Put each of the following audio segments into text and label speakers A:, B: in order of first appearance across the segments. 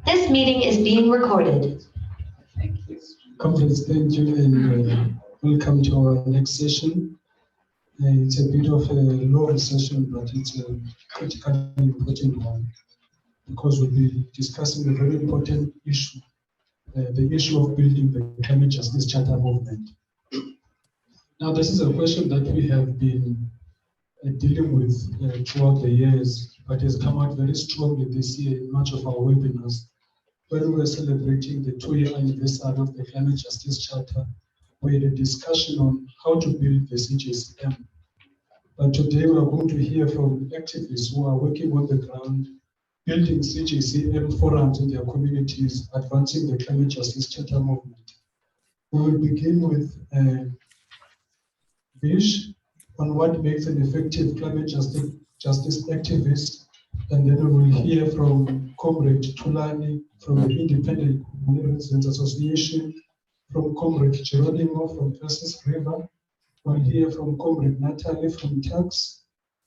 A: This meeting is being recorded.
B: Thank you.
C: Conference, thank you, and welcome to our next session. It's a bit of a long session, but it's a critically important one because we'll be discussing a very important issue, the issue of building the climate justice charter movement. Now, this is a question that we have been dealing with throughout the years, but has come out very strongly this year in much of our webinars. When we were celebrating the 2-year anniversary of the Climate Justice Charter, we had a discussion on how to build the CJCM. But today we are going to hear from activists who are working on the ground, building CJCM forums in their communities, advancing the Climate Justice Charter movement. We will begin with Vish on what makes an effective climate justice activist, and then we will hear from Comrade Thulani from the Independent Community Residents Association, from Comrade Geronimo from Elsies River. We'll hear from Comrade Natalie from Tuks,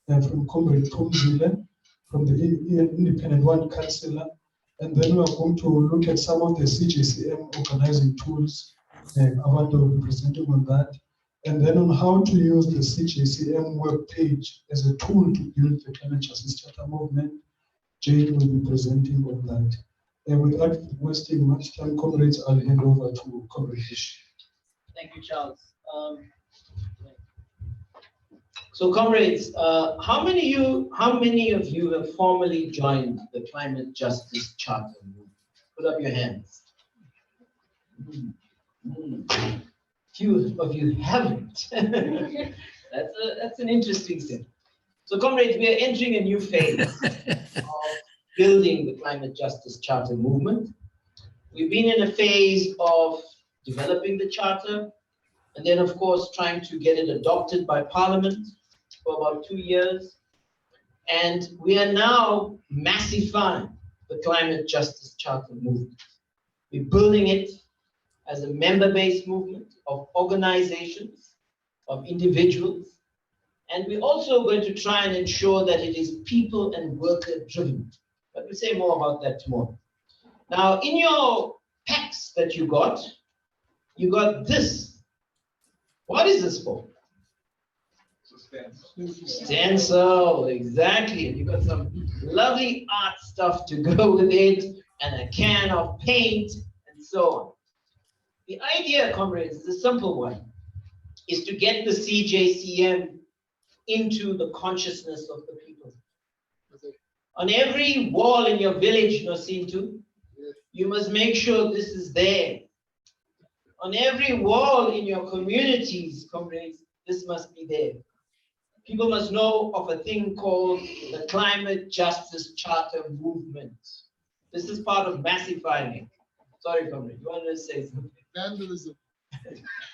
C: and from Comrade Phumzile from the Independent One councillor. And then we are going to look at some of the CJCM organizing tools. Awande will be presenting on that. And then on how to use the CJCM webpage as a tool to build the Climate Justice Charter movement. Jane will be presenting on that. And without wasting much time, comrades, I'll hand over to Comrade Vish.
B: Thank you, Charles. So, comrades, how many of you have formally joined the Climate Justice Charter movement? Put up your hands. Few of you haven't. That's an interesting thing. So, comrades, we are entering a new phase of building the Climate Justice Charter movement. We've been in a phase of developing the charter, and then, of course, trying to get it adopted by Parliament for about 2 years. And we are now massifying the Climate Justice Charter movement. We're building it as a member-based movement of organizations, of individuals, and we're also going to try and ensure that it is people and worker-driven. But we'll say more about that tomorrow. Now, in your packs that you got this. What is this for? Stencil, exactly. And you got some lovely art stuff to go with it, and a can of paint, and so on. The idea, comrades, is a simple one, is to get the CJCM into the consciousness of the people. On every wall in your village, Nosintu, you must make sure this is there. On every wall in your communities, comrades, this must be there. People must know of a thing called the Climate Justice Charter movement. This is part of massifying it. Sorry, comrade, you want to say something?
D: Vandalism.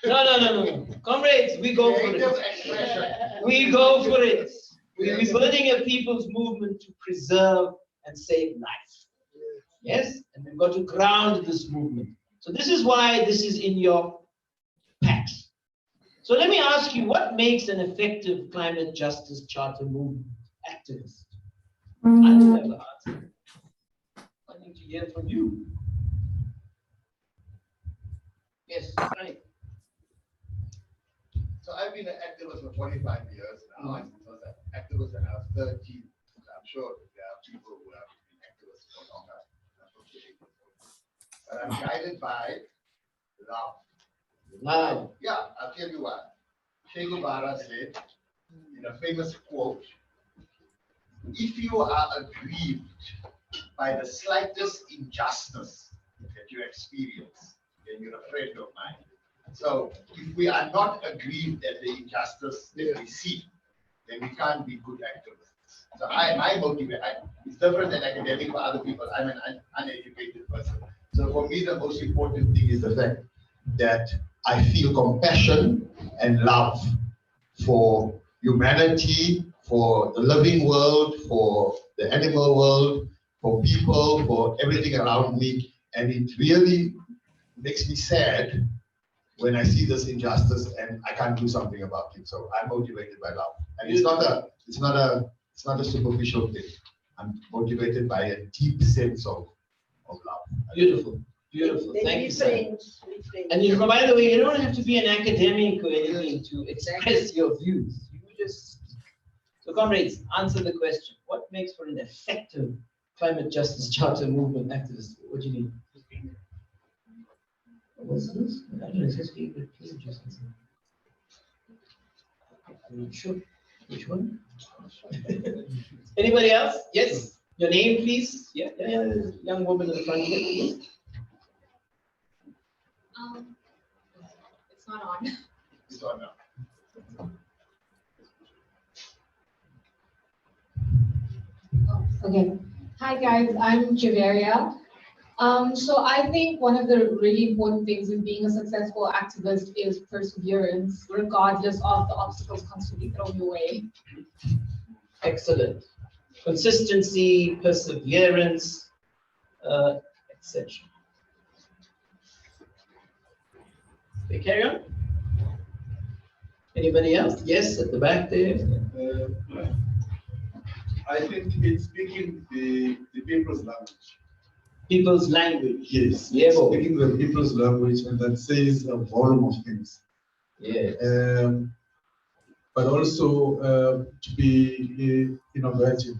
B: No. Comrades, we go for it. We go for it. We're building a people's movement to preserve and save life. Yes? And we've got to ground this movement. So this is why this is in your packs. So let me ask you, what makes an effective climate justice charter movement activist? I don't have the answer. I need to hear from you. Yes, right.
D: So I've been an activist for 25 years now. I was an activist when I was 13. I'm sure there are people who have been activists for longer. But I'm guided by love.
B: Love.
D: Yeah, I'll tell you what. Che Guevara said in a famous quote, if you are aggrieved by the slightest injustice that you experience, then you're a friend of mine. So if we are not aggrieved at the injustice that we see, then we can't be good activists. So my motive, it's different than academic for other people. I'm an uneducated person. So for me, the most important thing is the fact that I feel compassion and love for humanity, for the living world, for the animal world, for people, for everything around me. And it really makes me sad when I see this injustice and I can't do something about it. So I'm motivated by love. And it's not a superficial thing. I'm motivated by a deep sense of love.
B: Beautiful, beautiful.
E: Then
B: Thank
E: we
B: you, sir.
E: friends, we friends.
B: And by the way, you don't have to be an academic or anything to express your views. You just so, comrades, answer the question: what makes for an effective climate justice charter movement activist? What do you need? What's this? I don't know. It says favorite pages. I'm not sure. Which one? Anybody else? Yes. Your name, please. Yeah. Young woman in the front here, please.
F: It's not on.
D: It's on now.
F: Okay. Hi guys, I'm Javeria. So I think one of the really important things in being a successful activist is perseverance, regardless of the obstacles constantly thrown your way.
B: Excellent. Consistency, perseverance, etc. Okay, carry on. Anybody else? Yes, at the back there.
G: I think it's speaking the people's language.
B: People's language.
G: Yes,
B: Yeah, boy.
G: speaking the people's language, and that says a volume of things.
B: Yeah.
G: But also to be innovative.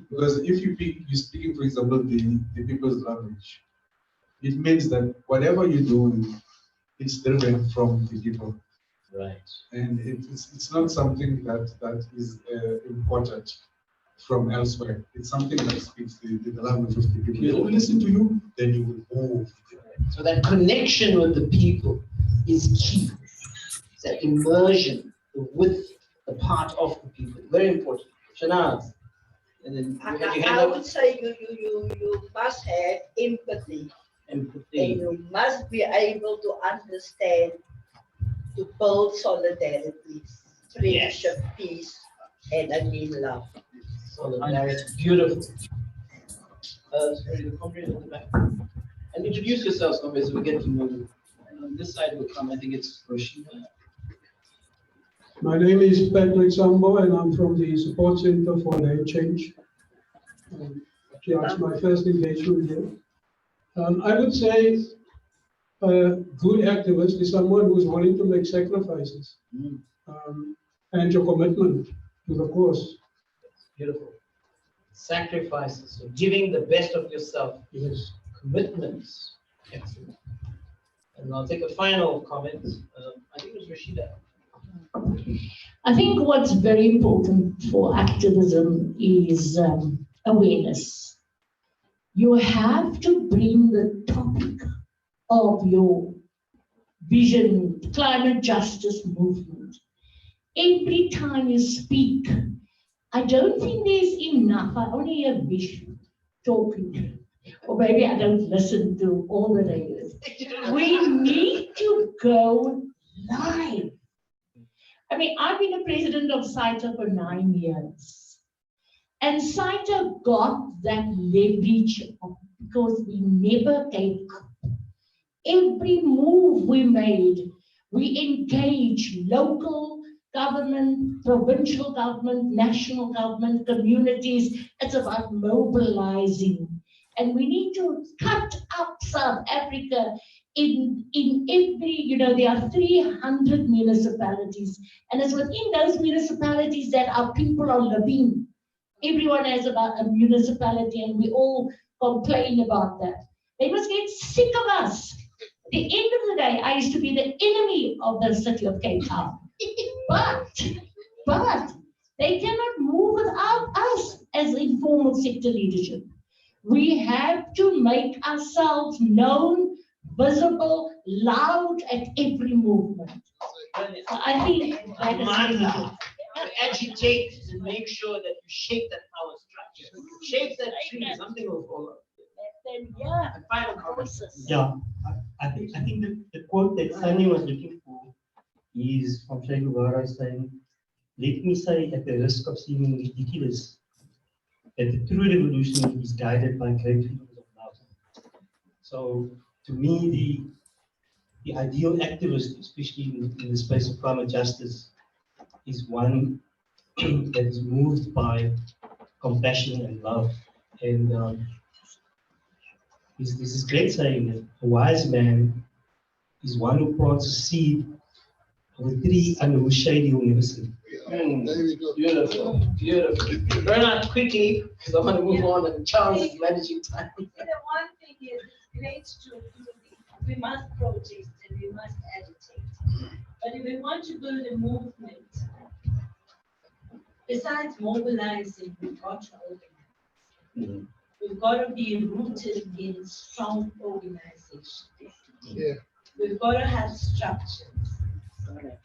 G: Because if you're speaking, for example, the people's language, it means that whatever you do, it's driven from the people.
B: Right.
G: And it's not something that is imported from elsewhere. It's something that speaks the language of the people. They will listen to you, then you will move.
B: So that connection with the people is key. It's that immersion, the width, the part of the people. Very important. Shanaz. And then you had your hand
E: I
B: up.
E: would say you must have empathy. And
B: Empathy.
E: you must be able to understand, to build solidarity, friendship, peace, and love.
B: Solidarity. Beautiful. Sorry, the comrade at the back. And introduce yourselves, comrades, so we get to know you. And on this side will come, I think it's Rashida.
C: My name is Patrick Sambo, and I'm from the Support Center for Land Change. It's my first engagement here. I would say a good activist is someone who's willing to make sacrifices and your commitment to the cause.
B: Beautiful. Sacrifices, so giving the best of yourself.
C: Yes.
B: Commitments. Excellent. And I'll take a final comment. I think it was Rashida.
H: I think what's very important for activism is awareness. You have to bring the topic of your vision, climate justice movement. Every time you speak, I don't think there's enough. I only hear Vish talking, or maybe I don't listen to all the radios. We need to go live. I mean, I've been a president of CITA for 9 years. And CITA got that leverage because we never gave up. Every move we made, we engaged local government, provincial government, national government, communities. It's about mobilizing. And we need to cut up South Africa in every, there are 300 municipalities. And it's within those municipalities that our people are living. Everyone has about a municipality and we all complain about that. They must get sick of us. At the end of the day, I used to be the enemy of the city of Cape Town. But they cannot move without us as informal sector leadership. We have to make ourselves known, visible, loud at every movement. I think that is
B: agitate and make sure that you shape that power structure. Shape that tree, something will follow.
H: Yeah.
B: And final comments.
I: Yeah, I think the quote that Sunny was looking for is from Che Guevara saying, "Let me say at the risk of seeming ridiculous, that the true revolution is guided by great feelings of love." So to me, the ideal activist, especially in the space of climate justice, is one that is moved by compassion and love. And is this great saying that a wise man is one who plants a seed of a tree under whose shade he will never sleep.
D: There we go.
B: Beautiful, beautiful. Burn out quickly because I want to move on and Charles is managing time.
J: The one thing is, it's great to do we must protest and we must agitate. But if we want to build a movement, besides mobilizing, we've got to organize. We've got to be rooted in strong organization.
D: Yeah.
J: We've got to have structures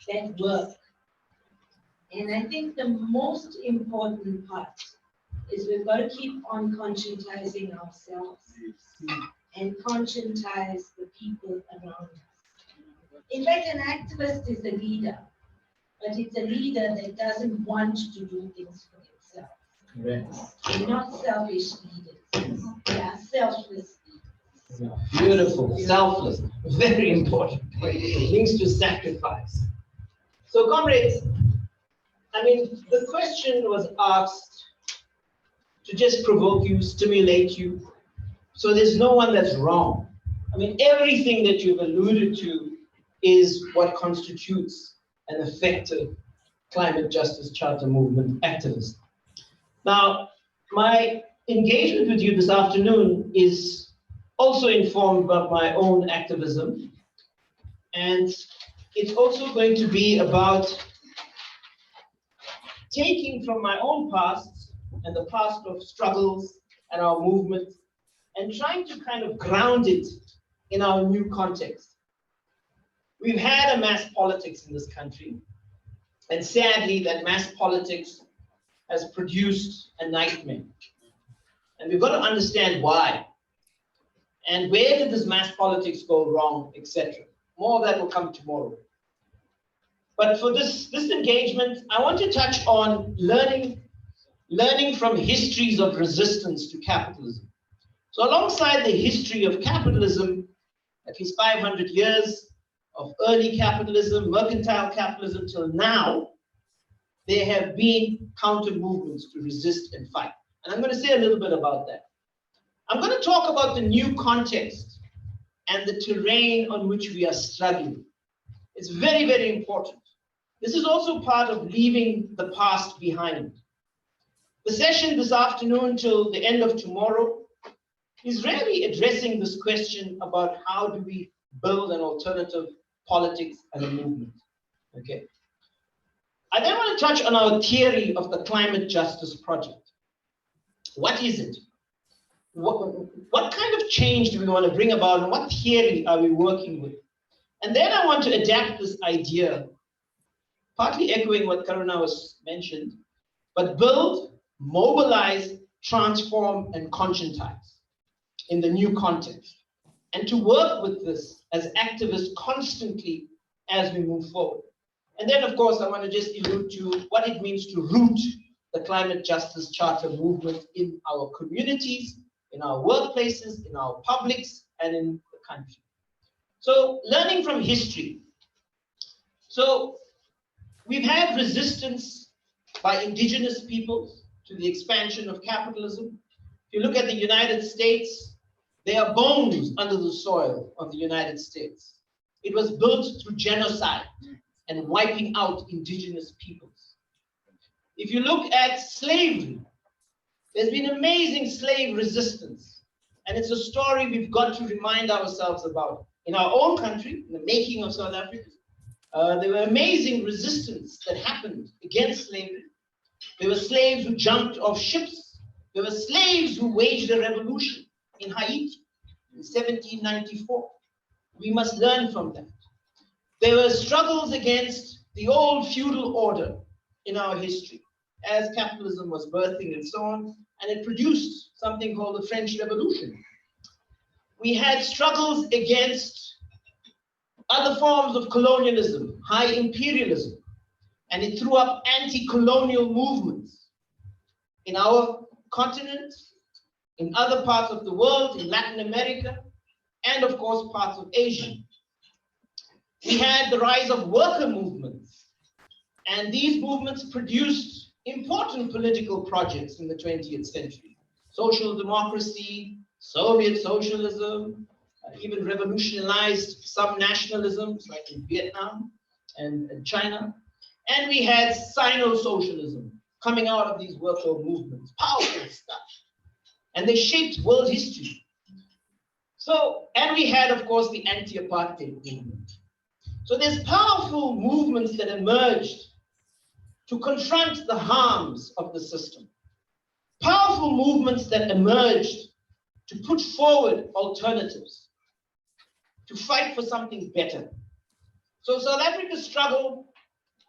J: that work. And I think the most important part is we've got to keep on conscientizing ourselves and conscientize the people around us. In fact, an activist is a leader, but it's a leader that doesn't want to do things for himself.
B: Correct.
J: They're not selfish leaders. They are selfless leaders.
B: Beautiful, selfless, very important. Links to sacrifice. So, comrades, I mean, the question was asked to just provoke you, stimulate you. So there's no one that's wrong. I mean, everything that you've alluded to is what constitutes an effective climate justice charter movement activist. Now, my engagement with you this afternoon is also informed by my own activism. And it's also going to be about taking from my own past and the past of struggles and our movement and trying to kind of ground it in our new context. We've had a mass politics in this country, and sadly that mass politics has produced a nightmare. And we've got to understand why. And where did this mass politics go wrong, etc. More of that will come tomorrow. But for this engagement, I want to touch on learning from histories of resistance to capitalism. So alongside the history of capitalism, at least 500 years of early capitalism, mercantile capitalism till now, there have been counter movements to resist and fight. And I'm going to say a little bit about that. I'm going to talk about the new context and the terrain on which we are struggling. It's very, very important. This is also part of leaving the past behind. The session this afternoon till the end of tomorrow is really addressing this question about how do we build an alternative politics and a movement. Okay. I then want to touch on our theory of the climate justice project. What is it? What kind of change do we want to bring about, and what theory are we working with? And then I want to adapt this idea, partly echoing what Karuna was mentioned, but build, mobilize, transform, and conscientize in the new context. And to work with this as activists constantly as we move forward. And then, of course, I want to just allude to what it means to root the climate justice charter movement in our communities, in our workplaces, in our publics, and in the country. So, learning from history. So, we've had resistance by indigenous peoples to the expansion of capitalism. If you look at the United States, there are bones under the soil of the United States. It was built through genocide and wiping out indigenous peoples. If you look at slavery, there's been amazing slave resistance. And it's a story we've got to remind ourselves about. In our own country, in the making of South Africa, there were amazing resistance that happened against slavery. There were slaves who jumped off ships. There were slaves who waged a revolution in Haiti in 1794. We must learn from that. There were struggles against the old feudal order in our history as capitalism was birthing and so on, and it produced something called the French Revolution. We had struggles against other forms of colonialism, high imperialism, and it threw up anti-colonial movements in our continent, in other parts of the world, in Latin America, and of course parts of Asia. We had the rise of worker movements, and these movements produced important political projects in the 20th century. Social democracy, Soviet socialism, even revolutionized some nationalisms like in Vietnam and China. And we had Sino-socialism coming out of these worker movements, powerful stuff. And they shaped world history. So, and we had, of course, the anti-apartheid movement. So there's powerful movements that emerged to confront the harms of the system. Powerful movements that emerged to put forward alternatives, to fight for something better. So South Africa's struggle,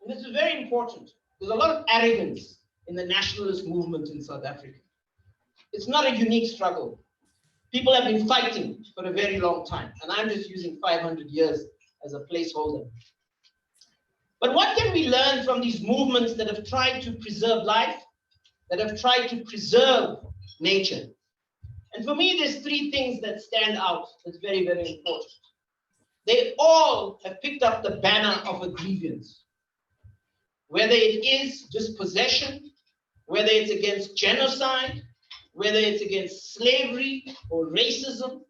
B: and this is very important, there's a lot of arrogance in the nationalist movement in South Africa. It's not a unique struggle. People have been fighting for a very long time, and I'm just using 500 years as a placeholder. But what can we learn from these movements that have tried to preserve life, that have tried to preserve nature? And for me, there's three things that stand out that's very, very important. They all have picked up the banner of a grievance. Whether it is dispossession, whether it's against genocide, whether it's against slavery or racism,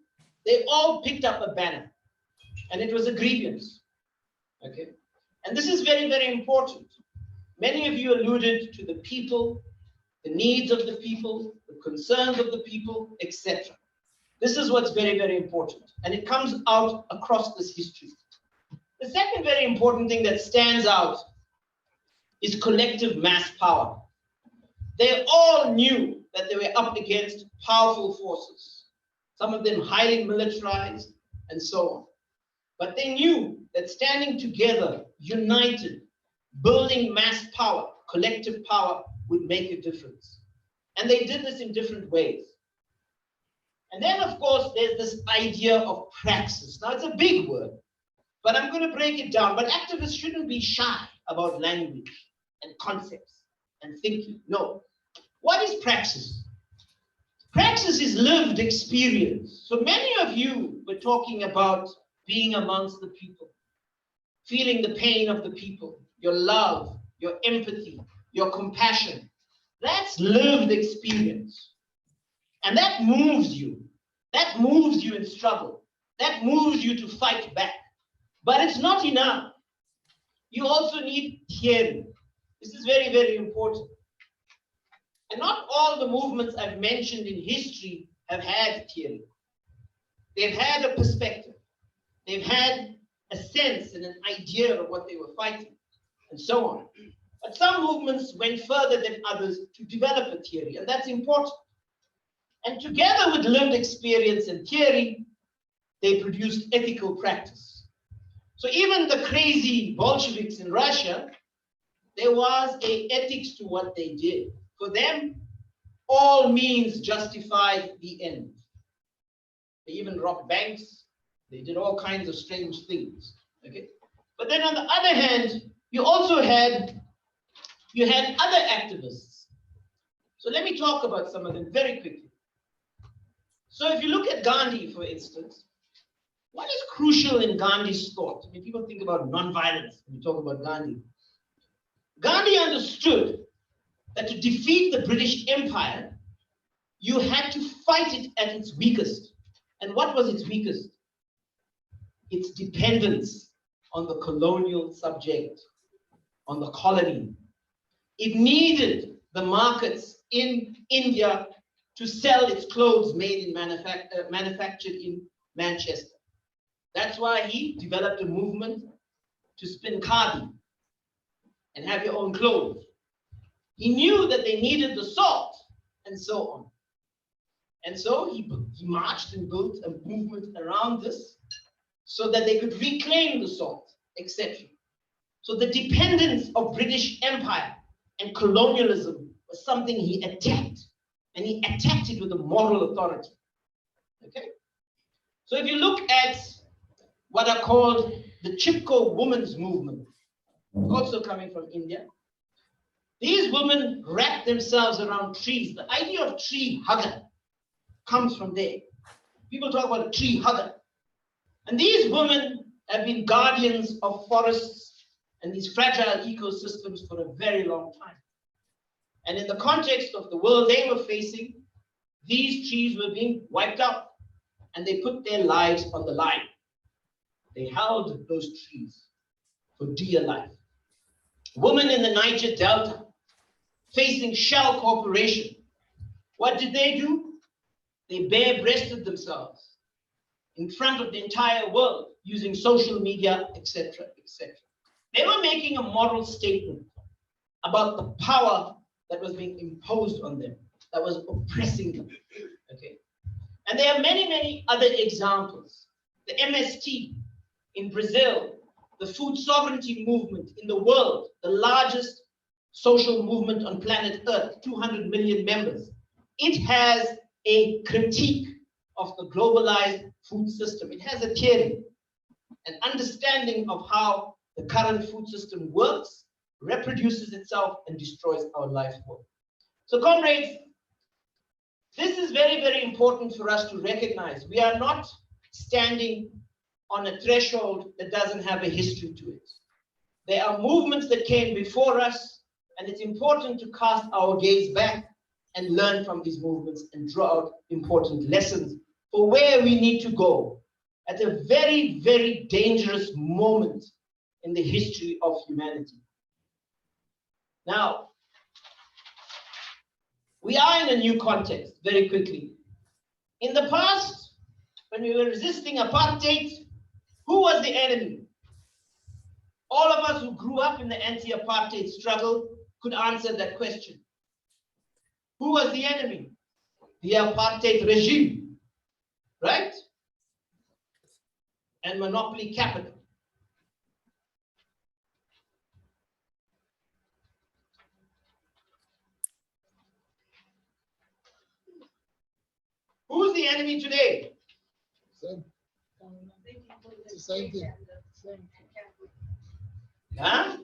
B: they all picked up a banner. And it was a grievance. Okay? And this is very, very important. Many of you alluded to the people, the needs of the people, the concerns of the people, etc. This is what's very, very important. And it comes out across this history. The second very important thing that stands out is collective mass power. They all knew that they were up against powerful forces, some of them highly militarized and so on. But they knew that standing together, united, building mass power, collective power would make a difference. And they did this in different ways. And then, of course, there's this idea of praxis. Now, it's a big word, but I'm going to break it down. But activists shouldn't be shy about language and concepts and thinking. No. What is praxis? Praxis is lived experience. So many of you were talking about being amongst the people, feeling the pain of the people, your love, your empathy, your compassion. That's lived experience. And that moves you. That moves you in struggle. That moves you to fight back. But it's not enough. You also need theory. This is very, very important. And not all the movements I've mentioned in history have had theory. They've had a perspective. They've had a sense and an idea of what they were fighting, and so on. But some movements went further than others to develop a theory, and that's important. And together with lived experience and theory, they produced ethical practice. So even the crazy Bolsheviks in Russia, there was an ethics to what they did. For them, all means justified the end. They even robbed banks. They did all kinds of strange things. Okay? But then on the other hand, you also had other activists. So let me talk about some of them very quickly. So if you look at Gandhi, for instance, what is crucial in Gandhi's thought? I mean, people think about nonviolence when we talk about Gandhi. Gandhi understood that to defeat the British Empire, you had to fight it at its weakest. And what was its weakest? Its dependence on the colonial subject, on the colony. It needed the markets in India to sell its clothes made in manufactured in Manchester. That's why he developed a movement to spin khadi and have your own clothes. He knew that they needed the salt and so on. And so he marched and built a movement around this so that they could reclaim the salt, etc. So the dependence of British Empire and colonialism was something he attacked, and he attacked it with a moral authority. Okay? So if you look at what are called the Chipko women's movement, also coming from India, these women wrap themselves around trees. The idea of tree hugger comes from there. People talk about a tree hugger. And these women have been guardians of forests and these fragile ecosystems for a very long time. And in the context of the world they were facing, these trees were being wiped out, and they put their lives on the line. They held those trees for dear life. Women in the Niger Delta facing Shell Corporation. What did they do? They bare-breasted themselves in front of the entire world using social media, etc., etc. They were making a moral statement about the power that was being imposed on them, that was oppressing them. Okay. And there are many, many other examples. The MST in Brazil, the food sovereignty movement in the world, the largest social movement on planet Earth, 200 million members. It has a critique of the globalized food system. It has a theory, an understanding of how the current food system works, reproduces itself, and destroys our life form. So comrades, this is very, very important for us to recognize. We are not standing on a threshold that doesn't have a history to it. There are movements that came before us, and it's important to cast our gaze back and learn from these movements and draw out important lessons for where we need to go at a very, very dangerous moment in the history of humanity. Now, we are in a new context, very quickly. In the past, when we were resisting apartheid, who was the enemy? All of us who grew up in the anti-apartheid struggle could answer that question. Who was the enemy? The apartheid regime, right? And monopoly capital. Who's the enemy today?
K: Same. It's the same thing.
B: Huh?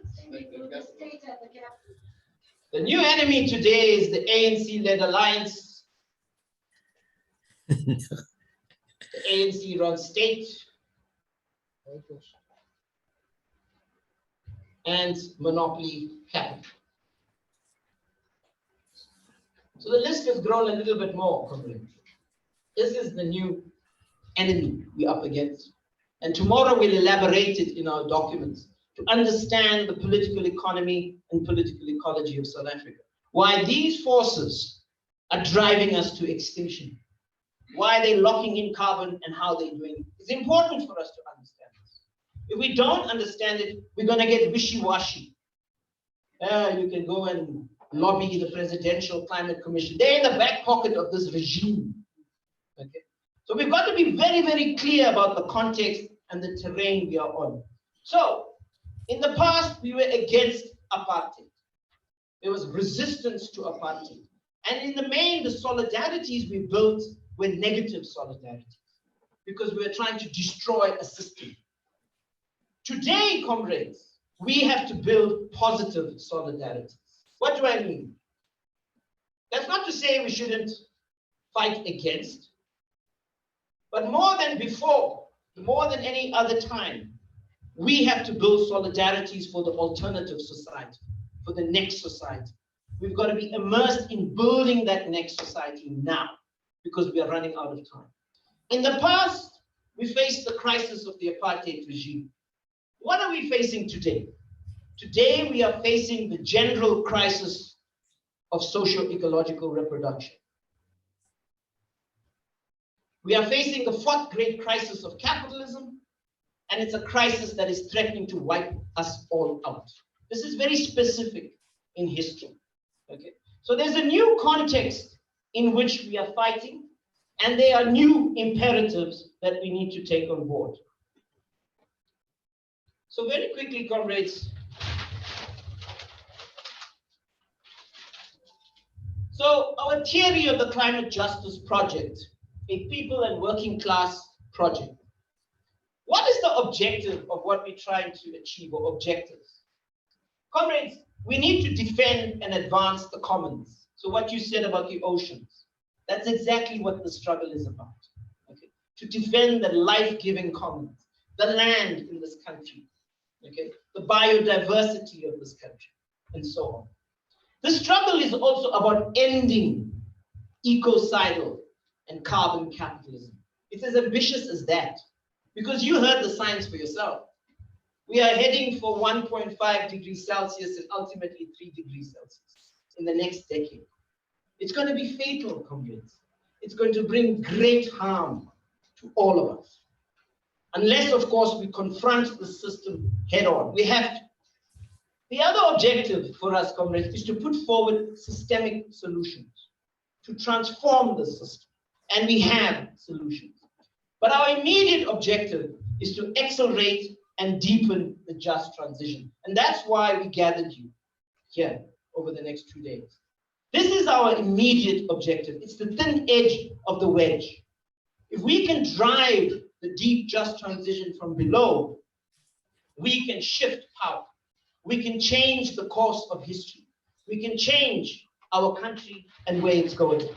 B: The new enemy today is the ANC-led alliance. The ANC-run state. And monopoly capital. So the list has grown a little bit more, comrades. This is the new enemy we're up against. And tomorrow we'll elaborate it in our documents to understand the political economy and political ecology of South Africa. Why these forces are driving us to extinction. Why they're locking in carbon and how they're doing it. It's important for us to understand this. If we don't understand it, we're going to get wishy-washy. You can go and lobby the Presidential Climate Commission. They're in the back pocket of this regime. Okay. So we've got to be very, very clear about the context and the terrain we are on. So, in the past, we were against apartheid. There was resistance to apartheid. And in the main, the solidarities we built were negative solidarities because we were trying to destroy a system. Today, comrades, we have to build positive solidarities. What do I mean? That's not to say we shouldn't fight against, but more than before, more than any other time, we have to build solidarities for the alternative society, for the next society. We've got to be immersed in building that next society now because we are running out of time. In the past, we faced the crisis of the apartheid regime. What are we facing today? Today, we are facing the general crisis of socio-ecological reproduction. We are facing the fourth great crisis of capitalism, and it's a crisis that is threatening to wipe us all out. This is very specific in history. Okay, so there's a new context in which we are fighting, and there are new imperatives that we need to take on board. So very quickly, comrades. So our theory of the climate justice project, a people and working class project. What is the objective of what we're trying to achieve, or objectives? Comrades, we need to defend and advance the commons. So what you said about the oceans, that's exactly what the struggle is about. Okay? To defend the life-giving commons, the land in this country, okay? The biodiversity of this country, and so on. The struggle is also about ending ecocidal, and carbon capitalism. It's as ambitious as that, because you heard the science for yourself. We are heading for 1.5 degrees Celsius and ultimately 3 degrees Celsius in the next decade. It's going to be fatal, comrades. It's going to bring great harm to all of us. Unless, of course, we confront the system head on. We have to. The other objective for us, comrades, is to put forward systemic solutions to transform the system. And we have solutions. But our immediate objective is to accelerate and deepen the just transition. And that's why we gathered you here over the next 2 days. This is our immediate objective. It's the thin edge of the wedge. If we can drive the deep just transition from below, we can shift power. We can change the course of history. We can change our country and where it's going. So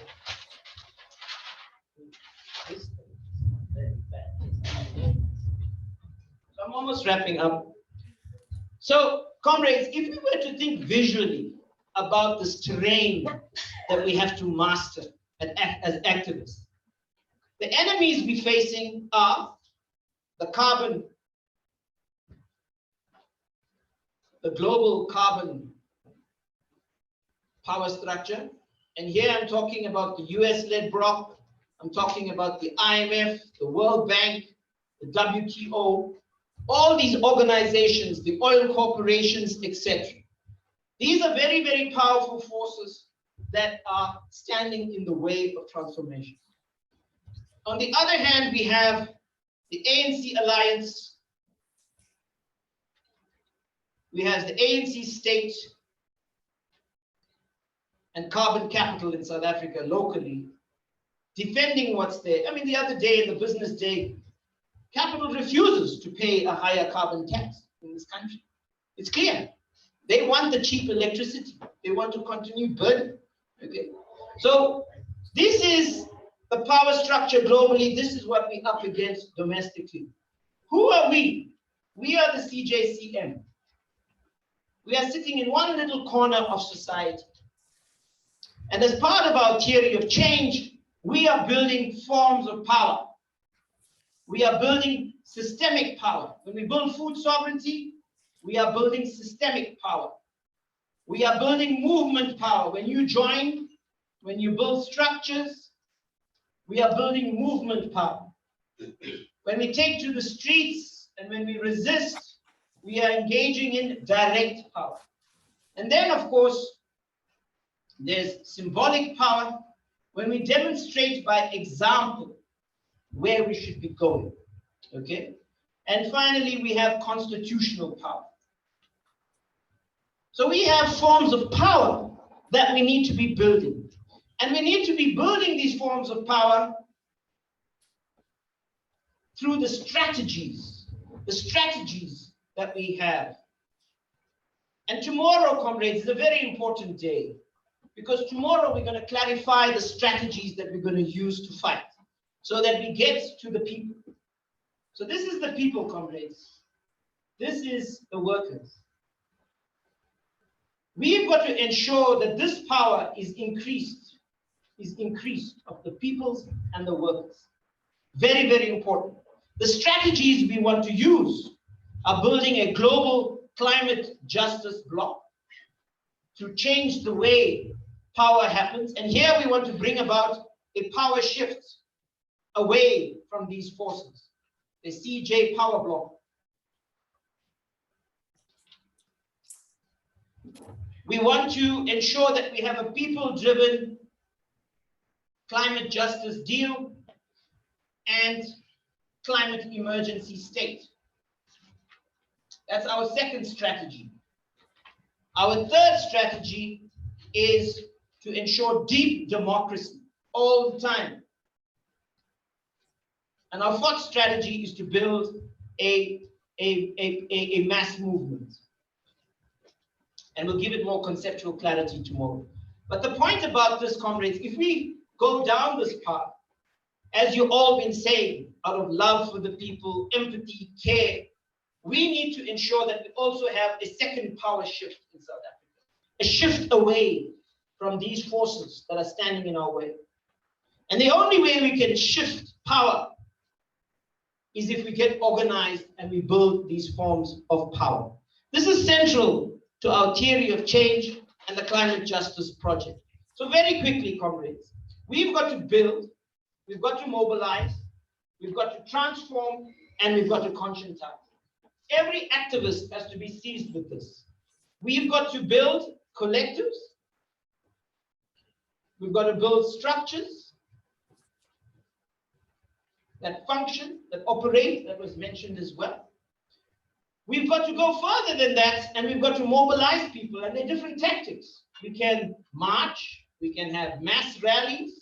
B: I'm almost wrapping up. So, comrades, if we were to think visually about this terrain that we have to master as activists, the enemies we're facing are the global carbon power structure. And here I'm talking about the US-led bloc. I'm talking about the IMF, the World Bank, the WTO, all these organizations, the oil corporations, etc. These are very, very powerful forces that are standing in the way of transformation. On the other hand, we have the ANC alliance. We have the ANC state and carbon capital in South Africa locally, defending what's there. I mean, the other day in the business day, capital refuses to pay a higher carbon tax in this country. It's clear. They want the cheap electricity. They want to continue burning. Okay. So this is the power structure globally. This is what we're up against domestically. Who are we? We are the CJCM. We are sitting in one little corner of society. And as part of our theory of change, we are building forms of power. We are building systemic power. When we build food sovereignty, we are building systemic power. We are building movement power. When you join, when you build structures, we are building movement power. When we take to the streets and when we resist, we are engaging in direct power. And then, of course, there's symbolic power when we demonstrate by example where we should be going. Okay? And finally, we have constitutional power. So we have forms of power that we need to be building. And we need to be building these forms of power through the strategies that we have. And tomorrow, comrades, is a very important day, because tomorrow we're going to clarify the strategies that we're going to use to fight so that we get to the people. So this is the people, comrades. This is the workers. We've got to ensure that this power is increased of the peoples and the workers. Very, very important. The strategies we want to use are building a global climate justice bloc to change the way power happens. And here we want to bring about a power shift away from these forces, the CJ power bloc. We want to ensure that we have a people-driven climate justice deal and climate emergency state. That's our second strategy. Our third strategy is to ensure deep democracy all the time. And our fourth strategy is to build a mass movement. And we'll give it more conceptual clarity tomorrow. But the point about this, comrades, if we go down this path, as you've all been saying, out of love for the people, empathy, care, we need to ensure that we also have a second power shift in South Africa, a shift away from these forces that are standing in our way. And the only way we can shift power is if we get organized and we build these forms of power. This is central to our theory of change and the climate justice project. So very quickly, comrades, we've got to build, we've got to mobilize, we've got to transform, and we've got to conscientize. Every activist has to be seized with this. We've got to build collectives. We've got to build structures that function, that operate, that was mentioned as well. We've got to go further than that, and we've got to mobilize people, and there are different tactics. We can march, we can have mass rallies,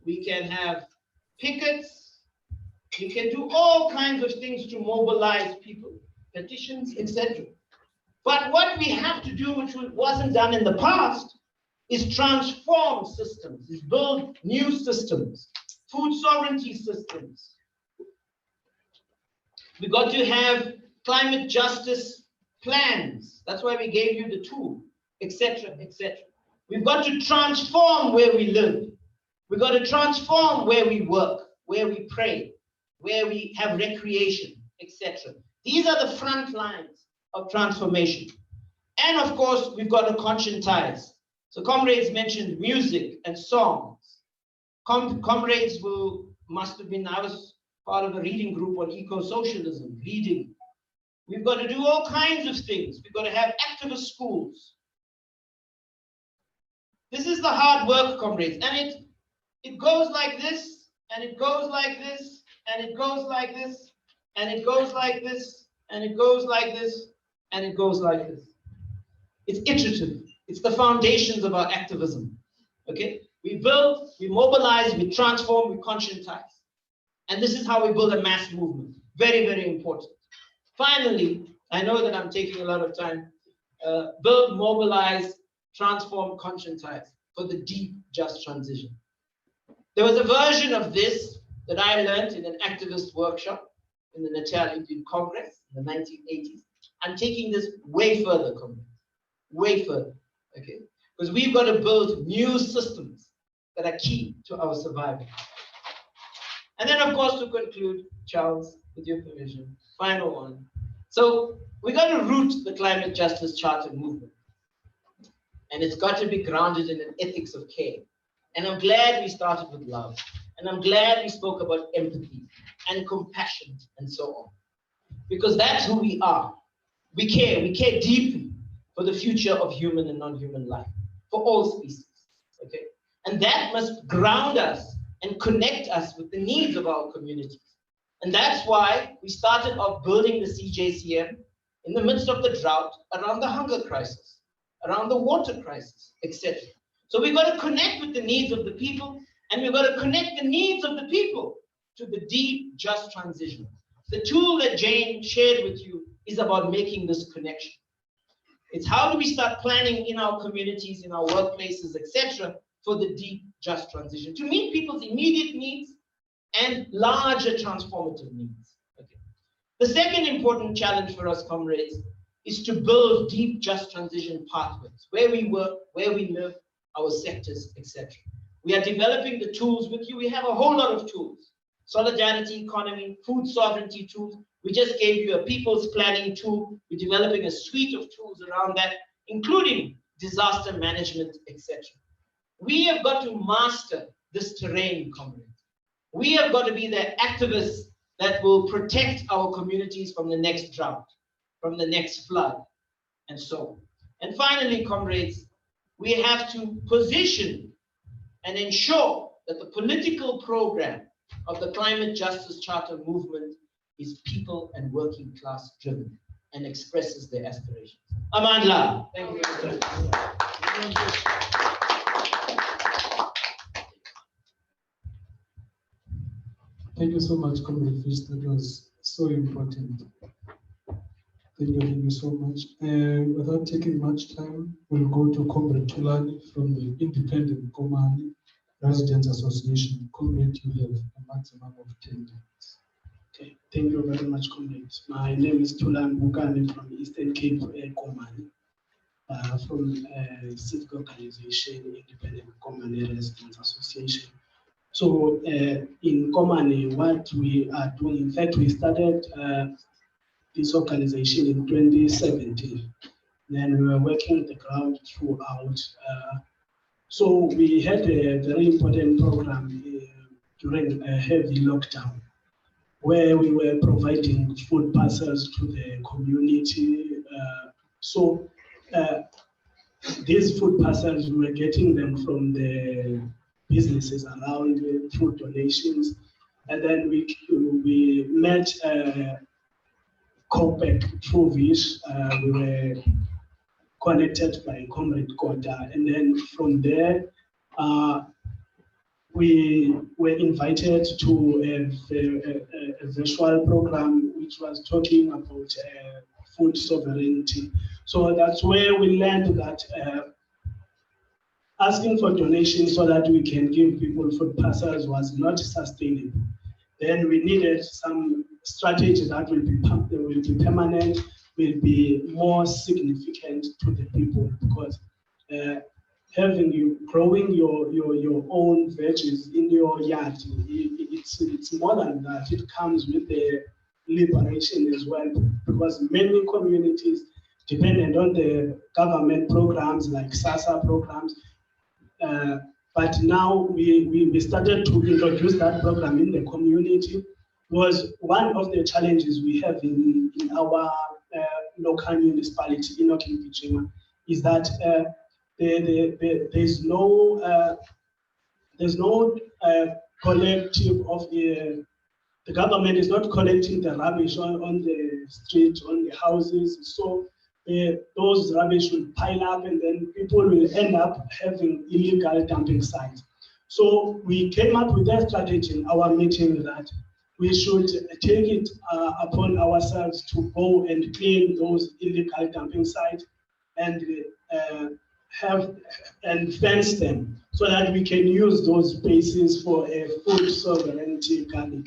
B: we can have pickets, you can do all kinds of things to mobilize people, petitions, etc. But what we have to do, which wasn't done in the past, is transform systems, is build new systems, food sovereignty systems. We got to have climate justice plans. That's why we gave you the tool, etc., etc. We've got to transform where we live. We've got to transform where we work, where we pray, where we have recreation, etc. These are the front lines of transformation. And of course, we've got to conscientize. So comrades mentioned music and songs. Comrades must have been, I was part of a reading group on eco-socialism, reading. We've got to do all kinds of things. We've got to have activist schools. This is the hard work, comrades. And it goes like this, and it goes like this, and it goes like this, and it goes like this, and it goes like this, and it goes like this. It's iterative. It's the foundations of our activism. Okay? We build, we mobilize, we transform, we conscientize. And this is how we build a mass movement. Very, very important. Finally, I know that I'm taking a lot of time. Build, mobilize, transform, conscientize for the deep, just transition. There was a version of this that I learned in an activist workshop in the Natalie Congress in the 1980s. I'm taking this way further, comrades. Way further, okay? Because we've got to build new systems that are key to our survival. And then, of course, to conclude, Charles, with your permission, final one. So we got to root the climate justice charter movement. And it's got to be grounded in an ethics of care. And I'm glad we started with love. And I'm glad we spoke about empathy and compassion and so on. Because that's who we are. We care deeply for the future of human and non-human life, for all species, okay? And that must ground us and connect us with the needs of our communities. And that's why we started off building the CJCM in the midst of the drought, around the hunger crisis, around the water crisis, etc. So we've got to connect with the needs of the people, and we've got to connect the needs of the people to the deep, just transition. The tool that Jane shared with you is about making this connection. It's how do we start planning in our communities, in our workplaces, etc., for the deep, just transition, to meet people's immediate needs and larger transformative needs. Okay. The second important challenge for us, comrades, is to build deep, just transition pathways, where we work, where we live, our sectors, etc. We are developing the tools with you. We have a whole lot of tools. Solidarity economy, food sovereignty tools. We just gave you a people's planning tool. We're developing a suite of tools around that, including disaster management, etc. We have got to master this terrain, comrades. We have got to be the activists that will protect our communities from the next drought, from the next flood, and so on. And finally, comrades, we have to position and ensure that the political program of the Climate Justice Charter movement is people and working class driven and expresses their aspirations. Amandla. Thank you very much.
C: Thank you so much, Comrade Fish. That was so important. Thank you so much. Without taking much time, we'll go to Comrade Thulani from the Independent Komani Residents Association. Comrade, you have a maximum of 10 minutes.
L: Okay, thank you very much, comrades. My name is Thulani Bukani from Eastern Cape Komani, from civic organization, Independent Komani Residents Association. So in Komane, what we are doing, in fact, we started this organization in 2017. Then we were working the ground throughout. So we had a very important program during a heavy lockdown, where we were providing food parcels to the community. These food parcels, we were getting them from the businesses around through donations. And then we met COPEC through Vish. We were connected by Comrade Kota. And then from there, we were invited to a visual program which was talking about food sovereignty. So that's where we learned that asking for donations so that we can give people food parcels was not sustainable. Then we needed some strategy that will be permanent, will be more significant to the people, because growing your own veggies in your yard, it's more than that. It comes with the liberation as well, because many communities dependent on the government programs like SASA programs. But now we started to introduce that program in the community. Was one of the challenges we have in our local municipality in Okinawa is that there's no collective of the government is not collecting the rubbish on the street, on the houses. So those rubbish will pile up, and then people will end up having illegal dumping sites. So we came up with a strategy in our meeting that we should take it upon ourselves to go and clean those illegal dumping sites and fence them so that we can use those spaces for a food sovereignty garden.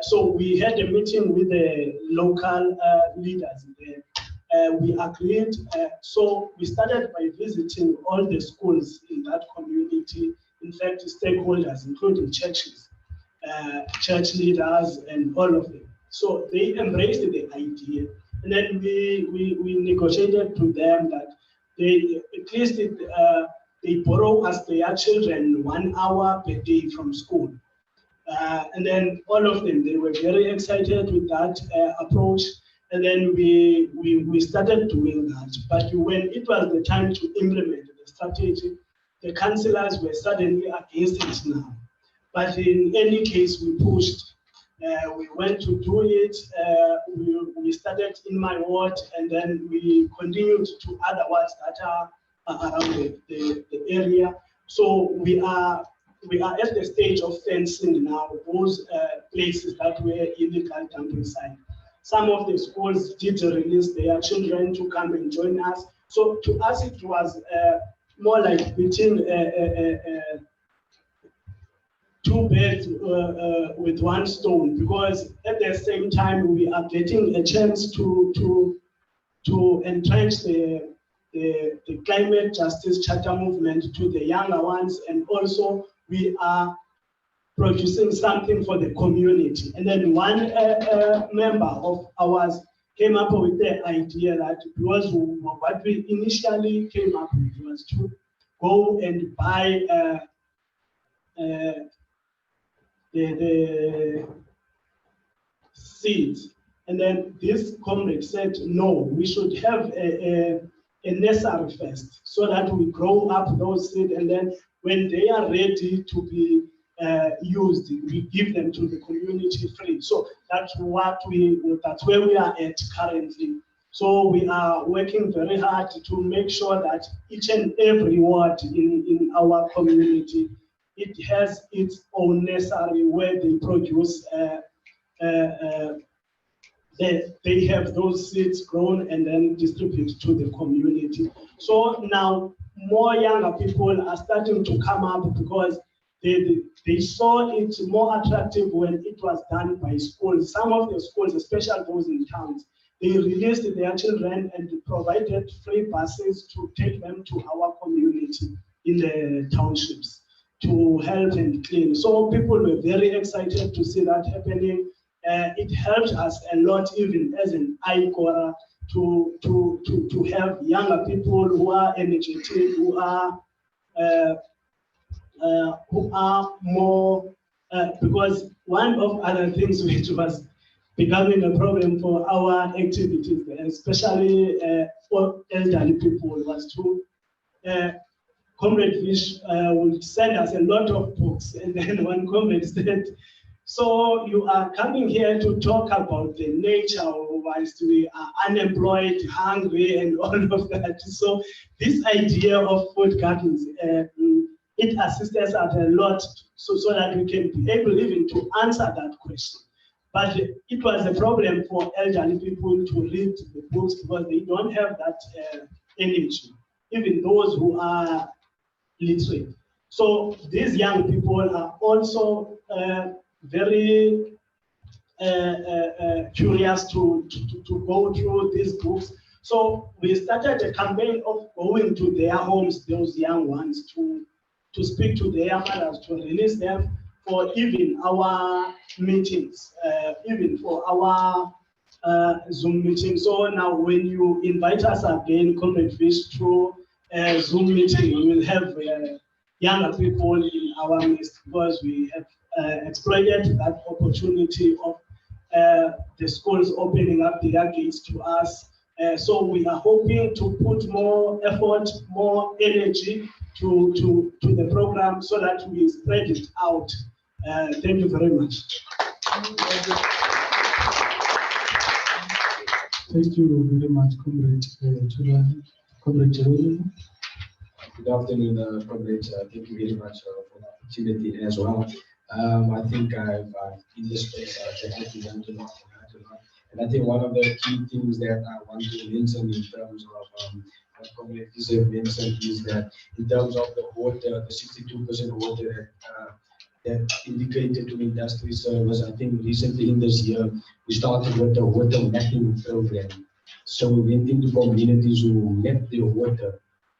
L: So we had a meeting with the local leaders there. We agreed, so we started by visiting all the schools in that community, in fact, stakeholders, including churches, church leaders, and all of them. So they embraced the idea, and then we negotiated to them that they at least they borrow us their children 1 hour per day from school. And then all of them, they were very excited with that approach. And then we started doing that. But when it was the time to implement the strategy, the councillors were suddenly against it now. But in any case, we pushed. We went to do it. We started in my ward, and then we continued to other wards that are around the area. So we are at the stage of fencing now those places that were illegal dumping sites. Some of the schools did release their children to come and join us. So to us, it was more like between two birds with one stone, because at the same time we are getting a chance to entrench the climate justice charter movement to the younger ones, and also we are producing something for the community. And then one member of ours came up with the idea that was what we initially came up with was to go and buy the seeds. And then this comrade said, no, we should have a nursery first so that we grow up those seeds, and then when they are ready to be used, we give them to the community free. So that's where we are at currently. So we are working very hard to make sure that each and every ward in our community, it has its own nursery where they produce, they have those seeds grown and then distributed to the community. So now more younger people are starting to come up because they saw it more attractive when it was done by schools. Some of the schools, especially those in towns, they released their children and provided free buses to take them to our community in the townships to help and clean. So people were very excited to see that happening. It helped us a lot, even as an Ikora, to have younger people who are energetic, who are more, because one of other things which was becoming a problem for our activities, especially for elderly people, was to Comrade Vish would send us a lot of books, and then one comrade said, so you are coming here to talk about the nature whilst we are unemployed, hungry, and all of that. So this idea of food gardens, it assists us a lot so that we can be able even to answer that question. But it was a problem for elderly people to read the books because they don't have that energy, even those who are literate. So these young people are also very curious to go through these books. So we started a campaign of going to their homes, those young ones, to speak to their mothers, to release them for even our meetings, even for our Zoom meetings. So now when you invite us again, Comrade Fish, through a Zoom meeting, we will have younger people in our midst because we have exploited that opportunity of the schools opening up their gates to us. So we are hoping to put more effort, more energy to the program so that we spread it out. Thank you very much.
C: Thank you very much, Comrade Thulani. Comrade Geronimo.
M: Good afternoon, comrades. Thank you very much for the opportunity as well. I think I've in this space definitely learned a lot. And I think one of the key things that I want to mention in terms of what Comrade Phumzile mentioned is that in terms of the water, the 62% water that indicated to industry service, I think recently in this year, we started with the water mapping program. So we went into communities who map their water,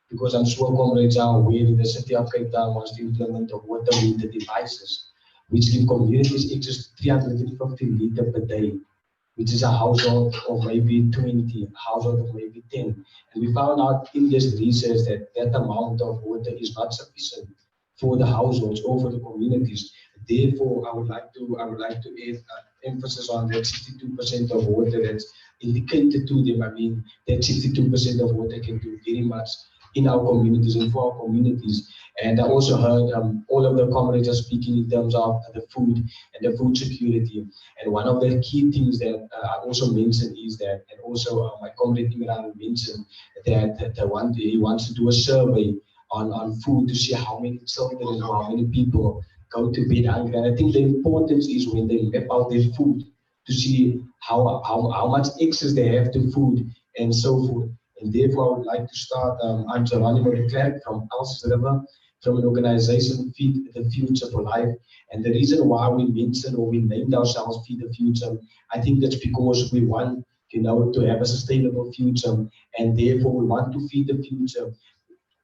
M: because I'm sure comrades are aware that the city of Cape Town wants to implement the water meter devices, which give communities access to 350 liters per day, which is a household of maybe 20, a household of maybe 10. And we found out in this research that that amount of water is not sufficient for the households or for the communities. Therefore, I would like to add emphasis on that 62% of water that's indicated to them. I mean, that 62% of water can do very much in our communities and for our communities. And I also heard all of the comrades are speaking in terms of the food and the food security. And one of the key things that I also mentioned is that, and also my comrade Imran mentioned that he wants to do a survey on food to see how many children and how many people go to bed hungry. And I think the importance is when they map out their food to see how much access they have to food and so forth. And therefore, I would like to start. I'm Geronimo Klerk from Elsies from an organization, Feed the Future for Life. And the reason why we mentioned or we named ourselves Feed the Future, I think that's because we want, to have a sustainable future, and therefore we want to feed the future,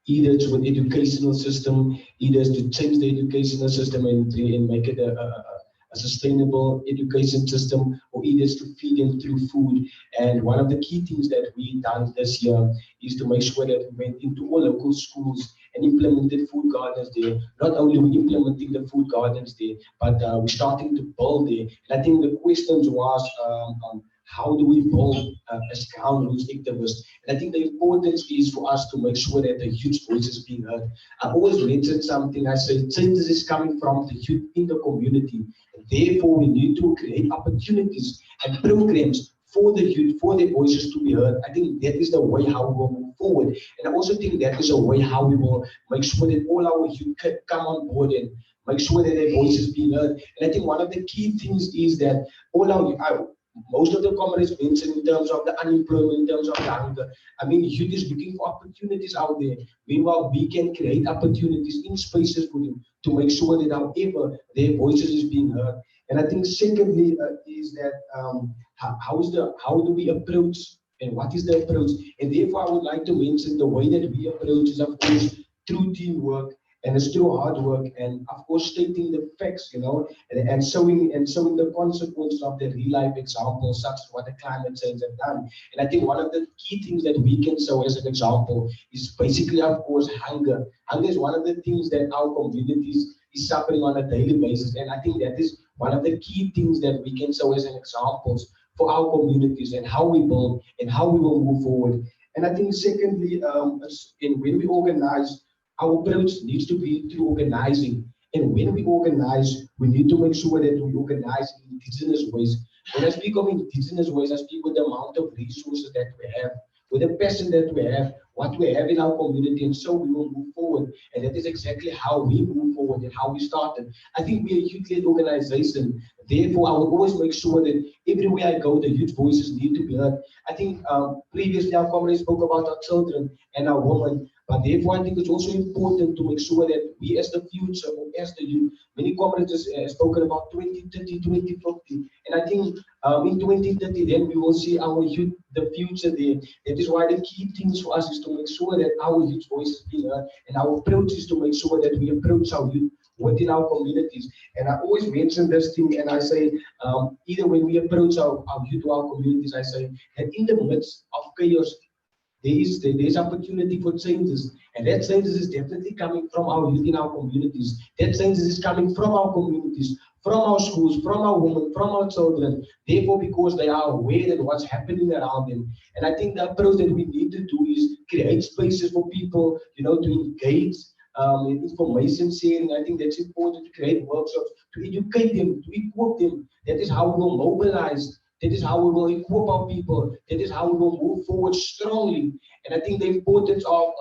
M: either to an educational system, either to change the educational system and make it a sustainable education system, or either to feed them through food. And one of the key things that we done this year is to make sure that we went into all local schools and implemented food gardens there. Not only we implementing the food gardens there, but we're starting to build there. And I think the questions was, how do we build as ground roots activists? And I think the importance is for us to make sure that the youth voice is being heard. I always mentioned something, I say changes is coming from the youth in the community. And therefore, we need to create opportunities and programs for the youth, for their voices to be heard. I think that is the way how we will move forward. And I also think that is a way how we will make sure that all our youth can come on board and make sure that their voices being heard. And I think one of the key things is that all our most of the comrades mentioned in terms of the unemployment, in terms of the hunger. I mean, youth is looking for opportunities out there. Meanwhile, we can create opportunities in spaces for them to make sure that however their voices is being heard. And I think secondly is that how do we approach and what is the approach? And therefore, I would like to mention the way that we approach is, of course, through teamwork And it's through hard work and of course stating the facts, and showing the consequences of the real life examples, such as what the climate change have done. And I think one of the key things that we can show as an example is basically, of course, hunger. Hunger is one of the things that our communities is suffering on a daily basis. And I think that is one of the key things that we can show as an examples for our communities and how we build and how we will move forward. And I think secondly, when we organize, our approach needs to be through organizing. And when we organize, we need to make sure that we organize in indigenous ways. When I speak of indigenous ways, I speak with the amount of resources that we have, with the passion that we have, what we have in our community, and so we will move forward. And that is exactly how we move forward and how we started. I think we're a youth-led organization. Therefore, I will always make sure that everywhere I go, the youth voices need to be heard. I think previously our comrades spoke about our children and our women, but therefore I think it's also important to make sure that we as the future, or as the youth, many comrades have spoken about 2030, 2050, and I think in 2030 then we will see our youth, the future there. That is why the key things for us is to make sure that our youth voice is being heard, and our approach is to make sure that we approach our youth within our communities. And I always mention this thing, and I say, either when we approach our youth or our communities, I say that in the midst of chaos, there is opportunity for changes, and that changes is definitely coming from our youth in our communities. That changes is coming from our communities, from our schools, from our women, from our children. Therefore, because they are aware of what's happening around them. And I think the approach that we need to do is create spaces for people, to engage. Information sharing, I think that's important, to create workshops, to educate them, to equip them. That is how we will mobilize. That is how we will equip our people. That is how we will move forward strongly. And I think the importance of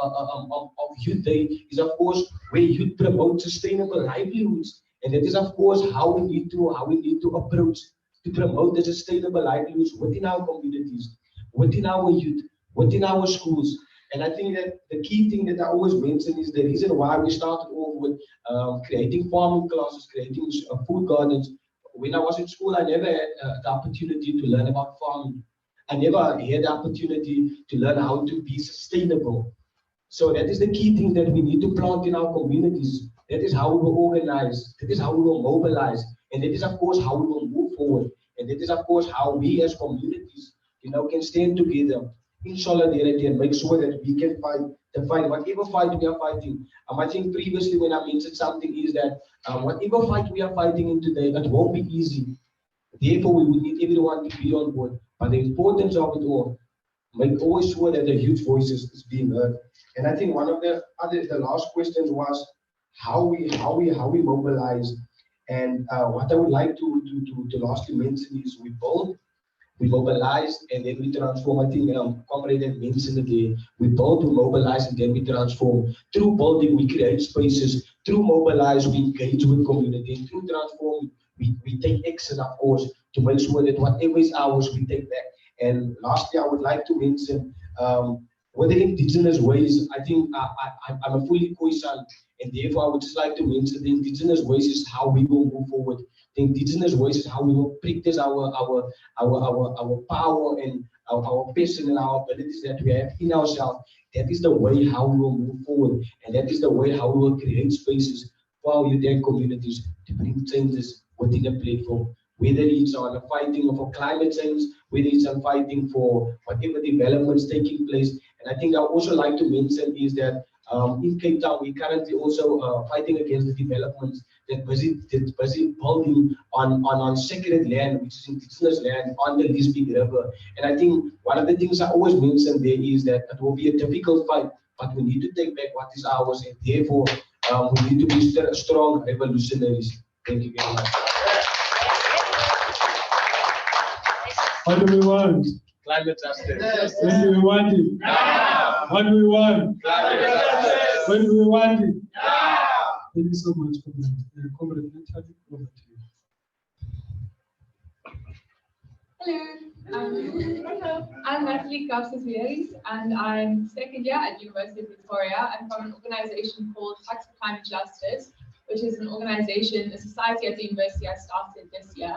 M: Youth Day is, of course, where youth promote sustainable livelihoods. And that is, of course, how we need to approach to promote the sustainable livelihoods within our communities, within our youth, within our schools. And I think that the key thing that I always mention is the reason why we started off with creating farming classes, creating food gardens. When I was in school, I never had the opportunity to learn about farming. I never had the opportunity to learn how to be sustainable. So that is the key thing that we need to plant in our communities. That is how we will organize. That is how we will mobilize. And that is, of course, how we will move forward. And that is, of course, how we as communities, can stand together in solidarity and make sure that we can fight the fight, whatever fight we are fighting. I think previously when I mentioned something is that whatever fight we are fighting in today, it won't be easy. Therefore, we would need everyone to be on board. But the importance of it all, make always sure that the youth voices is being heard. And I think one of the last questions was how we mobilize. And what I would like to lastly mention is we build, we mobilize, and then we transform. I think Comrade had mentioned it there. We build, we mobilize, and then we transform. Through building, we create spaces. Through mobilize, we engage with community. And through transform, we take action, of course, to make sure that whatever is ours, we take back. And lastly, I would like to mention with the indigenous ways. I think I'm a fully Khoisan, and therefore I would just like to mention the indigenous ways is how we will move forward. The indigenous ways is how we will practice our power and our passion and our abilities that we have in ourselves. That is the way how we will move forward, and that is the way how we will create spaces for our youth and communities to bring changes within a platform. Whether it's on fighting for climate change, whether it's on fighting for whatever developments taking place. And I think I also like to mention is that in Cape Town, we're currently also fighting against the developments that busy building on sacred land, which is indigenous land on the Lisbon River. And I think one of the things I always mention there is that it will be a difficult fight, but we need to take back what is ours, and therefore we need to be strong revolutionaries. Thank you very much.
C: What do we want?
M: Climate justice.
C: Yes. When do we want it?
M: Now.
C: What do we want?
M: Climate justice.
C: When do we want it?
M: Now.
C: Thank you so much, Comrade Natalie. Over to you.
F: Hello, I'm Natalie Kapsosideris, and I'm second year at University of Victoria. I'm from an organization called Tuks for Climate Justice, which is an organization, a society at the university I started this year.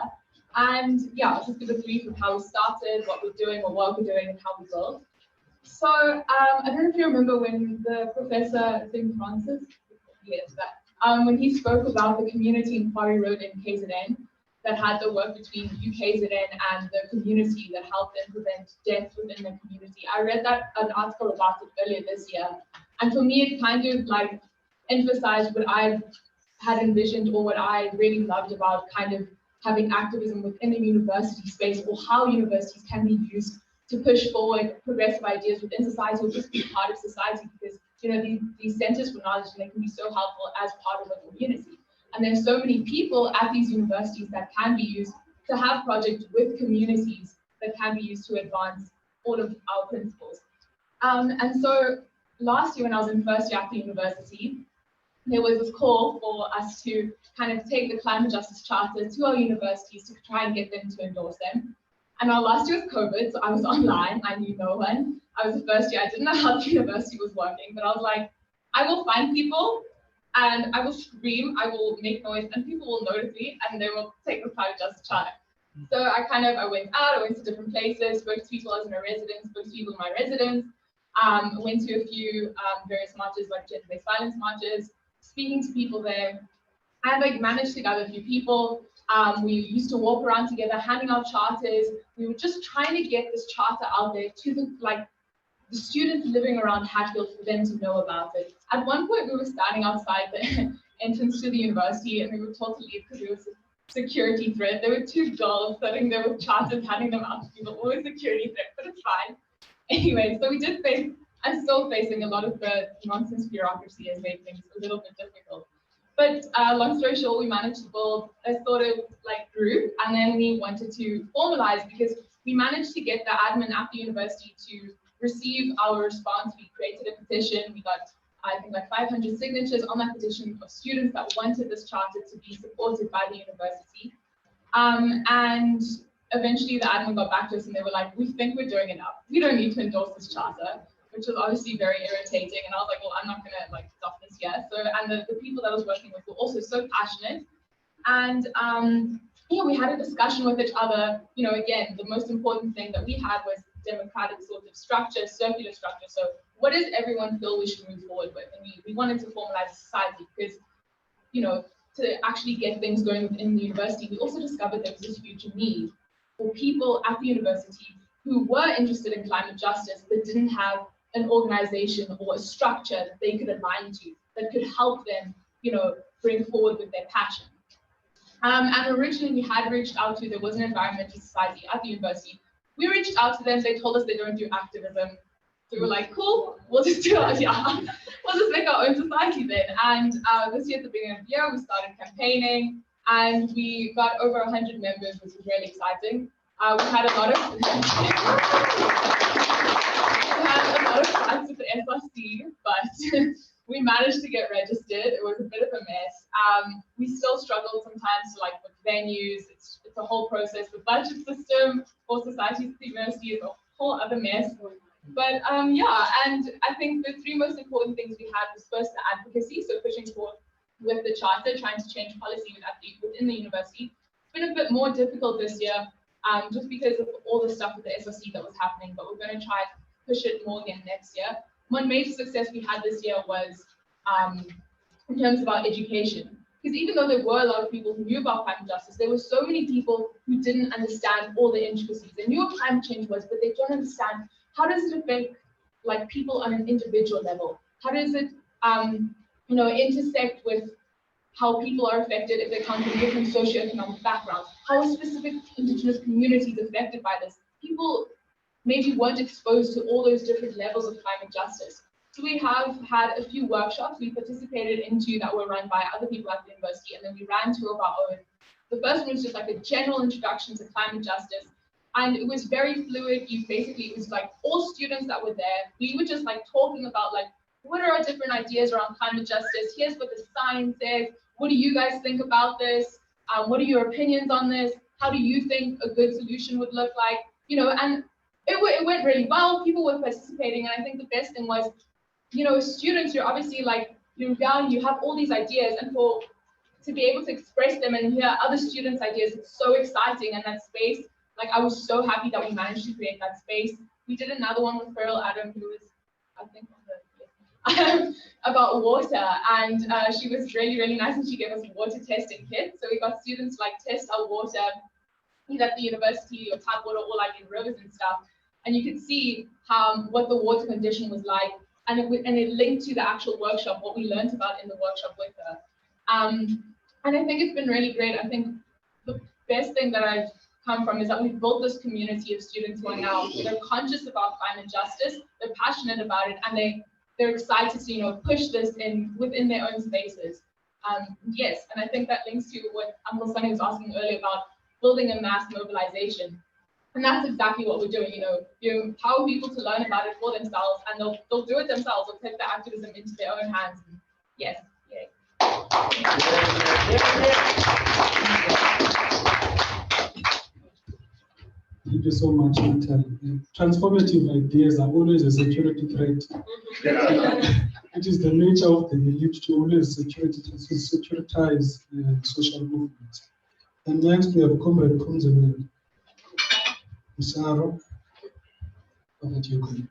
F: And yeah, I'll just give a brief of how we started, what we're doing, or what we're doing, and how we built. So I don't know if you remember when the professor, I think Francis, Yes, that when he spoke about the community in Quarry Road in KZN that had the work between UKZN and the community that helped them prevent death within the community. I read an article about it earlier this year, and for me it kind of like emphasized what I had envisioned or what I really loved about kind of having activism within the university space, or how universities can be used to push forward progressive ideas within society, or just be part of society, because these centers for knowledge, they can be so helpful as part of a community. And there's so many people at these universities that can be used to have projects with communities that can be used to advance all of our principles. And so last year when I was in first year at the university, there was this call for us to kind of take the climate justice charter to our universities to try and get them to endorse them. And our last year was COVID, so I was online, I knew no one. I was the first year, I didn't know how the university was working, but I was like, I will find people and I will scream, I will make noise, and people will notice me and they will take the climate justice charter. So I went out, I went to different places, spoke to people as in a residence, spoke to people in my residence, went to a few various marches like gender-based violence marches, speaking to people there, and I managed to gather a few people. We used to walk around together, handing out charters. We were just trying to get this charter out there to the students living around Hatfield for them to know about it. At one point, we were standing outside the entrance to the university, and we were told to leave because it was a security threat. There were two girls sitting there with charters, handing them out to people. Always a security threat, but it's fine. Anyway, so we did face, I'm still facing a lot of the nonsense bureaucracy has made things a little bit difficult. But long story short, we managed to build a sort of group, and then we wanted to formalize, because we managed to get the admin at the university to receive our response. We created a petition. We got, I think, 500 signatures on that petition of students that wanted this charter to be supported by the university. And eventually the admin got back to us and they were like, we think we're doing enough. We don't need to endorse this charter, which was obviously very irritating. And I was like, well, I'm not gonna stop this yet. So, and the people that I was working with were also so passionate. And yeah, we had a discussion with each other. Again, the most important thing that we had was democratic sort of structure, circular structure. So what does everyone feel we should move forward with? And we wanted to formalize society because, to actually get things going within the university, we also discovered there was this huge need for people at the university who were interested in climate justice but didn't have an organization or a structure that they could align to that could help them, bring forward with their passion. And originally we had reached out to, there was an environmental society at the university. We reached out to them, they told us they don't do activism. So we were like, cool, we'll just do it, yeah. We'll just make our own society then. And this year at the beginning of the year, we started campaigning and we got over 100 members, which was really exciting. We had a lot of fights with the SRC, but we managed to get registered. It was a bit of a mess. We still struggle sometimes with venues. It's a whole process. The budget system for societies at the university is a whole other mess. But yeah, and I think the three most important things we had was first the advocacy, so pushing forward with the charter, trying to change policy within the university. It's been a bit more difficult this year, just because of all the stuff with the SRC that was happening, but we're going to try and push it more again next year. One major success we had this year was in terms of our education. Because even though there were a lot of people who knew about climate justice, there were so many people who didn't understand all the intricacies. They knew what climate change was, but they don't understand how does it affect people on an individual level? How does it intersect with how people are affected if they come from different socioeconomic backgrounds? How are specific indigenous communities affected by this? People maybe weren't exposed to all those different levels of climate justice. So we have had a few workshops we participated into that were run by other people at the university, and then we ran two of our own. The first one was just a general introduction to climate justice, and it was very fluid. It was all students that were there. We were just talking about what are our different ideas around climate justice? Here's what the science says. What do you guys think about this? What are your opinions on this? How do you think a good solution would look like? And it went really well. People were participating, and I think the best thing was, students, you're obviously you're young, you have all these ideas, and to be able to express them and hear other students' ideas, it's so exciting. And that space, I was so happy that we managed to create that space. We did another one with Feral Adam, who was, I think, about water, and she was really, really nice, and she gave us a water testing kit. So we got students to like test our water, either at the university or tap water or like in rivers and stuff. And you could see what the water condition was like, and it linked to the actual workshop, what we learned about in the workshop with her. And I think it's been really great. I think the best thing that I've come from is that we've built this community of students who are now, they're conscious about climate justice, they're passionate about it, and they're excited to push this within their own spaces. Yes, and I think that links to what Uncle Sunny was asking earlier about building a mass mobilization. And that's exactly what we're doing. You empower people to learn about it for themselves, and they'll do it themselves. They'll take the activism into their own hands. And yes, yay.
C: Thank you so much, Natalie. Transformative ideas are always a security threat. It is the nature of the elite to always securitize social movements. And next we have Comrade Phumzile Msaro. Over to you.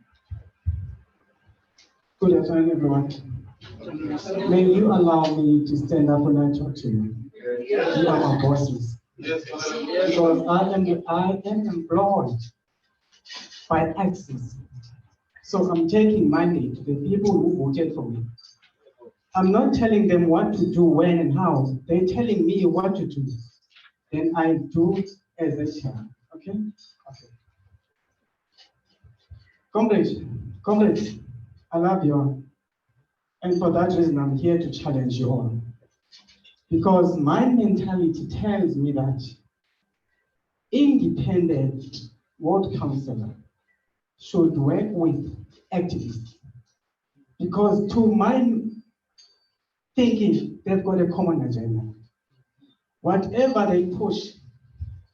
N: Good afternoon, everyone. May you allow me to stand up when I talk to you? You are my bosses. Because I am employed by Elsies. So I'm taking money to the people who voted for me. I'm not telling them what to do, when and how. They're telling me what to do. Then I do as a chair. Okay? Okay. Comrades, I love you all. And for that reason, I'm here to challenge you all. Because my mentality tells me that independent ward councillor should work with activists. Because to my thinking, they've got a common agenda. Whatever they push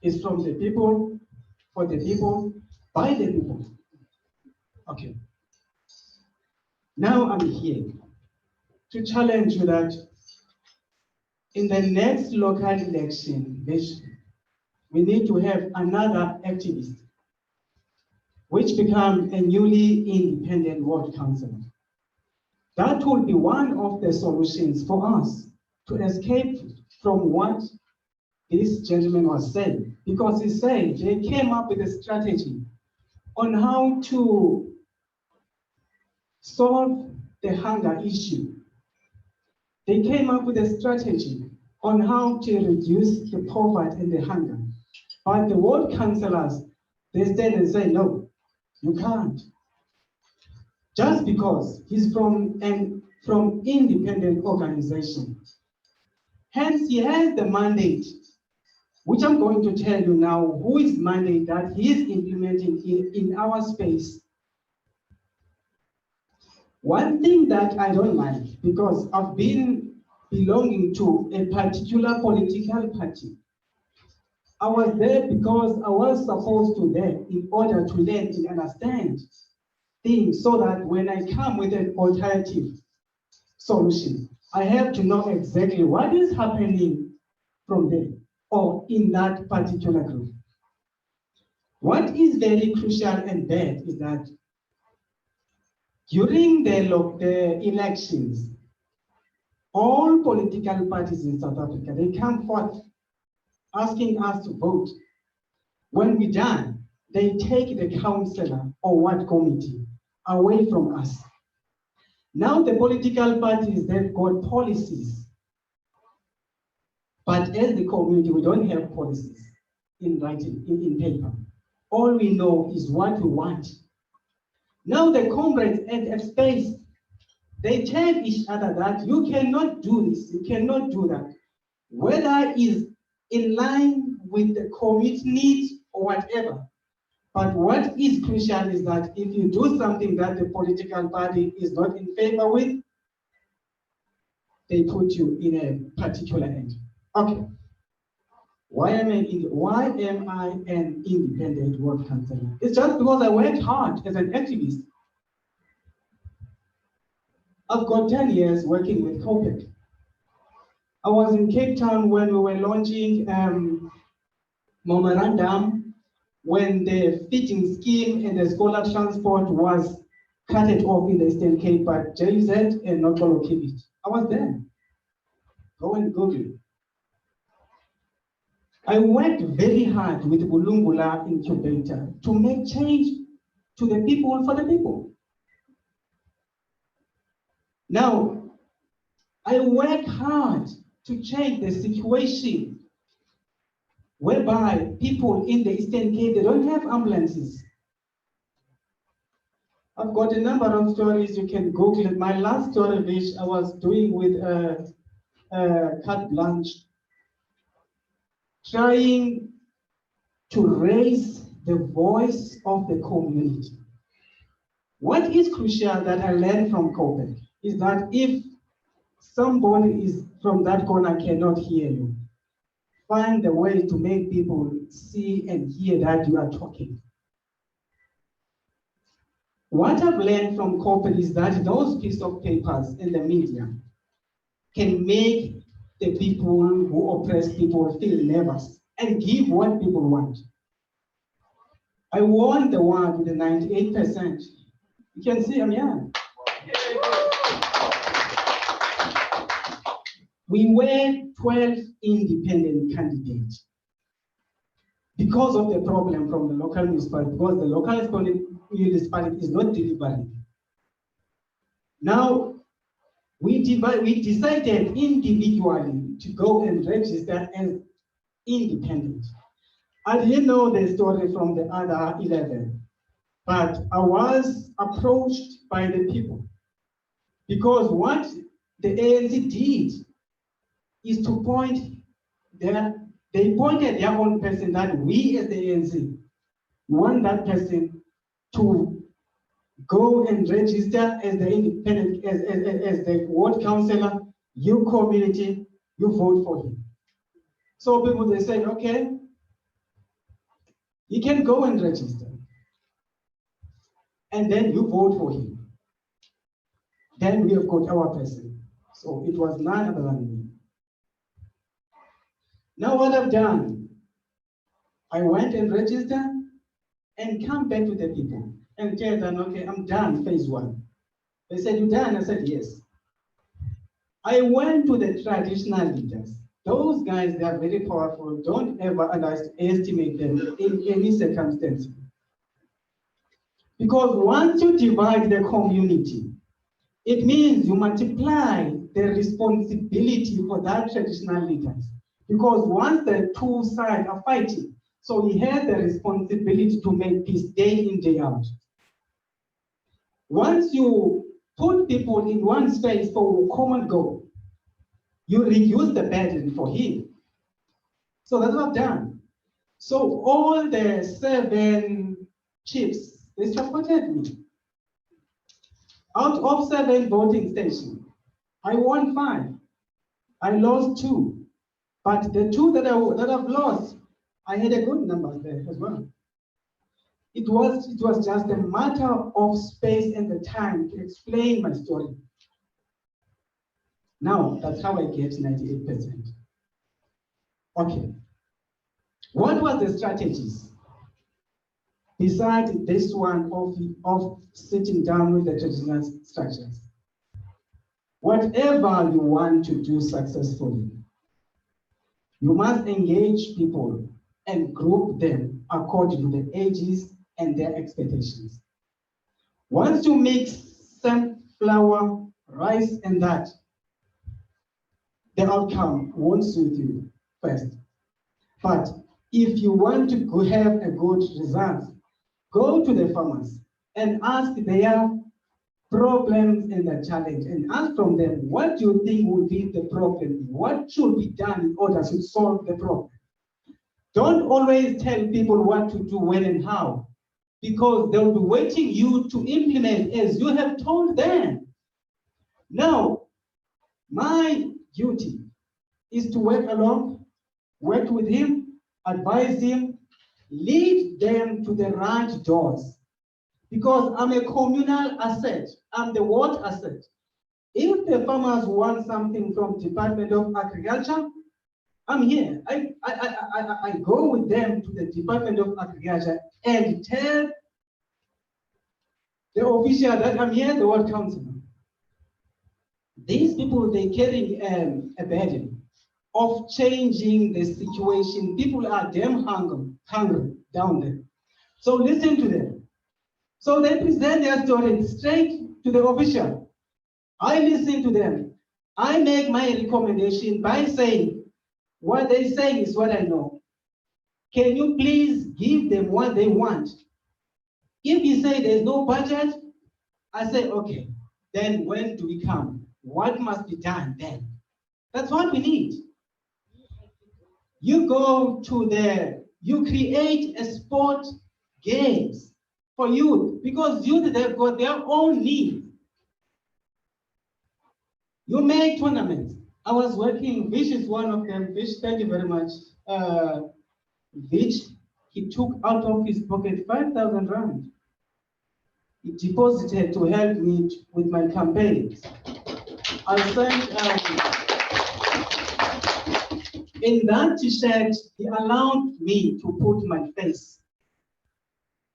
N: is from the people, for the people, by the people. Okay. Now I'm here to challenge you that in the next local election, we need to have another activist, which becomes a newly independent ward councillor. That will be one of the solutions for us to escape from what this gentleman was saying, because he said they came up with a strategy on how to solve the hunger issue. They came up with a strategy on how to reduce the poverty and the hunger. But the ward councillors, they stand and say, no, you can't. Just because he's from independent organization. Hence, he has the mandate, which I'm going to tell you now, who is mandate that he is implementing in our space. One thing that I don't like, because I've been belonging to a particular political party. I was there because I was supposed to there in order to learn and understand things, so that when I come with an alternative solution, I have to know exactly what is happening from there or in that particular group. What is very crucial and bad is that during the elections, all political parties in South Africa, they come forth asking us to vote. When we're done, they take the councillor or ward committee away from us. Now the political parties, they've got policies. But as the community, we don't have policies in writing, in paper. All we know is what we want. Now the comrades at space, they tell each other that you cannot do this, you cannot do that. Whether it's in line with the community needs or whatever. But what is crucial is that if you do something that the political party is not in favor with, they put you in a particular end. Okay. Why am I an independent ward councillor? It's just because I worked hard as an activist. I've got 10 years working with COPEC. I was in Cape Town when we were launching memorandum, when the feeding scheme and the scholar transport was cut it off in the Eastern Cape, but JZ and not going to keep it. I was there. Go and Google it. I worked very hard with Bulungula Incubator to make change to the people for the people. Now, I worked hard to change the situation whereby people in the Eastern Cape, they don't have ambulances. I've got a number of stories, you can Google it. My last story, which I was doing with carte blanche, trying to raise the voice of the community. What is crucial that I learned from COVID is that if somebody is from that corner cannot hear you, find a way to make people see and hear that you are talking. What I've learned from COVID is that those pieces of papers in the media can make the people who oppress people feel nervous and give what people want. I won the one with the 98%. You can see I'm young. We were 12 independent candidates because of the problem from the local municipality, because the local municipality is not delivering. Now, we decided individually to go and register as independent. I didn't know the story from the other 11, but I was approached by the people because what the ANC did is to they pointed their own person that we as the ANC want that person to go and register as the independent, as the ward councillor, you community, you vote for him. So people, they say, okay, he can go and register. And then you vote for him. Then we have got our person. So it was none other than me. Now what I've done, I went and registered and come back to the people and tell them, okay, I'm done, phase one. They said, you done? I said, yes. I went to the traditional leaders. Those guys, they are very powerful. Don't ever underestimate them in any circumstance. Because once you divide the community, it means you multiply the responsibility for that traditional leaders. Because once the two sides are fighting, so he has the responsibility to make peace day in, day out. Once you put people in one space for a common goal, you reduce the burden for him. So that's what I've done. So all the 7 chiefs, they supported me. Out of 7 voting stations, I won 5. I lost 2. But the 2 that I've lost, I had a good number there as well. It was just a matter of space and the time to explain my story. Now, that's how I get 98%. Okay. What was the strategies? Besides this one of sitting down with the traditional structures. Whatever you want to do successfully, you must engage people and group them according to the ages and their expectations. Once you mix sunflower, rice, and that, the outcome won't suit you first. But if you want to have a good result, go to the farmers and ask their problems and the challenge, and ask from them, what do you think will be the problem? What should be done in order to solve the problem? Don't always tell people what to do, when and how, because they'll be waiting you to implement as you have told them. Now, my duty is to work along, work with him, advise him, lead them to the right doors. Because I'm a communal asset, I'm the ward asset. If the farmers want something from Department of Agriculture, I'm here. I go with them to the Department of Agriculture and tell the official that I'm here, the ward councillor. These people, they carry a burden of changing the situation. People are damn hungry down there. So listen to them. So they present their story straight to the official. I listen to them. I make my recommendation by saying, what they say is what I know. Can you please give them what they want? If you say there's no budget, I say, okay, then when do we come? What must be done then? That's what we need. You go to you create a sport games for youth, because youth, they've got their own needs. You make tournaments. I was working, Vish is one of them. Vish, thank you very much. Vish, he took out of his pocket 5,000 rand. He deposited to help me with my campaigns. I sent, in that t-shirt, he allowed me to put my face.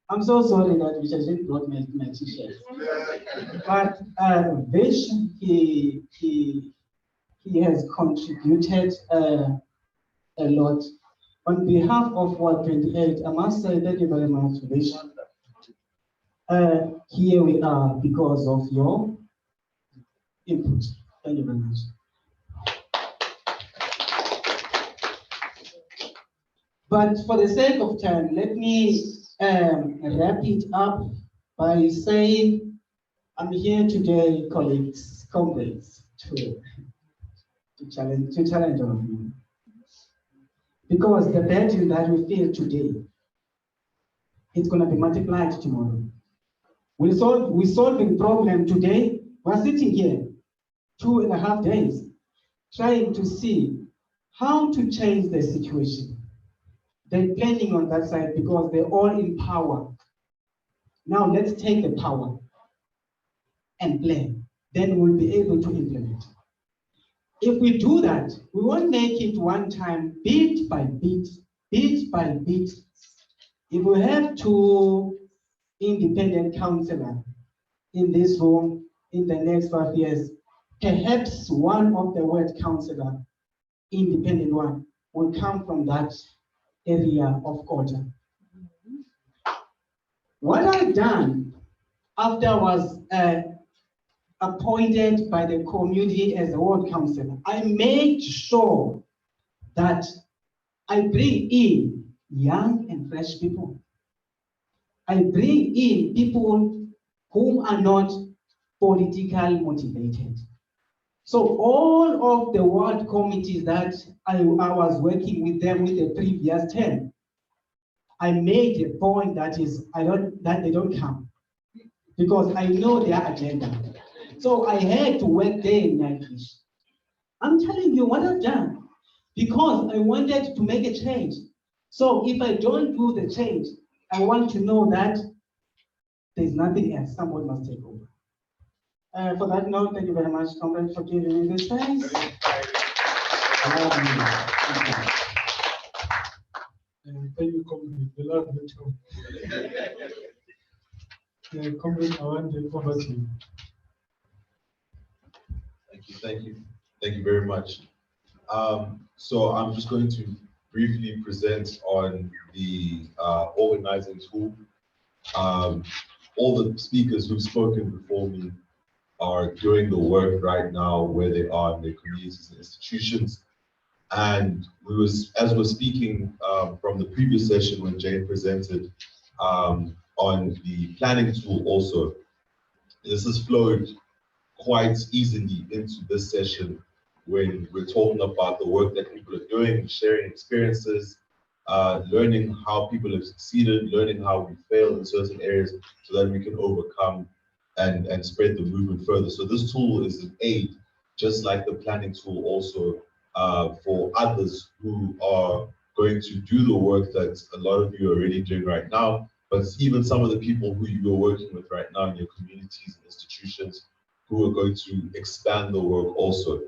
N: I'm so sorry that Vish didn't brought my t-shirt. But Vish, he has contributed a lot. On behalf of Ward 28, I must say thank you very much, Vish. Here we are because of your input. Thank you very much. But for the sake of time, let me wrap it up by saying I'm here today, colleagues, comrades, to challenge all of you. Because the burden that we feel today, it's going to be multiplied tomorrow. We're solving problem today. We're sitting here 2.5 days trying to see how to change the situation. They're planning on that side because they're all in power. Now let's take the power and plan. Then we'll be able to implement. If we do that, we won't make it one time, bit by bit, bit by bit. If we have 2 independent councillors in this room in the next 5 years, perhaps one of the ward councillor, independent one, will come from that area of order. What I've done after I was appointed by the community as a ward councillor, I made sure that I bring in young and fresh people. I bring in people whom are not politically motivated. So all of the ward committees that I was working with them with the previous term, I made a point that they don't come, because I know their agenda. So I had to work day and night. I'm telling you what I've done, because I wanted to make a change. So if I don't do the change, I want to know that there's nothing else. Someone must take over. For that note, thank you very much, comrade, for giving me this chance.
C: Thank you, comrade. The Lord bless you. Comrade Awande, over to you.
O: Thank you very much. So I'm just going to briefly present on the organizing tool. All the speakers who've spoken before me are doing the work right now where they are in their communities and institutions. And as we're speaking from the previous session when Jane presented on the planning tool also, this has flowed quite easily into this session when we're talking about the work that people are doing, sharing experiences, learning how people have succeeded, learning how we failed in certain areas so that we can overcome and spread the movement further. So this tool is an aid, just like the planning tool also, for others who are going to do the work that a lot of you are already doing right now, but even some of the people who you're working with right now in your communities and institutions who are going to expand the work also.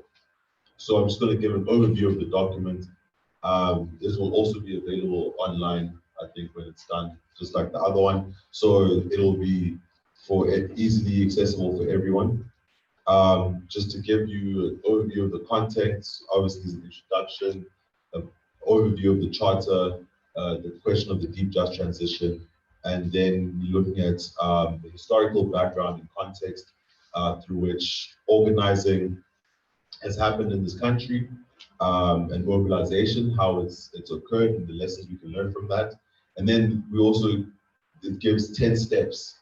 O: So I'm just going to give an overview of the document. This will also be available online, I think, when it's done, just like the other one. So it'll be for it easily accessible for everyone. Just to give you an overview of the context, obviously an introduction, an overview of the charter, the question of the deep just transition, and then looking at the historical background and context through which organizing has happened in this country, and mobilization, how it's occurred and the lessons we can learn from that. And then we also, it gives 10 steps,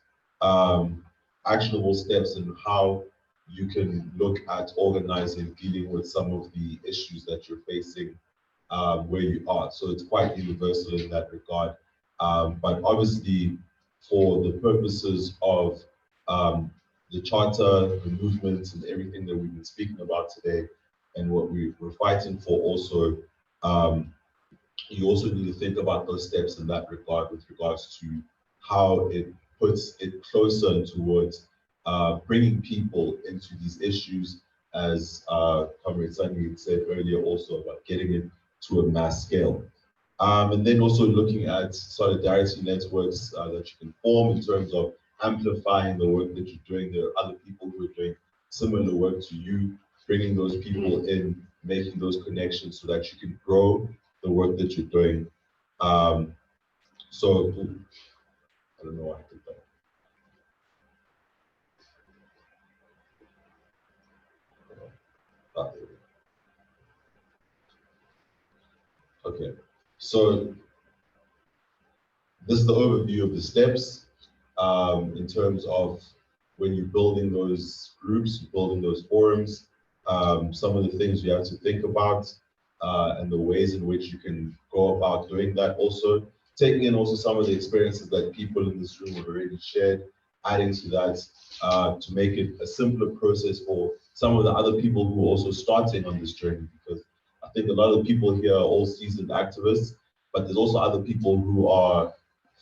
O: actionable steps in how you can look at organizing, dealing with some of the issues that you're facing where you are. So it's quite universal in that regard. But obviously, for the purposes of the charter, the movement, and everything that we've been speaking about today, and what we're fighting for also, you also need to think about those steps in that regard with regards to how it puts it closer towards bringing people into these issues, as Comrade Sunny said earlier also, about getting it to a mass scale. And then also looking at solidarity networks that you can form in terms of amplifying the work that you're doing. There are other people who are doing similar work to you, bringing those people in, making those connections so that you can grow the work that you're doing. So, I don't know why I did that. Okay, so this is the overview of the steps in terms of when you're building those groups, building those forums, some of the things you have to think about and the ways in which you can go about doing that. Also, taking in also some of the experiences that people in this room have already shared, adding to that to make it a simpler process for some of the other people who are also starting on this journey, because I think a lot of the people here are all seasoned activists, but there's also other people who are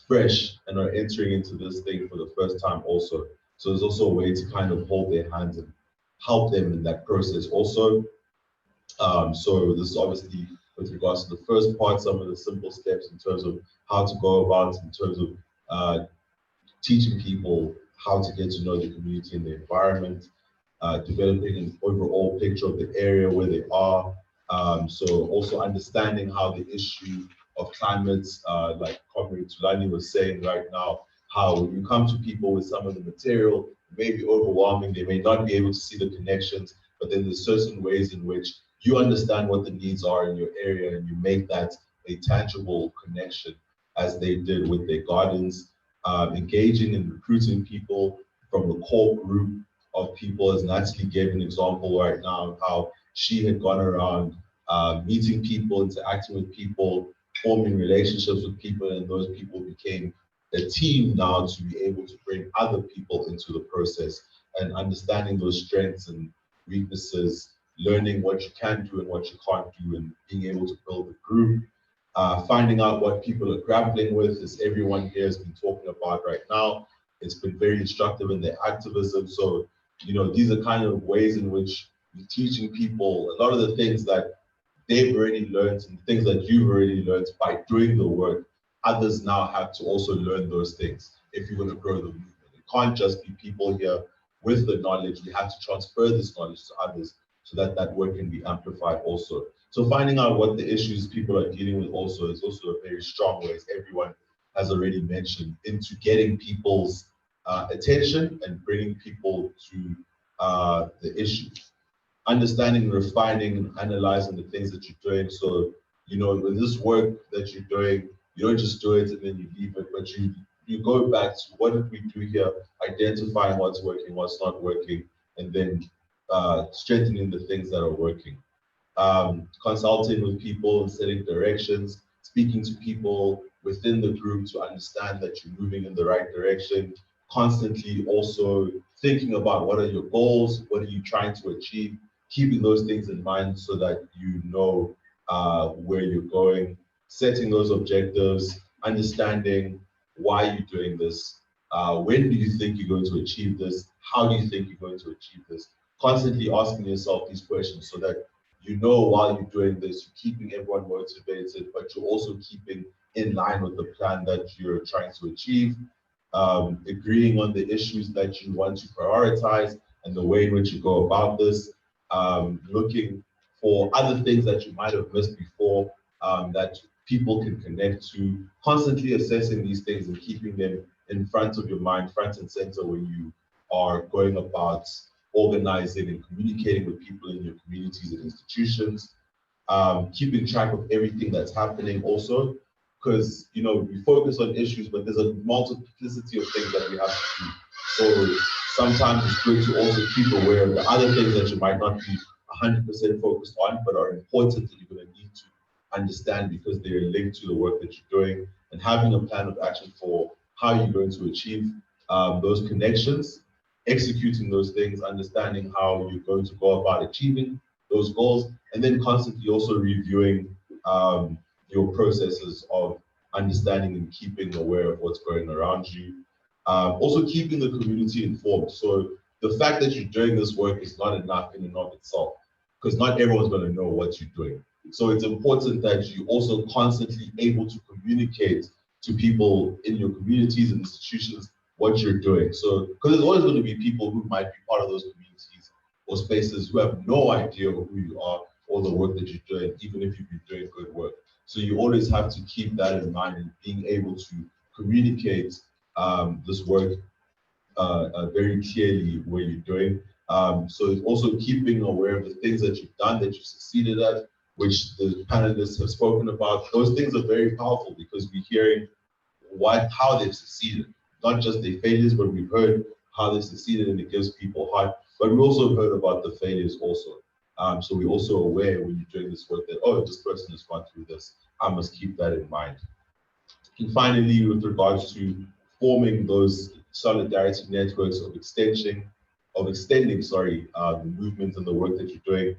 O: fresh and are entering into this thing for the first time also. So there's also a way to kind of hold their hands and help them in that process also. So this is obviously with regards to the first part, some of the simple steps in terms of how to go about, in terms of teaching people how to get to know the community and the environment, developing an overall picture of the area where they are. So also understanding how the issue of climate, like Comrade Thulani was saying right now, how when you come to people with some of the material, it may be overwhelming, they may not be able to see the connections, but then there's certain ways in which you understand what the needs are in your area and you make that a tangible connection, as they did with their gardens, engaging and recruiting people from the core group of people, as Natalie gave an example right now of how she had gone around meeting people, interacting with people, forming relationships with people, and those people became a team now to be able to bring other people into the process, and understanding those strengths and weaknesses, learning what you can do and what you can't do, and being able to build a group, finding out what people are grappling with, as everyone here has been talking about right now. It's been very instructive in their activism. So, you know, these are kind of ways in which you're teaching people a lot of the things that they've already learned and things that you've already learned by doing the work. Others now have to also learn those things if you're going to grow the movement. It can't just be people here with the knowledge. We have to transfer this knowledge to others so that that work can be amplified also. So finding out what the issues people are dealing with also is also a very strong way, as everyone has already mentioned, into getting people's attention and bringing people to the issues. Understanding, refining, and analyzing the things that you're doing. So, you know, with this work that you're doing, you don't just do it and then you leave it, but you go back to what did we do here, identifying what's working, what's not working, and then strengthening the things that are working. Consulting with people and setting directions, speaking to people within the group to understand that you're moving in the right direction, constantly also thinking about what are your goals, what are you trying to achieve, keeping those things in mind so that you know where you're going, setting those objectives, understanding why you're doing this, when do you think you're going to achieve this, how do you think you're going to achieve this, constantly asking yourself these questions so that you know while you're doing this, you're keeping everyone motivated, but you're also keeping in line with the plan that you're trying to achieve. agreeing on the issues that you want to prioritize and the way in which you go about this, looking for other things that you might have missed before that people can connect to, constantly assessing these things and keeping them in front of your mind, front and center when you are going about organizing and communicating with people in your communities and institutions, keeping track of everything that's happening also, because we focus on issues, but there's a multiplicity of things that we have to do. So sometimes it's good to also keep aware of the other things that you might not be 100% focused on, but are important that you're going to need to understand because they're linked to the work that you're doing, and having a plan of action for how you're going to achieve those connections, executing those things, understanding how you're going to go about achieving those goals, and then constantly also reviewing your processes of understanding and keeping aware of what's going around you. Also keeping the community informed. So the fact that you're doing this work is not enough in and of itself, because not everyone's going to know what you're doing. So it's important that you also constantly able to communicate to people in your communities and institutions what you're doing. So, because there's always going to be people who might be part of those communities or spaces who have no idea who you are or the work that you're doing, even if you've been doing good work. So you always have to keep that in mind and being able to communicate this work very clearly where you're doing. So it's also keeping aware of the things that you've done, that you succeeded at, which the panelists have spoken about. Those things are very powerful because we're hearing how they've succeeded, not just their failures, but we've heard how they succeeded, and it gives people heart. But we also heard about the failures also. So we're also aware when you're doing this work that, oh, this person has gone through this, I must keep that in mind. And finally, with regards to forming those solidarity networks of extending the movement and the work that you're doing,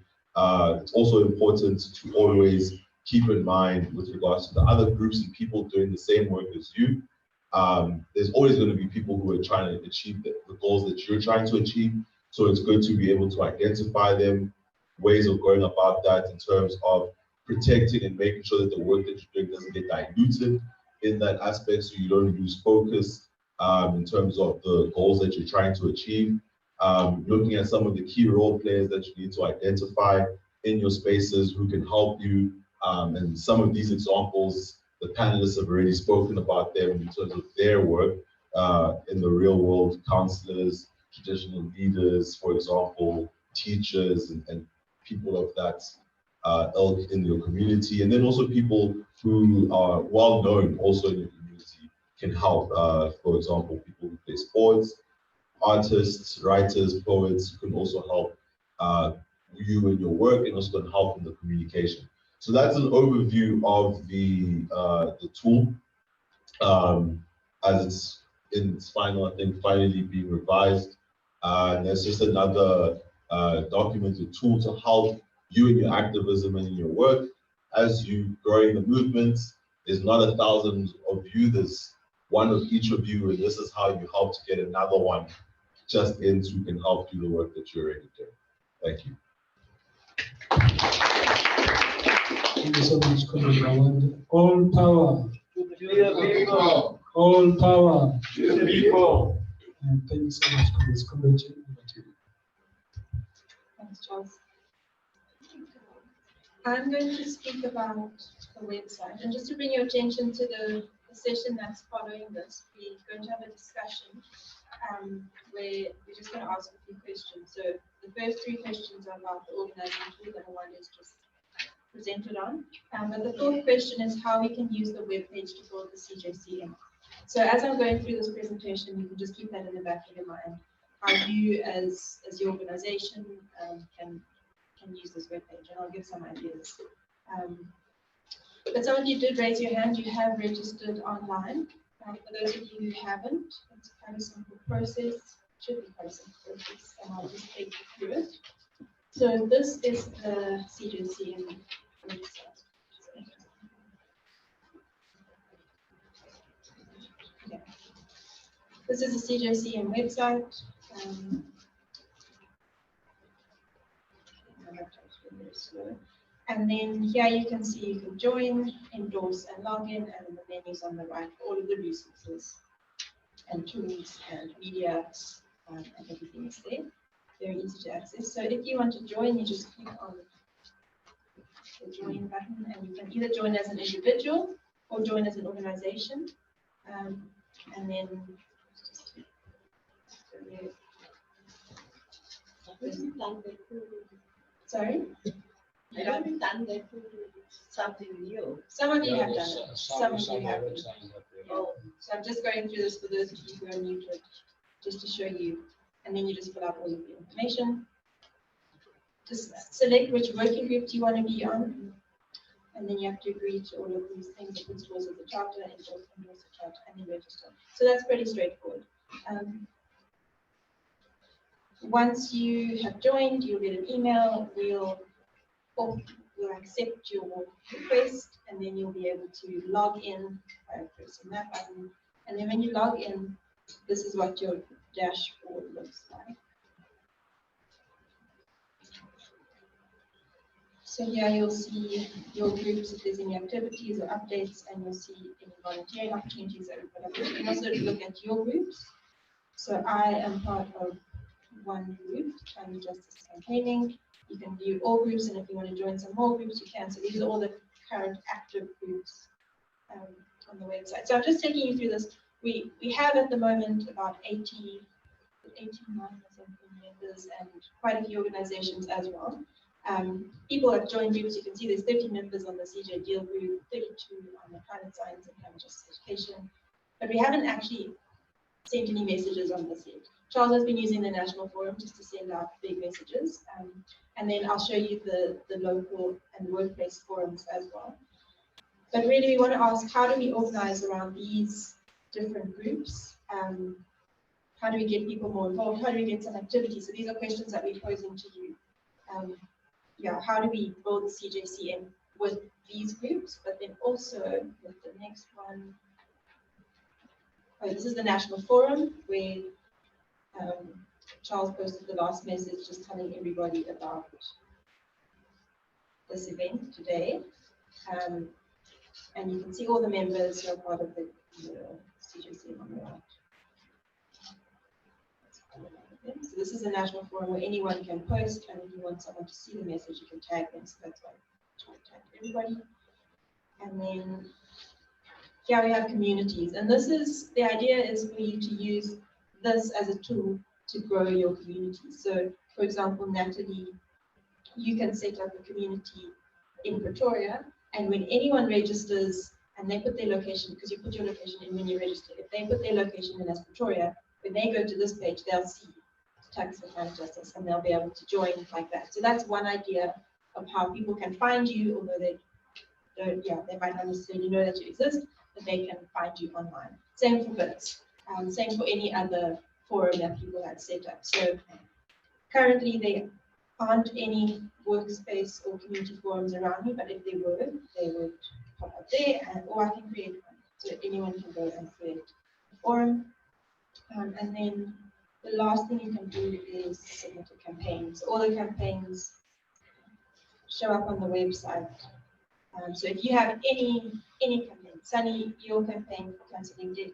O: it's also important to always keep in mind with regards to the other groups and people doing the same work as you. There's always going to be people who are trying to achieve the goals that you're trying to achieve. So it's good to be able to identify them, ways of going about that in terms of protecting and making sure that the work that you're doing doesn't get diluted in that aspect, so you don't lose focus in terms of the goals that you're trying to achieve. Looking at some of the key role players that you need to identify in your spaces who can help you. And some of these examples, the panelists have already spoken about them in terms of their work in the real world: counselors, traditional leaders, for example, teachers, and people of that ilk in your community. And then also people who are well known also in your community can help. For example, people who play sports, artists, writers, poets who can also help you in your work and also can help in the communication. So that's an overview of the tool as it's in its final, I think, finally being revised. And there's just another document, a tool to help you in your activism and in your work as you growing the movement. There's not 1,000 of you, there's one of each of you, and this is how you help to get another one just in who can help do the work that you're already doing. Thank you.
C: Thank you so much, Comrade Awande. All power
L: To the people.
C: All power
L: To the people.
C: And thank you so much, Comrade.
P: Thanks, Charles. I'm going to speak about the website, and just to bring your attention to the session that's following this, we're going to have a discussion where we're just going to ask a few questions. So the first 3 questions are about the organizing tool that Awande has just presented on. But the 4th question is how we can use the webpage to build the CJCM. So as I'm going through this presentation, you can just keep that in the back of your mind, how you as the organization can use this webpage, and I'll give some ideas. But some of you did raise your hand, you have registered online. For those of you who haven't, it's quite a simple process, should be quite a simple process, and I'll just take you through it. So this is the CJCM website. Yeah. This is the CJCM website. And then here you can see you can join, endorse, and log in, and the menus on the right, all of the resources. and tools and media, and everything is there. Very easy to access. So if you want to join, you just click on the join button, and you can either join as an individual or join as an organization. And then sorry?
E: I haven't done that something new.
P: Some of you have done it. Some of you haven't. Oh, so I'm just going through this for those of you who are new to it, just to show you. And then you just fill out all of the information. Just select which working group do you want to be on. And then you have to agree to all of these things, the principles of the charter, endorse the charter, and then register. So that's pretty straightforward. Once you have joined, you'll get an email. We'll accept your request, and then you'll be able to log in by pressing that button. And then when you log in, this is what your dashboard looks like. So here you'll see your groups, if there's any activities or updates, and you'll see any volunteering opportunities that we put up. You can also look at your groups. So I am part of one group, Climate Justice Campaigning. You can view all groups, and if you want to join some more groups, you can. So these are all the current active groups on the website. So I'm just taking you through this. We have at the moment about 89 or something members and quite a few organizations as well. People have joined groups. You can see there's 30 members on the CJ Deal group, 32 on the Climate Science and Climate Justice Education. But we haven't actually sent any messages on this yet. Charles has been using the National Forum just to send out big messages. And then I'll show you the local and workplace forums as well. But really, we want to ask, how do we organize around these different groups? How do we get people more involved? How do we get some activity? So these are questions that we're posing to you. How do we build CJCM with these groups, but then also with the next one? This is the National Forum, where Charles posted the last message just telling everybody about this event today. And you can see all the members who are part of the CJCM on the right. So this is a national forum where anyone can post, and if you want someone to see the message, you can tag them. So that's why I try to tag everybody. And then here we have communities, and this is the idea is for you to use this as a tool to grow your community. So, for example, Natalie, you can set up a community in Pretoria, and when anyone registers and they put their location, because you put your location in when you register, if they put their location in as Pretoria, when they go to this page, they'll see Tuks for Climate Justice, and they'll be able to join like that. So that's one idea of how people can find you, although they don't, they might not necessarily know that you exist, but they can find you online. Same for BITS, same for any other forum that people have set up. So currently there aren't any workspace or community forums around me, but if they would pop up there, or I can create one. So anyone can go and create a forum. And then the last thing you can do is submit a campaign. So all the campaigns show up on the website. So if you have any campaign, Sunny, your campaign for cancelling debt,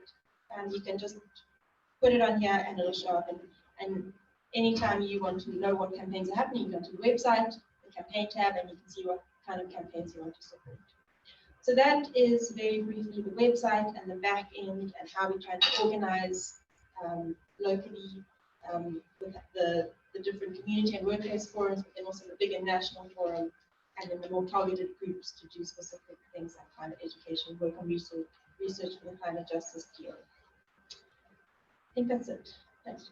P: you can just put it on here and it'll show up. And anytime you want to know what campaigns are happening, you go to the website, the campaign tab, and you can see what kind of campaigns you want to support. So that is very briefly the website and the back end and how we try to organize locally with the different community and workplace forums, but then also the bigger national forum, and then the more targeted groups to do specific things like climate education, work on research for the climate justice deal. I think that's it. Thanks.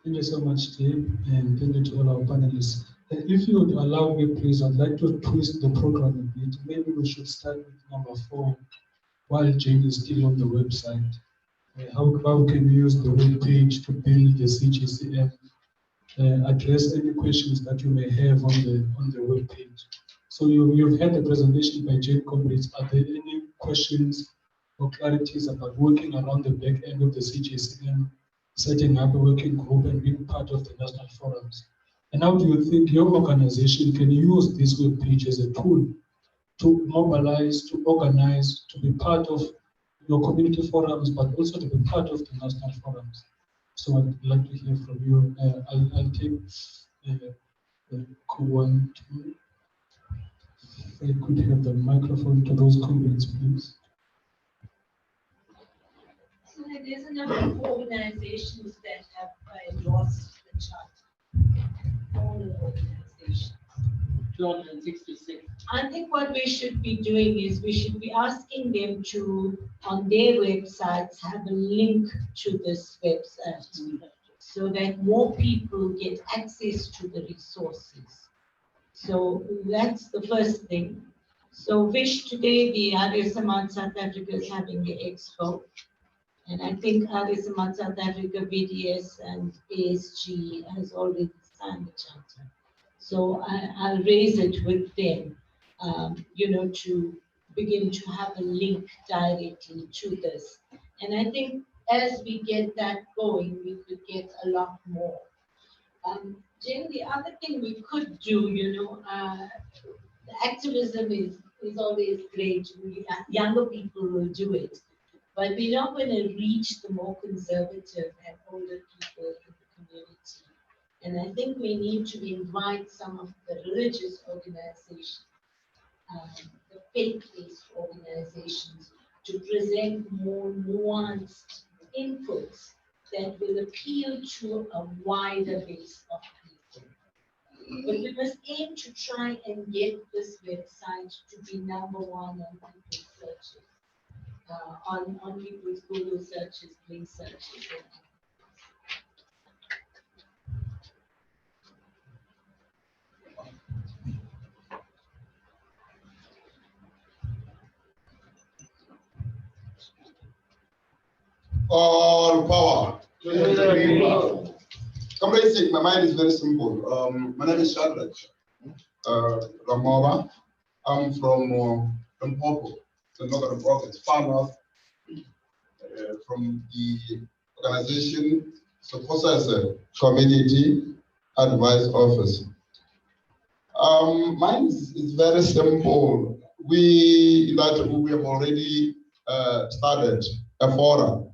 C: Thank you so much, Steve, and thank you to all our panelists. If you would allow me, please, I'd like to twist the program a bit. Maybe we should start with number 4 while Jane is still on the website. How can we use the web page to build the CJCM? Address any questions that you may have on the web page. So you've had the presentation by Jane Comrades. Are there any questions or clarities about working around the back end of the CJCM, setting up a working group and being part of the national forums? And how do you think your organization can use this web page as a tool to mobilize, to organize, to be part of your community forums, but also to be part of the national forums. So I'd like to hear from you. I'll take one, two. If I could have the microphone to those comrades, please.
J: So there's a number of organizations that have endorsed the charter. All the organizations.
B: 266.
J: I think what we should be doing is we should be asking them to, on their websites, have a link to this website so that more people get access to the resources. So that's the first thing. So Vish, today the Arya Samaj South Africa is having the expo. And I think Arya Samaj South Africa, BDS and ASG has already signed the charter. So I'll raise it with them, to begin to have a link directly to this. And I think as we get that going, we could get a lot more. Jane, the other thing we could do, the activism is always great. Younger people will do it. But we're not going to reach the more conservative and older people in the community. And I think we need to invite some of the religious organizations, the faith-based organizations, to present more nuanced inputs that will appeal to a wider base of people. But we must aim to try and get this website to be #1 on people's searches, on people's Google searches, Bing searches.
Q: All power to the people. Comrades, my mind is very simple. My name is Shadrach Ramova. I'm from Popo, the Northern Province, far north, from the organization Supporters Community Advice Office. Mine is very simple. We have already started a forum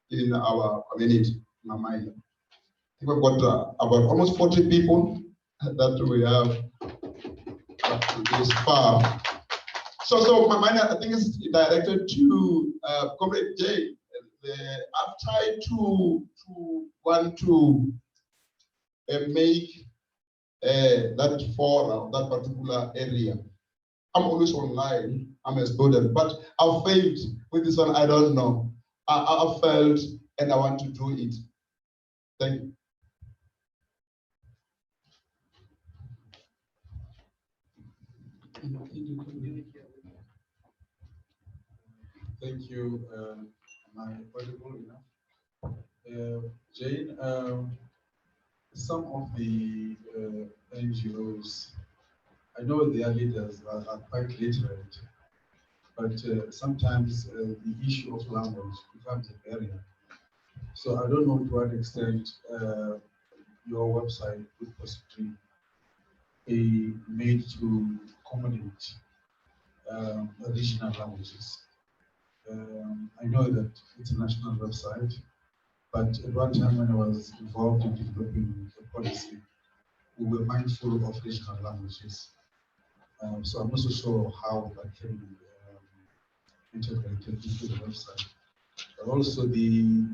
Q: in our community, Mamaya. I think we've got about almost 40 people that we have this far. So my mind, I think, is directed to Comrade Jay. I've tried to want to make that forum, that particular area. I'm always online. I'm a student, but I've failed with this one. I don't know. I've failed, and I want to do it. Thank you.
G: Thank you. Am I audible enough? Jane, some of the NGOs, I know their leaders are quite literate, but sometimes the issue of language becomes a barrier. So I don't know to what extent your website could possibly be made to accommodate additional languages. I know that it's a national website, but at one time when I was involved in developing the policy, we were mindful of regional languages. So I'm not so sure how that can be integrated into the website. But also the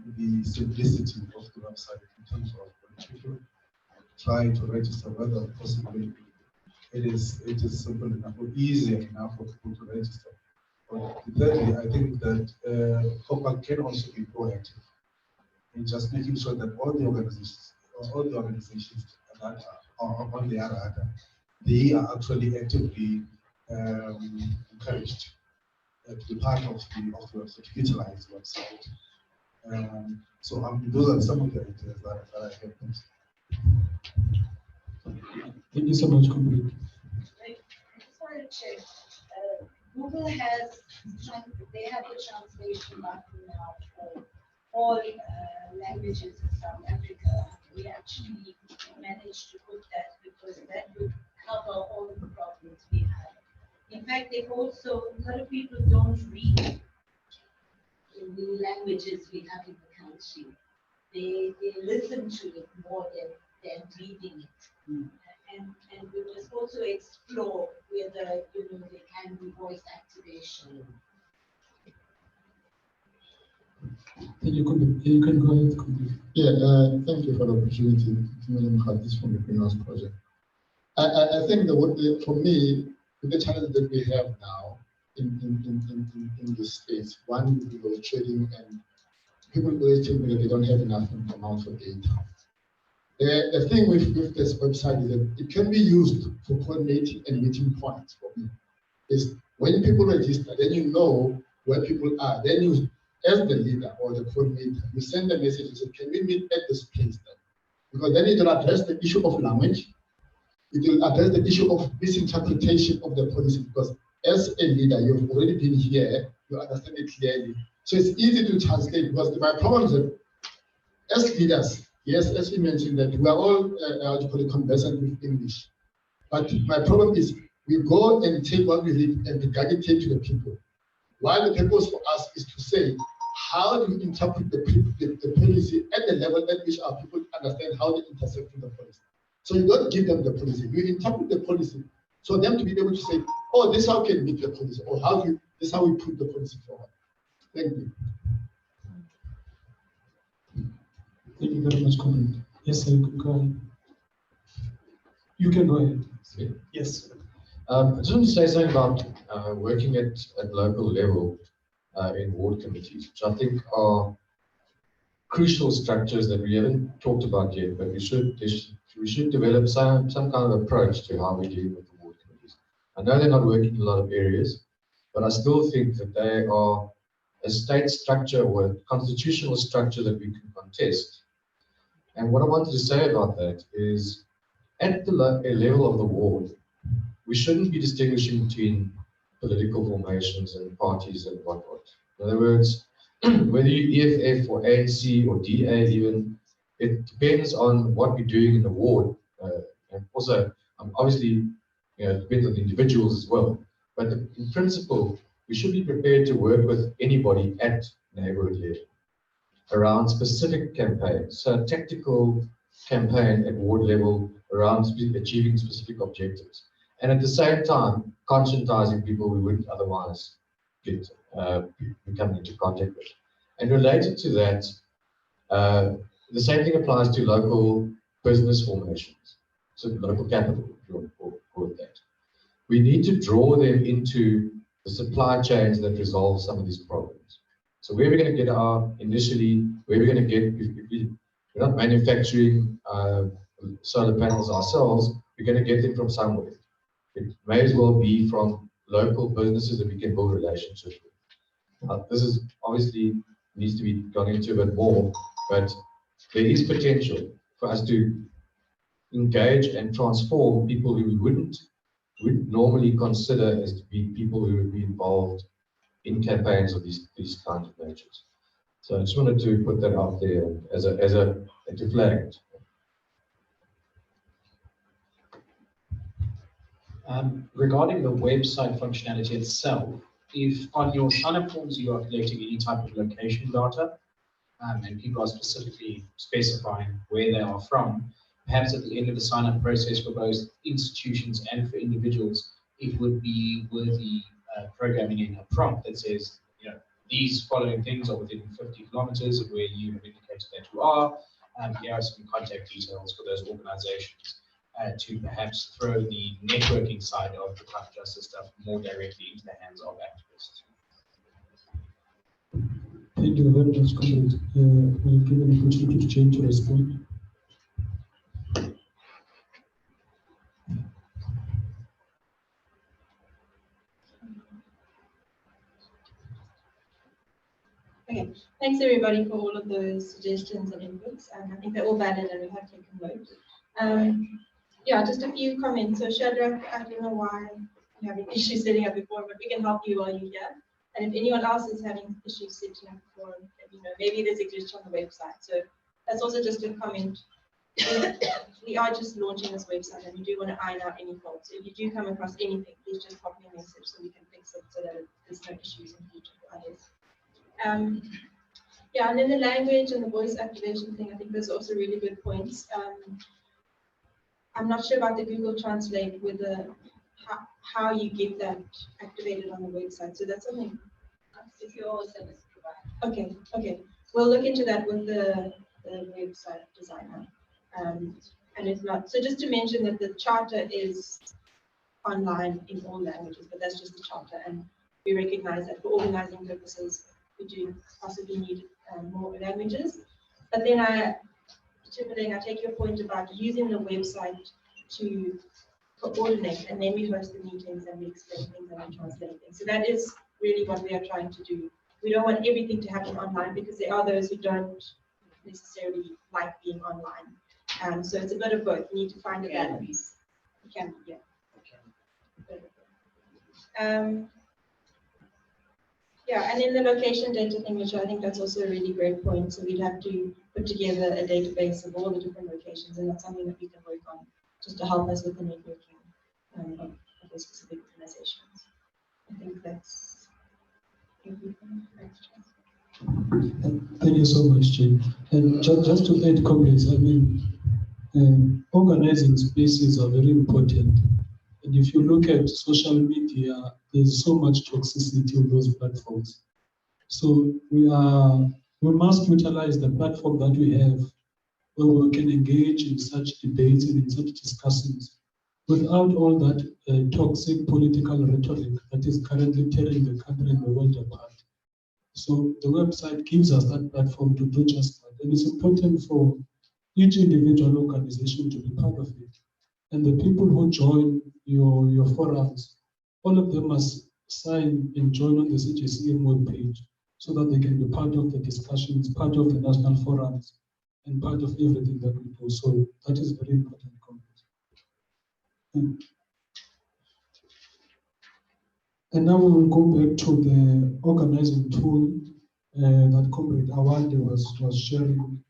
G: simplicity of the website in terms of when people try to register, whether possibly it is simple enough or easier enough for people to register. But thirdly, I think that COPA can also be proactive in just making sure that all the organizations that are on the radar, they are actually actively encouraged to be part of the website, to utilize the website. So those are some of the ideas that I have.
C: Thank you so much, Comrade.
J: I just want to check. Google has, they have the translation button now for all languages in South Africa. We actually managed to put that because that would cover all the problems we have. In fact, they also, a lot of people don't read. the languages we have in the country. They listen to it more than reading it. And we must also explore whether, there can be voice activation.
C: You can go ahead.
K: Yeah, thank you for the opportunity to have this from the Greenhouse Project. I think that for me, the challenge that we have now in this space, one is the trading, and people always tell me that they don't have enough amount of data. The thing with this website is that it can be used for coordinating and meeting points for me. Is when people register, then you know where people are. Then you, as the leader or the coordinator, you send a message and say, can we meet at this place then? Because then it will address the issue of language. It will address the issue of misinterpretation of the policy, because as a leader, you've already been here, you understand it clearly. So it's easy to translate, because my problem is that as leaders, yes, as you mentioned, that we are all conversant with English. But my problem is we go and take what we read and regurgitate to the people. While the purpose for us is to say, how do we interpret the policy at the level at which our people understand how they intersect with the policy. So you don't give them the policy, you interpret the policy. So them to be able to say, oh, this is how we can meet the policy, or this is how we put the policy forward. Thank you.
C: Thank you very much, Colin. Yes, you can go ahead. You can go ahead. Yes.
M: I just want to say something about working at local level in ward committees, which I think are crucial structures that we haven't talked about yet, but we should develop some kind of approach to how we deal with the ward committees. I know they're not working in a lot of areas, but I still think that they are a state structure or a constitutional structure that we can contest. And what I wanted to say about that is, at the level of the ward, we shouldn't be distinguishing between political formations and parties and whatnot. In other words, whether you EFF or ANC or DA even, it depends on what we're doing in the ward. And also, obviously, it depends on the individuals as well. But in principle, we should be prepared to work with anybody at neighborhood level around specific campaigns. So a tactical campaign at ward level around achieving specific objectives. And at the same time, conscientizing people we wouldn't otherwise get come into contact with. And related to that, the same thing applies to local business formations, so local capital, if you want to call it that. We need to draw them into the supply chains that resolve some of these problems. So where we're going to get where we're going to get, if we're not manufacturing solar panels ourselves, we're going to get them from somewhere. It may as well be from local businesses that we can build relationships with. This is obviously needs to be gone into a bit more, but there is potential for us to engage and transform people who we wouldn't normally consider as to be people who would be involved in campaigns of these kinds of natures. So I just wanted to put that out there as a to flag it.
R: Regarding the website functionality itself, if on your sign-up forms you are collecting any type of location data, and people are specifically specifying where they are from, perhaps at the end of the sign-up process for both institutions and for individuals, it would be worthy programming in a prompt that says, these following things are within 50 kilometers of where you have indicated that you are. Here are some contact details for those organizations. To perhaps throw the networking side of the climate justice stuff more directly into the hands of activists.
C: Thank you very much, Comrade. We'll give an opportunity to Jane to respond.
P: Okay, thanks everybody for all of those suggestions and inputs. I think they're all valid and we have taken note. Yeah, just a few comments. So Shadrach, I don't know why you have an issue setting up a forum, but we can help you while you're here. And if anyone else is having issues setting up a forum, maybe there's a glitch on the website. So that's also just a comment. We are just launching this website and we do want to iron out any faults. If you do come across anything, please just pop me a message so we can fix it so that there's no issues in future for others. Yeah, and then the language and the voice activation thing, I think those are also really good points. I'm not sure about the Google Translate with the how you get that activated on the website. So that's something.
E: If you always have it
P: Okay, okay. We'll look into that with the website designer. And if not, so just to mention that the charter is online in all languages, but that's just the charter, and we recognize that for organizing purposes, we do possibly need more languages. But then I take your point about using the website to coordinate, and then we host the meetings and we explain things and we translate things. So that is really what we are trying to do. We don't want everything to happen online because there are those who don't necessarily like being online. So it's a bit of both. We need to find a balance. It can be, yeah. Yeah, and then the location data thing, which I think that's also a really great point. So we'd have to put together a database of all the different locations, and that's something that we can work on just to help us with the networking of the specific organizations. I think that's everything.
C: Thank you so much, Jane. And just to add comments, I mean, organizing spaces are very important. And if you look at social media, there's so much toxicity on those platforms. So we must utilize the platform that we have, where we can engage in such debates and in such discussions without all that toxic political rhetoric that is currently tearing the country and the world apart. So the website gives us that platform to do just that. And it's important for each individual organization to be part of it. And the people who join your forums, all of them must sign and join on the CJCM webpage so that they can be part of the discussions, part of the national forums, and part of everything that we do. So that is very important. And now we will go back to the organizing tool that Comrade Awande was sharing.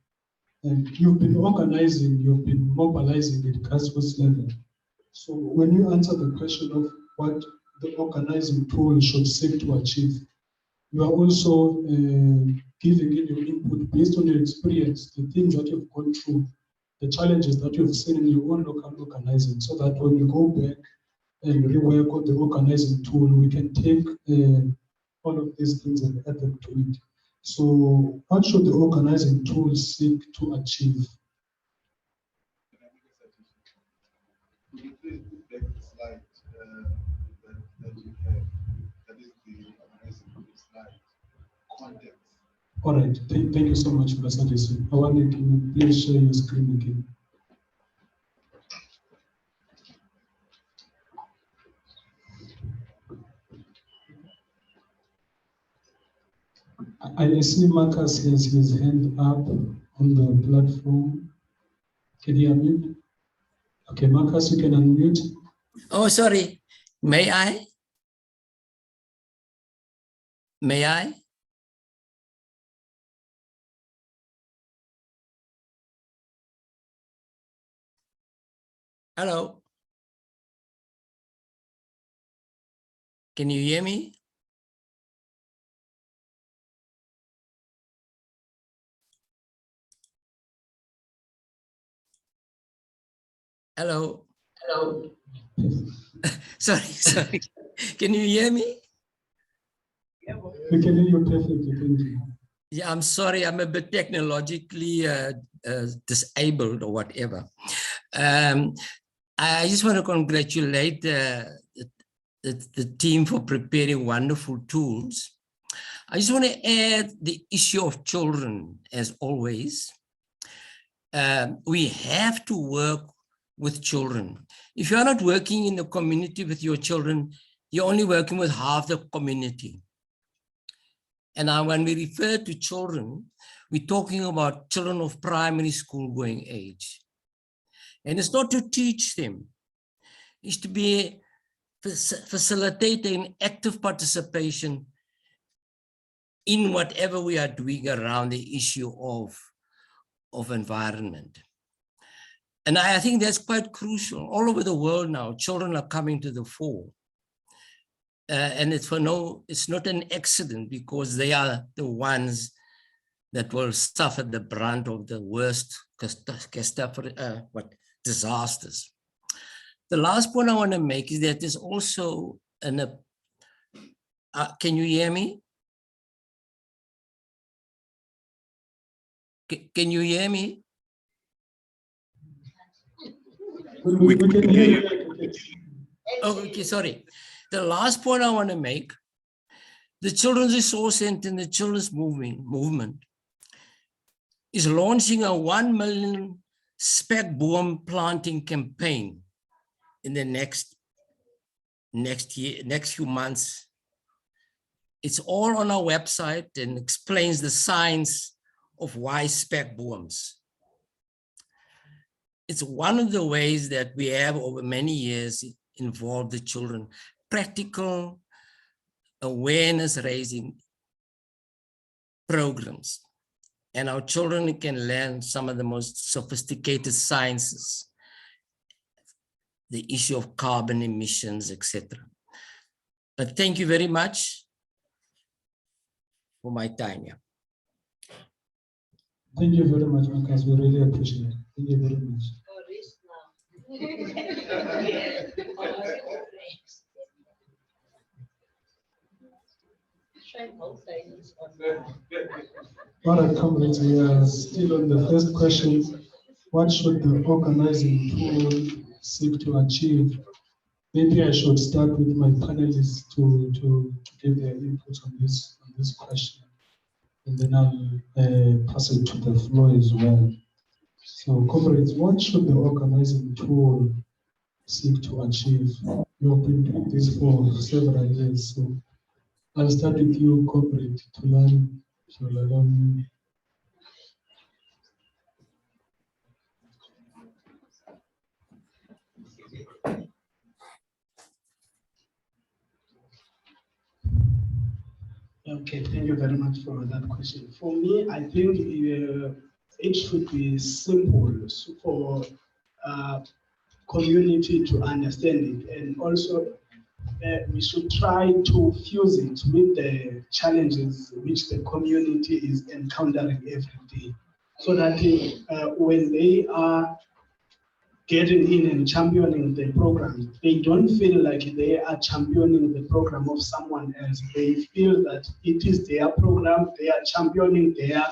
C: And you've been organizing, you've been mobilizing at grassroots level. So when you answer the question of what the organizing tool should seek to achieve, you are also giving in your input based on your experience, the things that you've gone through, the challenges that you've seen in your own local organizing, so that when you go back and rework on the organizing tool, we can take all of these things and add them to it. So what should the organizing tool seek to achieve?
O: Could you please put back the slide that you have? That is the organizing slide context.
C: All right, thank you so much, Phumzile. Awande, can you please share your screen again? I see Marcus has his hand up on the platform. Can you unmute? Okay, Marcus, you can unmute.
S: Oh, sorry. May I? May I? Hello. Can you hear me? Hello. Hello. sorry. Can you hear me?
C: We can hear you perfectly. Thank you.
S: Yeah, I'm sorry. I'm a bit technologically disabled or whatever. I just want to congratulate the team for preparing wonderful tools. I just want to add the issue of children, as always. We have to work with children. If you're not working in the community with your children, you're only working with half the community. And now when we refer to children, we're talking about children of primary school going age. And it's not to teach them, it's to be facilitating active participation in whatever we are doing around the issue of environment. And I think that's quite crucial. All over the world now, children are coming to the fore. And it's not an accident, because they are the ones that will suffer the brunt of the worst disasters. The last point I want to make is that there's also can you hear me? Can you hear me?
C: We can hear you.
S: Oh, okay, sorry. The last point I want to make, the Children's Resource Center and the Children's Movement is launching a 1 million spekboom planting campaign in the next few months. It's all on our website and explains the science of why spekbooms. It's one of the ways that we have over many years involved the children, practical awareness raising programs. And our children can learn some of the most sophisticated sciences, the issue of carbon emissions, etc. But thank you very much for my time. Yeah.
C: Thank you very much, Marcus. We really appreciate it. Thank you very much. All right, comrades, we are still on the first question. What should the organizing tool seek to achieve? Maybe I should start with my panelists to give their input on this question, and then I'll pass it to the floor as well. So, comrades, what should the organizing tool seek to achieve? You've been doing this for several years, so I'll start with you, comrade Thulani.
L: Okay, thank you very much for that question. For me, I think it should be simple for community to understand it, and also we should try to fuse it with the challenges which the community is encountering every day, so that when they are getting in and championing the program, they don't feel like they are championing the program of someone else. They feel that it is their program, they are championing their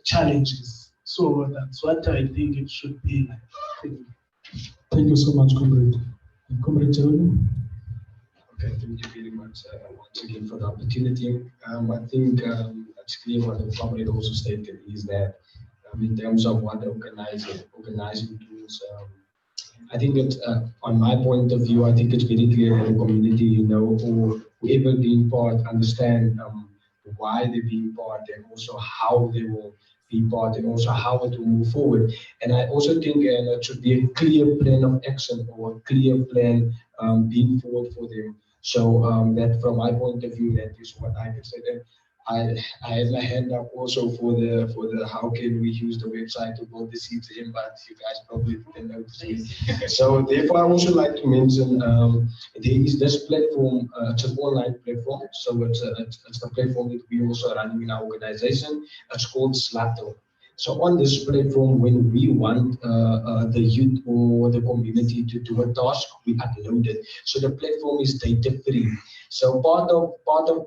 L: challenges. So that's what I think it should be like.
C: Thank you so much, comrade. Comrade Geronimo.
M: Okay, thank you very much once again for the opportunity. I think that's clear what the comrade also stated is that in terms of what organizing tools, I think that on my point of view, I think it's very clear that the community, or whoever being part, understand why they're being part, and also how they will be part, and also how it will move forward. And I also think it should be a clear plan of action, or a clear plan being forward for them. So that from my point of view, that is what I can say. That I had my hand up also for the how can we use the website to build the CJCM, but you guys probably didn't notice it. So therefore, I also like to mention there is this platform. It's an online platform, so it's the platform that we also run in our organization. It's called Slato. So on this platform, when we want the youth or the community to do a task, we upload it. So the platform is data free. So part of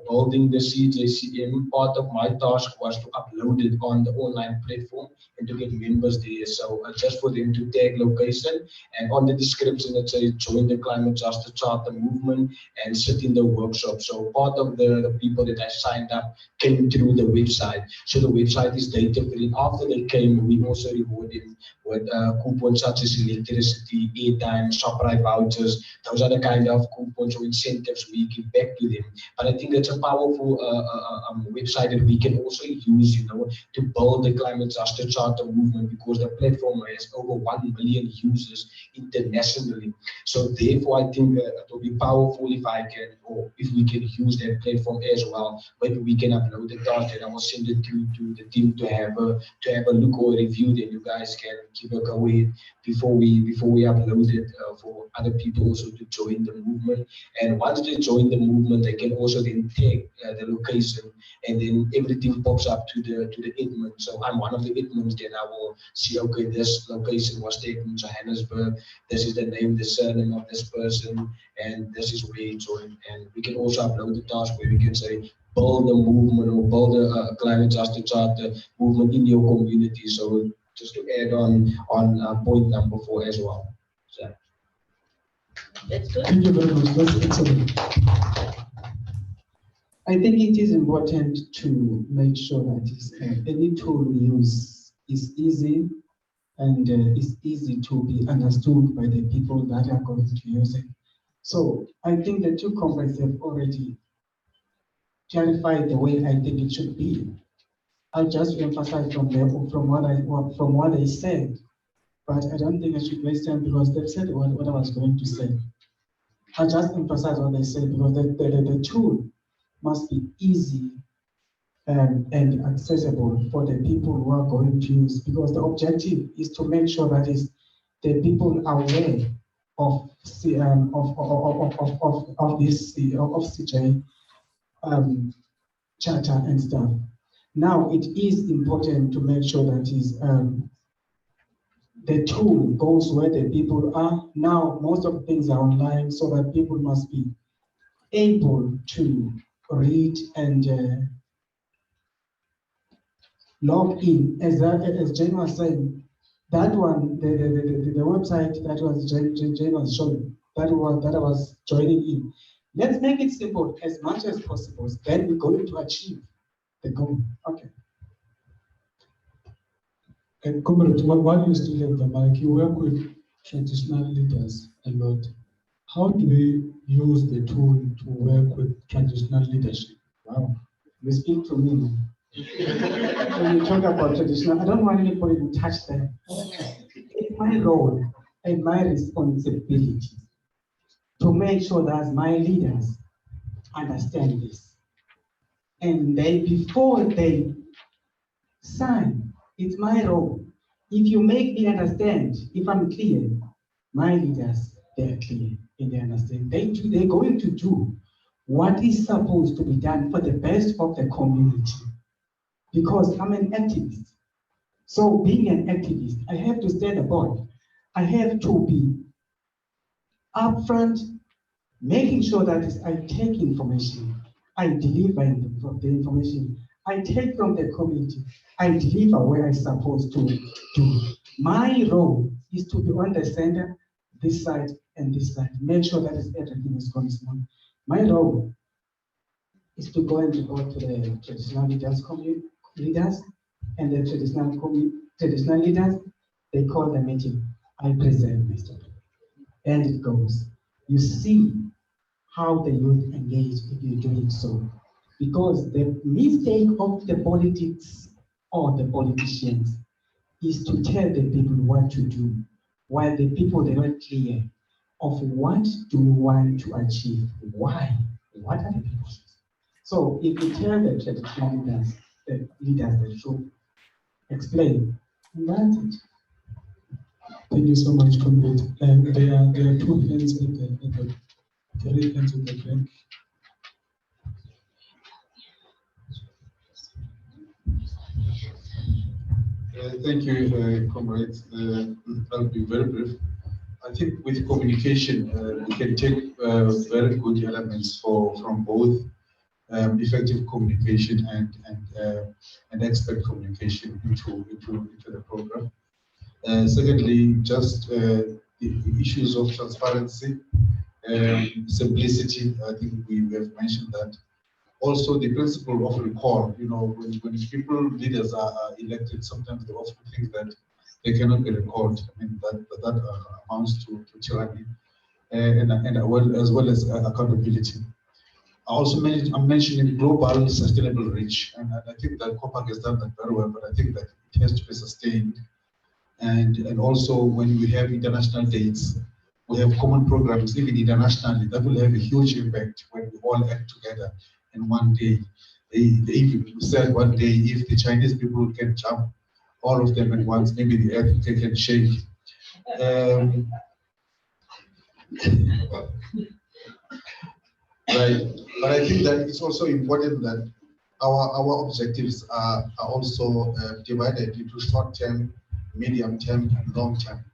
M: building the CJCM, part of my task was to upload it on the online platform and to get members there. So just for them to tag location, and on the description it says join the Climate Justice Charter movement and sit in the workshop. So part of the people that I signed up came through the website. So the website is data free. After they came, we also reward them with coupons such as electricity, airtime, Shoprite vouchers. Those are the kind of coupons or incentives we give back to them. But I think it's a powerful website that we can also use, to build the climate justice Charter movement, because the platform has over 1 million users internationally. So therefore, I think it will be powerful if I can, or if we can use that platform as well. Maybe we can upload the task and I will send it to the team to have a look or a review. Then you guys can give a go with before we upload it for other people also to join the movement. And once they join the movement, they can also then tag the location, and then everything pops up to the admin. So I'm one of the admins. Then I will see, okay, this location was taken in Johannesburg. This is the name, the surname of this person, and this is where it's joined. And we can also upload the task where we can say, build a movement or build a climate justice charter movement in your community. So just to add on point number 4 as well. So.
E: That's good.
N: Thank you very much. That's excellent. I think it is important to make sure that any tool we use is easy and is easy to be understood by the people that are going to use it. So I think the two comrades have already clarified the way I think it should be. I'll just emphasize from what they said, but I don't think I should waste time because they've said what I was going to say. I'll just emphasize what they said because the tool must be easy and accessible for the people who are going to use, because the objective is to make sure that the people are aware of this CJ charter and stuff. Now it is important to make sure that the tool goes where the people are. Now most of the things are online, so that people must be able to read and log in. As Jane was saying, that one, the website that was Jane was showing, that I was joining in. Let's make it simple as much as possible. Then we're going to achieve the goal. Okay.
C: Comrade, while you still have the mic, you work with traditional leaders a lot. How do we use the tool to work with traditional leadership?
N: Wow, you speak to me now. When you talk about traditional, I don't want anybody to touch them. It's my role and my responsibility to make sure that my leaders understand this. And before they sign, it's my role. If you make me understand, if I'm clear, my leaders, they're clear and they understand. They're going to do what is supposed to be done for the best of the community. Because I'm an activist. So being an activist, I have to stand aboard. I have to be upfront, making sure that I take information, I deliver the information, I take from the community, I deliver where I'm supposed to do. My role is to be on the center, this side and this side, make sure that everything is going smooth. My role is to go to the traditional leaders and the traditional leaders. They call the meeting. I present my story, and it goes. You see how the youth engage if you do it so, because the mistake of the politics or the politicians is to tell the people what to do, while the people they're not clear of what do we want to achieve, why, what are the people. So if you tell the traditional leaders the truth, explain, and that's it.
C: Thank you so much, comrade. There are 2 hands at the 3 hands at the back.
G: Thank you, comrades. I'll be very brief. I think with communication, we can take very good elements from both effective communication and expert communication into the program. Secondly, just the issues of transparency, simplicity. I think we have mentioned that. Also, the principle of recall. You know, when leaders are elected, sometimes they often think that they cannot be recalled. I mean, that amounts to tyranny, as well as accountability. I'm mentioning global sustainable reach, and I think that COPAC has done that very well. But I think that has to be sustained. And also when we have international dates, we have common programs, even internationally, that will have a huge impact when we all act together in one day. They even said one day, if the Chinese people can jump, all of them at once, maybe the earth can shake. Right, but I think that it's also important that our objectives are also divided into short-term, medium-term, and long-term,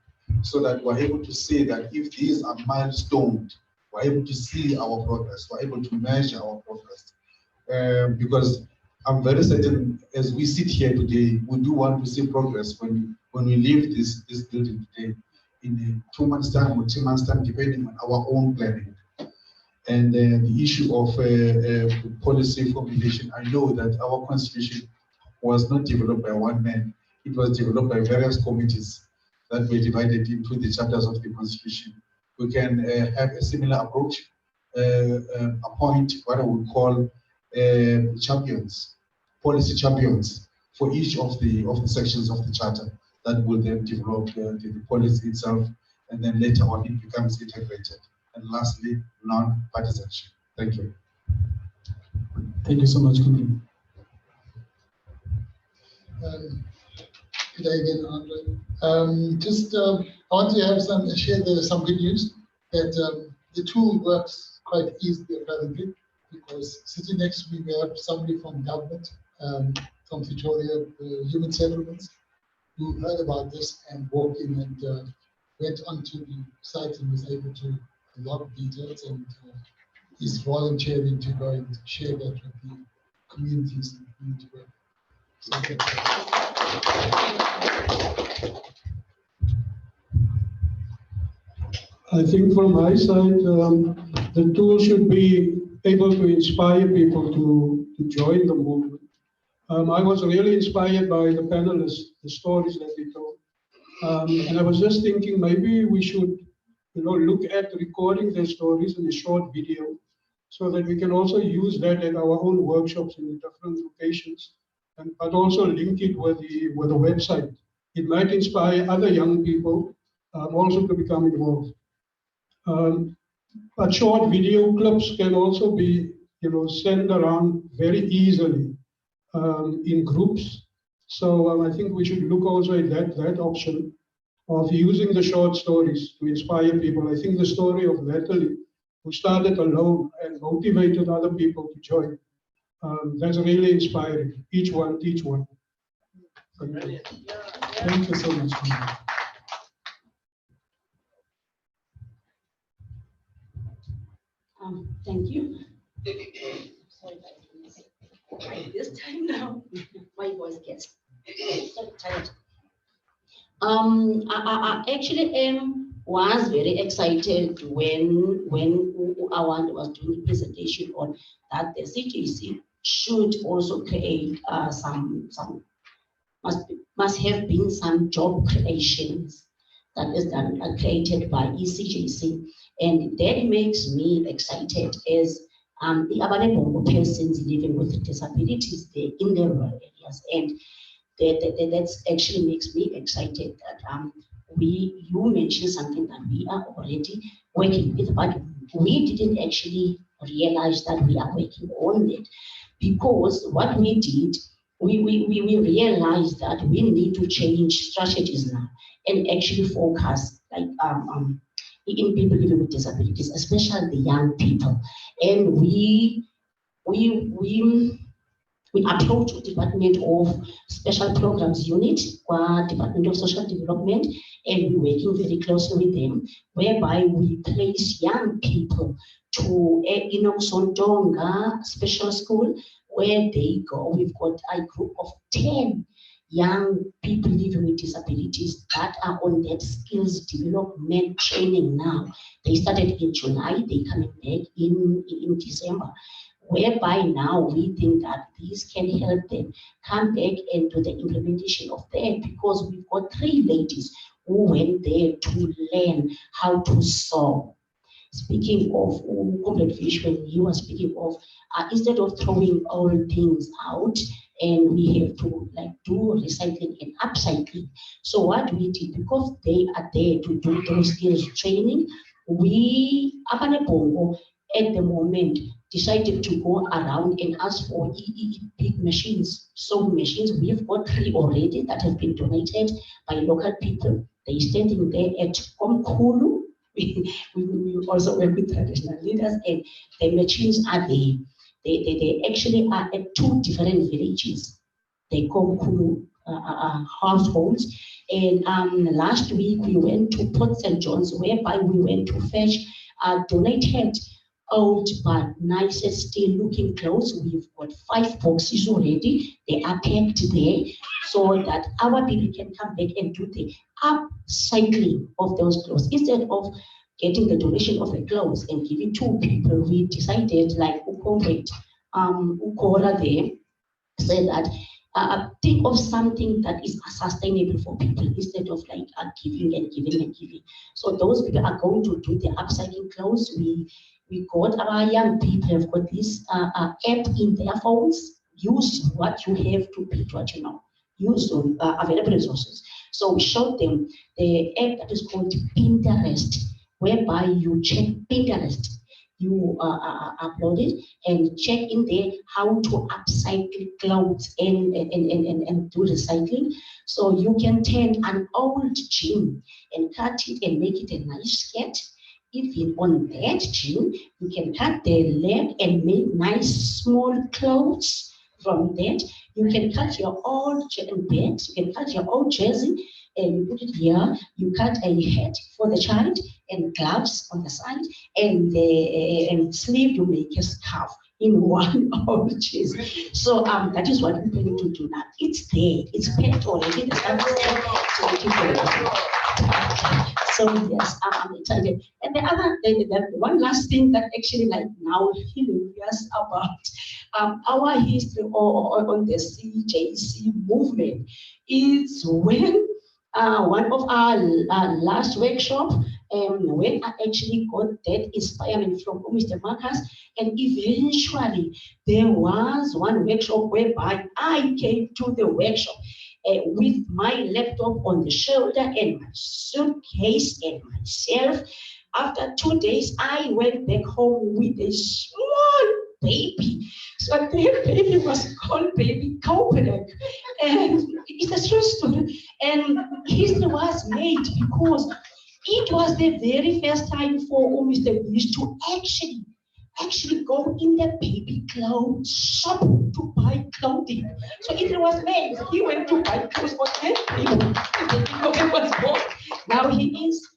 G: so that we're able to say that if these are milestones, we're able to see our progress, we're able to measure our progress. Because I'm very certain, as we sit here today, we do want to see progress when we leave this building today in 2 months' time or 3 months' time, depending on our own planning. And the issue of policy formulation, I know that our constitution was not developed by one man. It was developed by various committees that were divided into the chapters of the constitution. We can have a similar approach, appoint what I would call champions, policy champions for each of the sections of the charter that will then develop the policy itself, and then later on it becomes integrated. And lastly, non-partisanship. Thank you.
C: Thank you so much, Kunal.
K: Good day again, Andre. I want to share some good news that the tool works quite easily apparently, because sitting next to me we have somebody from government, from Victoria Human Settlements, who heard about this and walked in and went onto the site and was able to log details, and is volunteering to go and share that with the communities and community work. So,
L: I think from my side, the tool should be able to inspire people to join the movement. I was really inspired by the panelists, the stories that they told. And I was just thinking maybe we should look at recording their stories in a short video, so that we can also use that at our own workshops in the different locations, but also link it with the website. It might inspire other young people also to become involved. But short video clips can also be sent around very easily in groups. So I think we should look also at that option of using the short stories to inspire people. I think the story of Natalie, who started alone and motivated other people to join, that's really inspiring. Each one. Thank you.
C: Thank you so much.
H: Thank you. Sorry, this time now, my voice gets so tired. I actually was very excited when Awande was doing the presentation on that the CJC should also create must have been some job creations that is done created by ECJC, and that makes me excited as the Awande persons living with disabilities there in the rural areas, and that actually makes me excited that you mentioned something that we are already working with, but we didn't actually realize that we are working on it, because what we did, we realized that we need to change strategies now and actually focus like in people living with disabilities, especially the young people, and we approach the Department of Special Programs Unit, Department of Social Development, and we're working very closely with them, whereby we place young people to Sontonga Special School, where they go. We've got a group of 10 young people living with disabilities that are on that skills development training now. They started in July, they're coming back in December, whereby now we think that these can help them come back and do the implementation of that, because we've got 3 ladies who went there to learn how to sew. Speaking of Comrade Fish, when you were speaking of, instead of throwing all things out and we have to like do recycling and upcycling. So what we did, because they are there to do those skills training, we Awande Bongo at the moment decided to go around and ask for big machines, sewing machines. We've got 3 already that have been donated by local people. They're standing there at Omkhulu. We also work with traditional leaders, and the machines are there. They actually are at 2 different villages. They call Kulu households. And last week we went to Port St. John's, whereby we went to fetch donated old but nice, still looking clothes. We've got 5 boxes already. They are packed there so that our people can come back and do the upcycling of those clothes. Instead of getting the donation of the clothes and giving to people, we decided, like Ikora there said that think of something that is sustainable for people instead of like giving and giving and giving. So those people are going to do the upcycling clothes. We got our young people have got this app in their phones. Use what you have to beat what you know. Use available resources. So we showed them the app that is called Pinterest, whereby you check Pinterest. You upload it and check in there how to upcycle clothes and do recycling. So you can turn an old jean and cut it and make it a nice skirt. Even on that jean, you can cut the leg and make nice small clothes from that. You can cut your old bags, you can cut your old jersey and you put it here. You cut a hat for the child and gloves on the side, and sleeve, you make a scarf in one old jersey. So that is what we're going to do now. It's there, it's packed already. So yes, I'm excited. And the one last thing that actually like now hilarious about our history on the CJC movement is when one of our last workshop, when I actually got that inspiration from Mr. Marcus, and eventually there was one workshop whereby I came to the workshop with my laptop on the shoulder and my suitcase and myself. After 2 days, I went back home with a small baby. So that baby was called baby Klerk. And it's a true story. And history was made because it was the very first time for Mr. Wish to actually go in the baby clothes shop to buy clothing. So it was made. He went to buy clothes for that baby was born. Now he is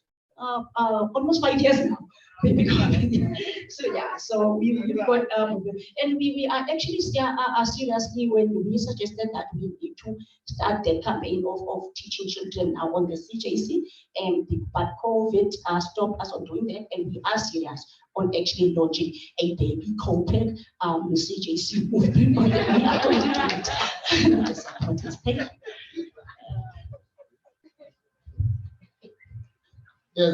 H: almost 5 years now. So yeah, so we've got and we are actually seriously when we suggested that we need to start the campaign of teaching children now on the CJC, but COVID stopped us on doing that, and we are serious on actually launching a baby Klerk CJC movement. We are going to do it. Thank you.
K: Yes,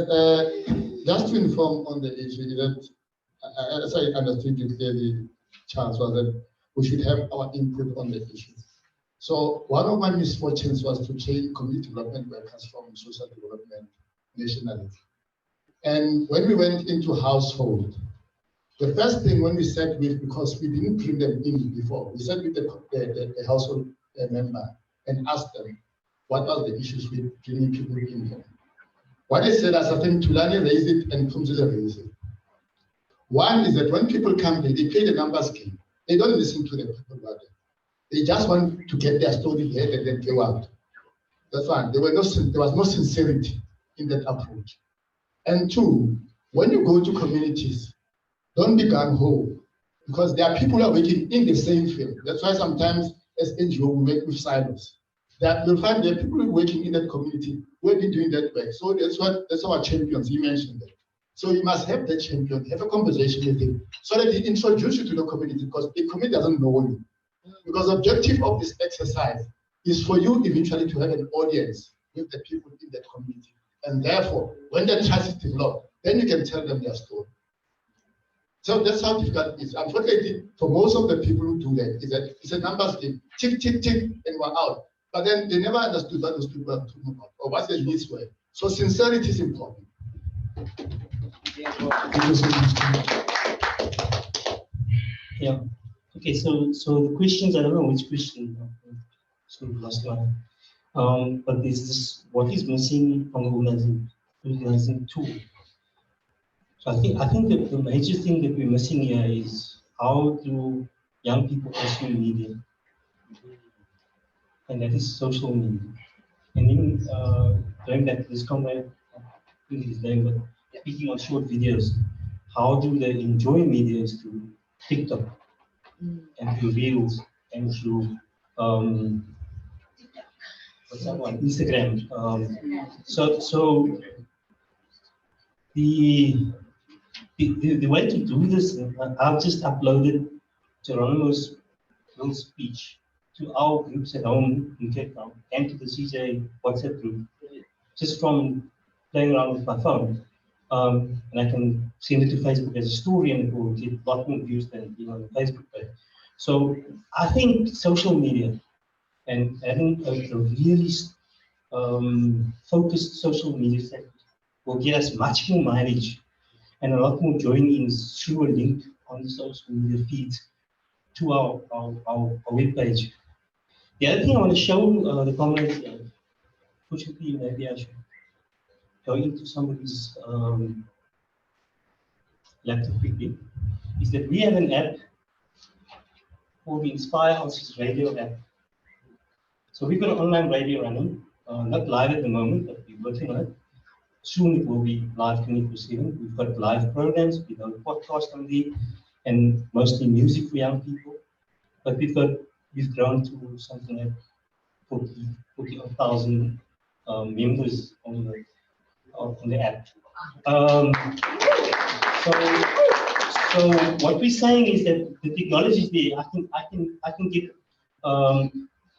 K: just to inform on the issue that, as I understood you clearly, Charles, was that we should have our input on the issue. So one of my misfortunes was to train community development workers from social development nationally. And when we went into household, the first thing when we sat with, because we didn't bring them in before, we sat with the household member and asked them, what are the issues with bringing people in here? What I said, as I think Thulani raised it and Phumzile raised it. One is that when people come here, they play the numbers game. They don't listen to the people about it. They just want to get their story here and then go out. That's fine. There was no sincerity in that approach. And two, when you go to communities, don't be gung-ho, because there are people who are working in the same field. That's why sometimes as NGO we work with silos. That you'll find there are people working in that community who have been doing that work. So that's our champions. He mentioned that. So you must have that champion, have a conversation with him, so that he introduces you to the community, because the community doesn't know you. Because the objective of this exercise is for you eventually to have an audience with the people in that community. And therefore, when that trust is developed, then you can tell them their story. So that's how difficult it is. Unfortunately, for most of the people who do that, it's a numbers game. Tick, tick, tick, and we're out. But then they never understood what those people are talking about or what the needs were. So sincerity is important.
I: Yeah. Okay, so the questions, I don't know which question. So last one. But there's this, what is missing from organizing tool? So I think the major thing that we're missing here is how do young people consume media? And that is social media. And then going back to this comment, speaking on short videos, how do they enjoy media through TikTok and through Reels and through what's that one? Instagram. So the way to do this, I've just uploaded Geronimo's little speech to our groups at home in Cape Town and to the CJ WhatsApp group, just from playing around with my phone. And I can send it to Facebook as a story and it will get a lot more views than being on the Facebook page. So I think social media and having a really focused social media set will get us much more mileage and a lot more join-ins through a link on the social media feeds to our webpage. The other thing I want to show the comrades, fortunately, maybe I should go into somebody's laptop quickly, is that we have an app called the Inspire Elsies radio app. So we've got an online radio running, not live at the moment, but we're working on it. Soon it will be live 24/7. We've got live programs, we've got a podcast on there, and mostly music for young people. But we've grown to something like 40,000 members on the app. So what we're saying is that the technology is there. I can get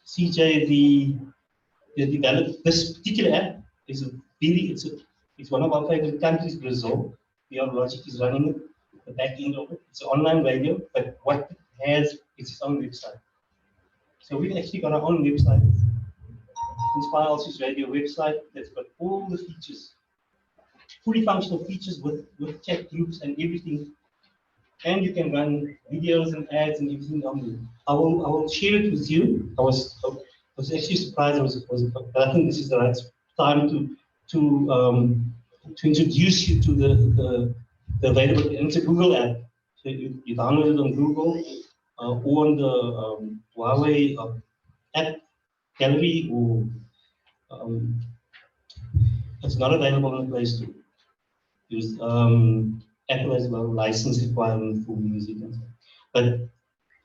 I: CJ the develop this particular app is it's one of our favorite countries, Brazil. Logic is running it, the back end of it. It's an online radio, but what it has is its own website. So we've actually got our own website, Inspire Elsies Radio website, that's got all the features, fully functional features with chat groups and everything. And you can run videos and ads and everything on there. I will share it with you. I was actually surprised. But I think this is the right time to introduce you to the available. And it's a Google app. So you download it on Google or on the Huawei app gallery, or it's not available on the Play Store. Because Apple has a lot of license requirement for music and stuff. But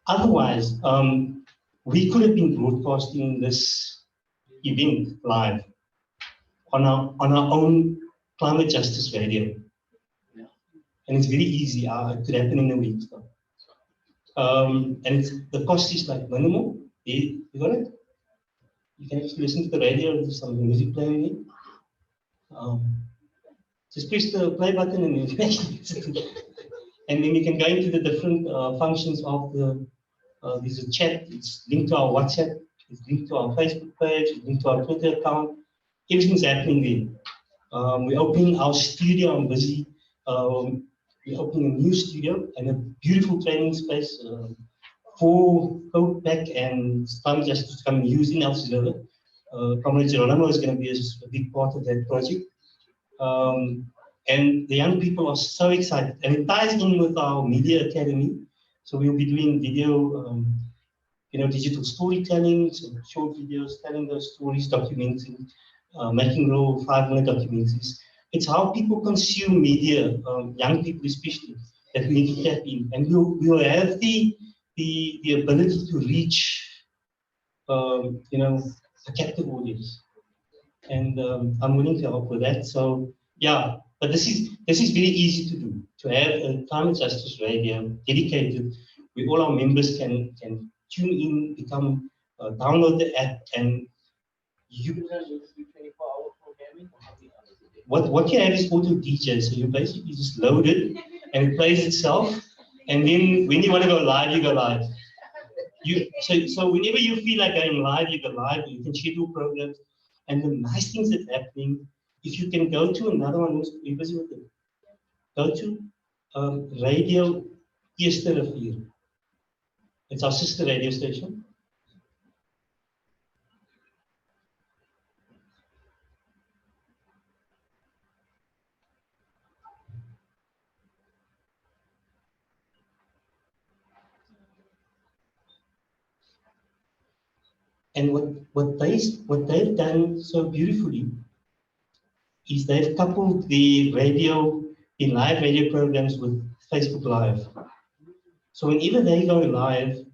I: otherwise, we could have been broadcasting this event live on our own climate justice radio. Yeah. And it's very easy. It could happen in a week. And the cost is like minimal. You got it? You can actually listen to the radio, there's some music playing in. Just press the play button and you can actually listen. And then you can go into the different functions of there's a chat, it's linked to our WhatsApp, it's linked to our Facebook page, it's linked to our Twitter account. Everything's happening there. We're opening our studio, I'm busy. We're opening a new studio and a beautiful training space for co-pack and climate justice to come and use in Elsies. Comrade Geronimo is going to be a big part of that project. And the young people are so excited, and it ties in with our media academy. So we'll be doing video, digital storytelling, so short videos, telling those stories, documenting, making little 5-minute documentaries. It's how people consume media, young people especially, that we need to tap in, and we'll have the ability to reach, a captive audience. And I'm willing to help with that. So yeah, but this is very easy to do. To have a climate justice radio dedicated, where all our members can tune in, download the app, and you. What you have is auto DJ, so you basically just load it and it plays itself. And then when you want to go live, you go live. So whenever you feel like going live, you go live. You can schedule programs. And the nice things that's happening, if you can go to another one, who's busy with it, go to Radio Eerste Rivier. It's our sister radio station. And what they've done so beautifully is they've coupled the live radio programs with Facebook Live. So whenever they go live,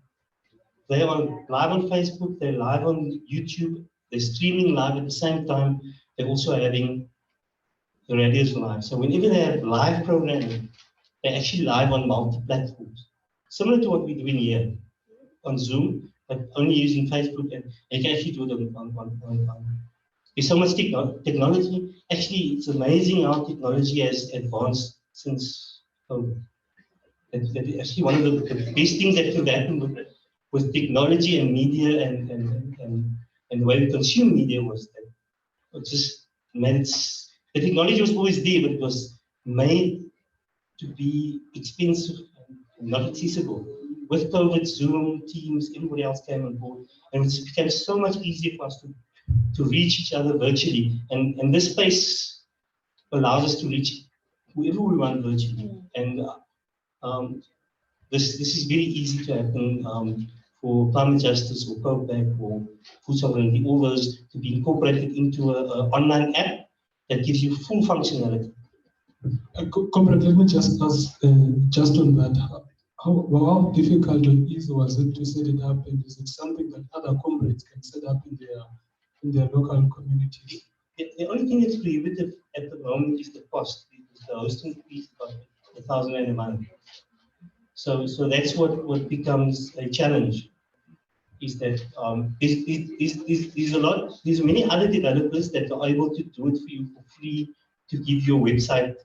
I: they are live on Facebook, they're live on YouTube, they're streaming live at the same time, they're also having the radios live. So whenever they have live programming, they're actually live on multi-platforms. Similar to what we're doing here on Zoom, but only using Facebook, and you can actually do it on there's so much technology. Actually, it's amazing how technology has advanced since COVID. That's actually one of the best things that could happen with technology and media and the way we consume media was that it just made the technology was always there, but it was made to be expensive and not accessible. With COVID, Zoom, Teams, everybody else came on board, and it became so much easier for us to reach each other virtually. And this space allows us to reach whoever we want virtually. And this is very easy to happen for climate justice or COPAC or food sovereignty, all those to be incorporated into an online app that gives you full functionality.
C: Comrade, let me just ask, just on that, how difficult or easy was it to set it up, and is it something that other comrades can set up in their local communities?
I: The only thing that's prohibitive at the moment is the cost. The hosting fee is about 1,000 rand a month. So that's what becomes a challenge. Is that there's many other developers that are able to do it for you for free to give your website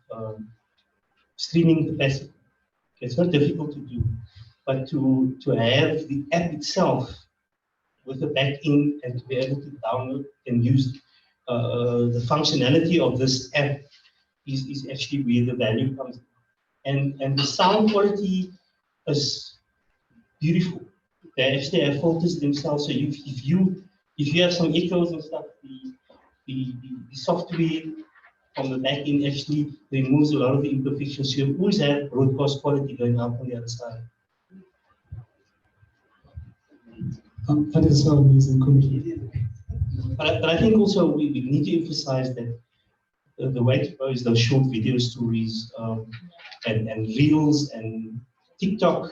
I: streaming capacity. It's not difficult to do, but to have the app itself with the back end and to be able to download and use the functionality of this app is actually where the value comes. And the sound quality is beautiful. They actually have filters themselves. So if you have some echoes and stuff, the software from the back end actually removes a lot of the imperfections. So you always have broadcast quality going up on the other side.
C: That is so amazing.
I: But I think also we need to emphasize that the way to go is those short video stories and reels and TikTok.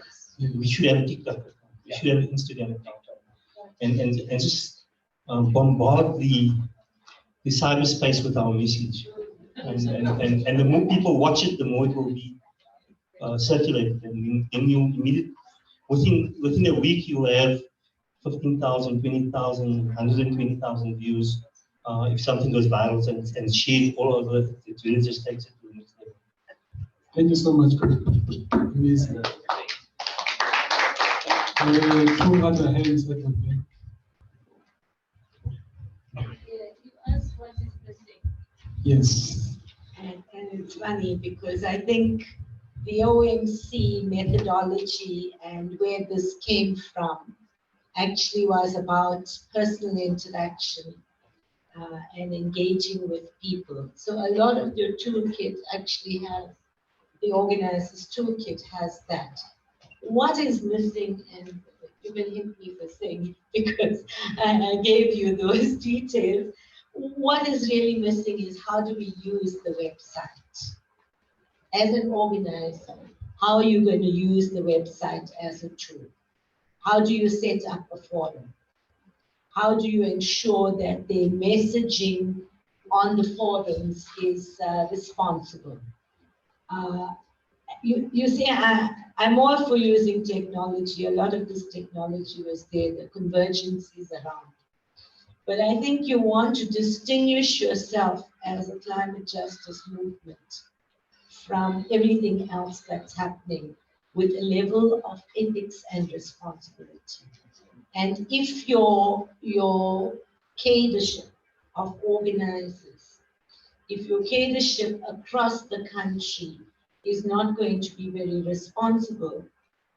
I: We should have a TikTok account. We should have an Instagram account. And just bombard the cyberspace with our message. And the more people watch it, the more it will be circulated. And you immediately, within a week, you will have 15,000, 20,000, 120,000 views. If something goes viral and shared all over, it really just takes it to the next level.
C: Thank you so much. Amazing. Two other hands at the back.
J: You asked what is missing.
C: Yes.
J: And it's funny because I think the OMC methodology and where this came from actually was about personal interaction and engaging with people. So a lot of your toolkit actually has, the organizer's toolkit has that. What is missing, and you can hit me for saying because I gave you those details. What is really missing is how do we use the website? As an organizer, how are you going to use the website as a tool? How do you set up a forum? How do you ensure that the messaging on the forums is responsible? You see, I'm all for using technology. A lot of this technology was there, the convergence is around. But I think you want to distinguish yourself as a climate justice movement from everything else that's happening. with a level of ethics and responsibility. And if your cadreship of organizers, if your cadreship across the country is not going to be very responsible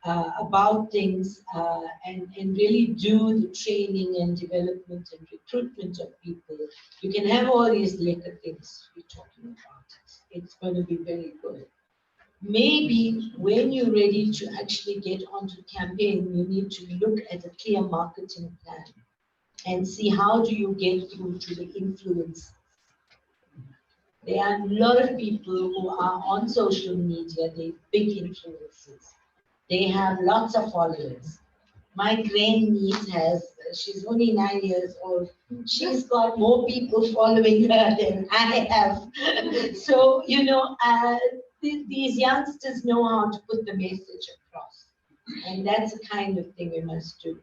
J: about things and really do the training and development and recruitment of people, you can have all these little things we're talking about. It's going to be very good. Maybe when you're ready to actually get onto campaign, you need to look at a clear marketing plan and see how do you get through to the influencers. There are a lot of people who are on social media, they're big influencers. They have lots of followers. My grandniece she's only 9 years old. She's got more people following her than I have. So, you know, these youngsters know how to put the message across. And that's the kind of thing we must do.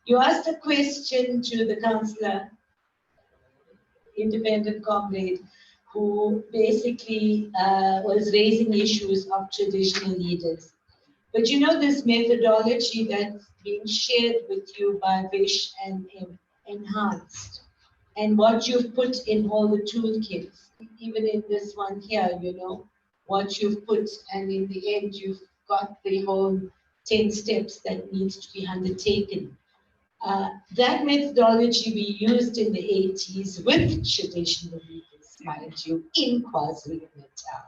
J: You asked a question to the councillor, independent comrade, who basically was raising issues of traditional leaders. But you know, this methodology that's being shared with you by Vish and enhanced, and what you've put in all the toolkits, even in this one here, you know, what you've put, and in the end, you've got the whole 10 steps that needs to be undertaken. That methodology we used in the 80s with traditional leaders, mind you, in KwaZulu-Natal.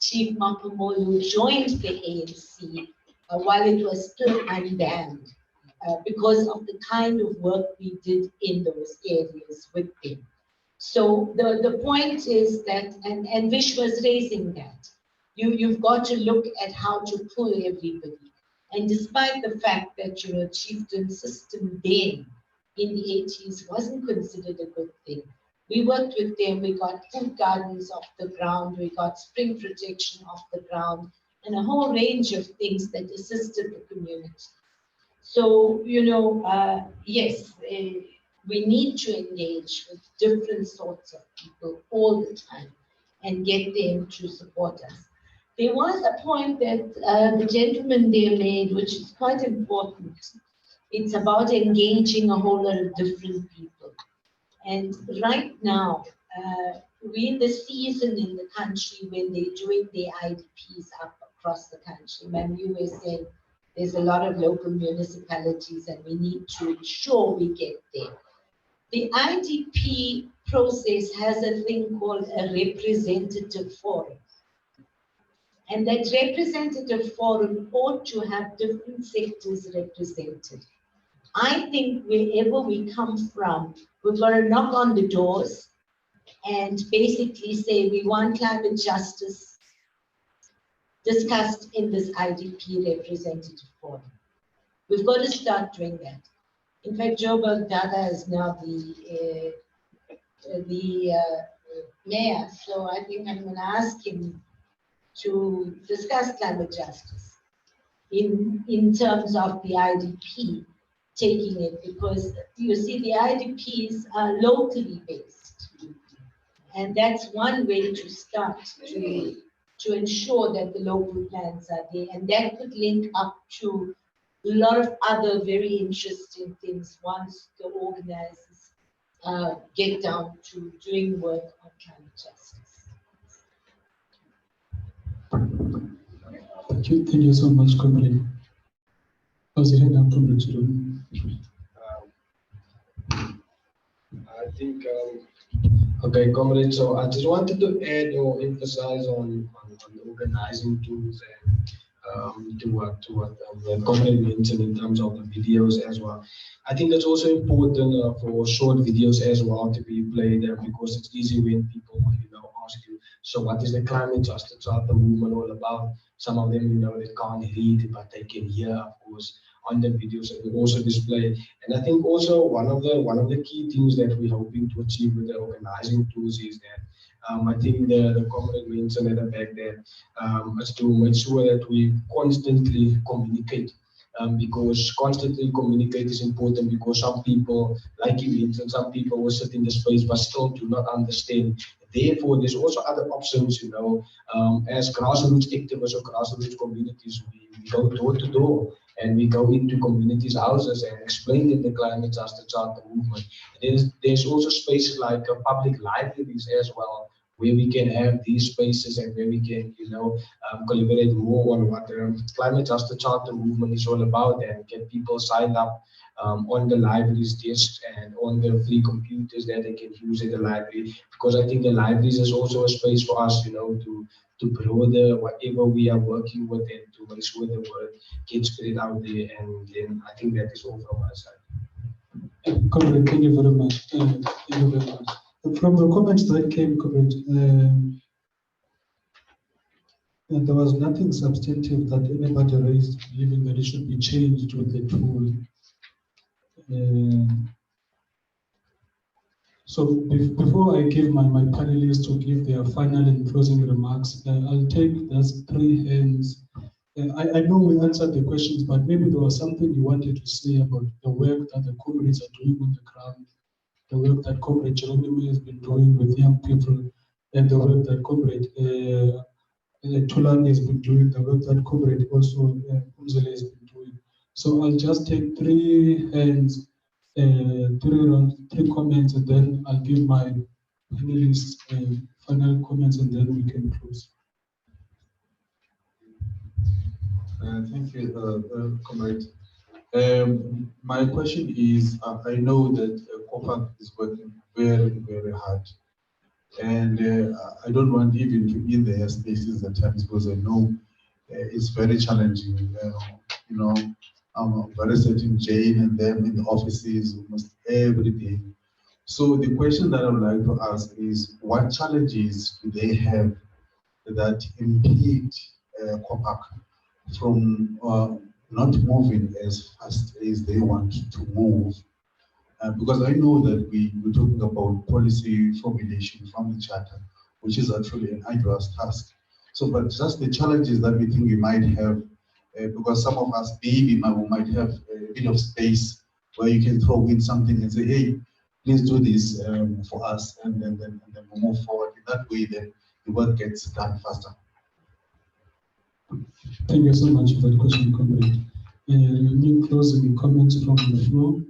J: Chief Mapumolu joined the ANC while it was still unbanned because of the kind of work we did in those areas with them. So the point is that, and Vish was raising that, you've got to look at how to pull everybody. And despite the fact that, you know, chieftain system then in the 80s wasn't considered a good thing, we worked with them, we got food gardens off the ground, we got spring protection off the ground, and a whole range of things that assisted the community. So, you know, yes, we need to engage with different sorts of people all the time and get them to support us. There was a point that the gentleman there made, which is quite important. It's about engaging a whole lot of different people. And right now, we're in the season in the country when they're doing their IDPs up across the country. When you were saying there's a lot of local municipalities and we need to ensure we get there. The IDP process has a thing called a representative forum. And that representative forum ought to have different sectors represented. I think wherever we come from, we've got to knock on the doors and basically say we want climate justice discussed in this IDP representative forum. We've got to start doing that. In fact, Joburg Dada is now the mayor, so I think I'm going to ask him to discuss climate justice in terms of the IDP taking it, because you see the IDPs are locally based, and that's one way to start to ensure that the local plans are there, and that could link up to a lot of other very interesting things once the organizers get down to doing work on climate justice.
C: Thank you so much, Comrade. How's it now, Comrade?
M: I think, okay, comrade, so I just wanted to add or emphasize on the organizing tools and to what the comrade mentioned in terms of the videos as well. I think it's also important for short videos as well to be played because it's easy when people, you know, ask you, so what is the climate justice of the movement all about? Some of them, you know, they can't read, but they can hear, of course, on the videos that we also display. And I think also one of the key things that we're hoping to achieve with the organizing tools is that I think the comrade mentioned at the back there is to make sure that we constantly communicate because constantly communicate is important, because some people, like you mentioned, some people will sit in the space but still do not understand. Therefore, there's also other options, you know, as grassroots activists or grassroots communities, we go door to door and we go into communities' houses and explain them the climate justice charter movement. There's also spaces like public libraries as well, where we can have these spaces and where we can, you know, collaborate more on what the climate justice charter movement is all about, and get people signed up on the library's desks and on the free computers that they can use in the library. Because I think the libraries is also a space for us, you know, to broaden whatever we are working with and to make sure the word gets spread out there. And then I think that is all from my side.
C: Comrade, thank you very much. Thank you very much. From the comments that came, Comrade, there was nothing substantive that anybody raised, believing that it should be changed with the tool. So before I give my panelists to give their final and closing remarks, I'll take those 3 hands. I know we answered the questions, but maybe there was something you wanted to say about the work that the comrades are doing on the ground, the work that Comrade Geronimo has been doing with young people, and the work that Comrade Thulani has been doing, the work that Comrade also Phumzile has been doing. So I'll just take 3 hands, 3 comments, and then I'll give my panelists final comments, and then we can close.
G: Thank you, Comrade. My question is, I know that COPAC is working very, very hard. And I don't want even to be in their spaces at times, because I know it's very challenging. You know, I'm very certain Jane and them in the offices almost every day. So the question that I would like to ask is, what challenges do they have that impede COPAC from not moving as fast as they want to move? Because I know that we're talking about policy formulation from the charter, which is actually an arduous task. So, but just the challenges that we think we might have, because some of us maybe might have a bit of space where you can throw in something and say, hey, please do this for us, and then we move forward. In that way, then the work gets done faster.
C: Thank you so much for that question, Comrade. Any closing comments from the floor?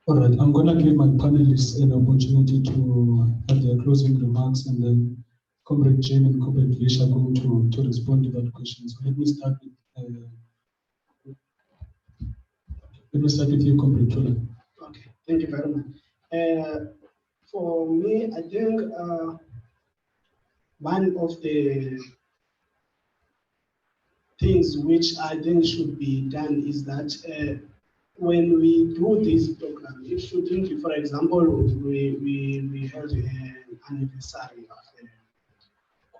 C: All right, I'm going to give my panelists an opportunity to have their closing remarks, and then Comrade Jane and Comrade Vish are going to respond to that question. So let me start with you, Comrade Thulani.
L: Okay, thank you very much. For me, I think one of the things which I think should be done is that when we do this program, it shouldn't be, for example, we held an anniversary of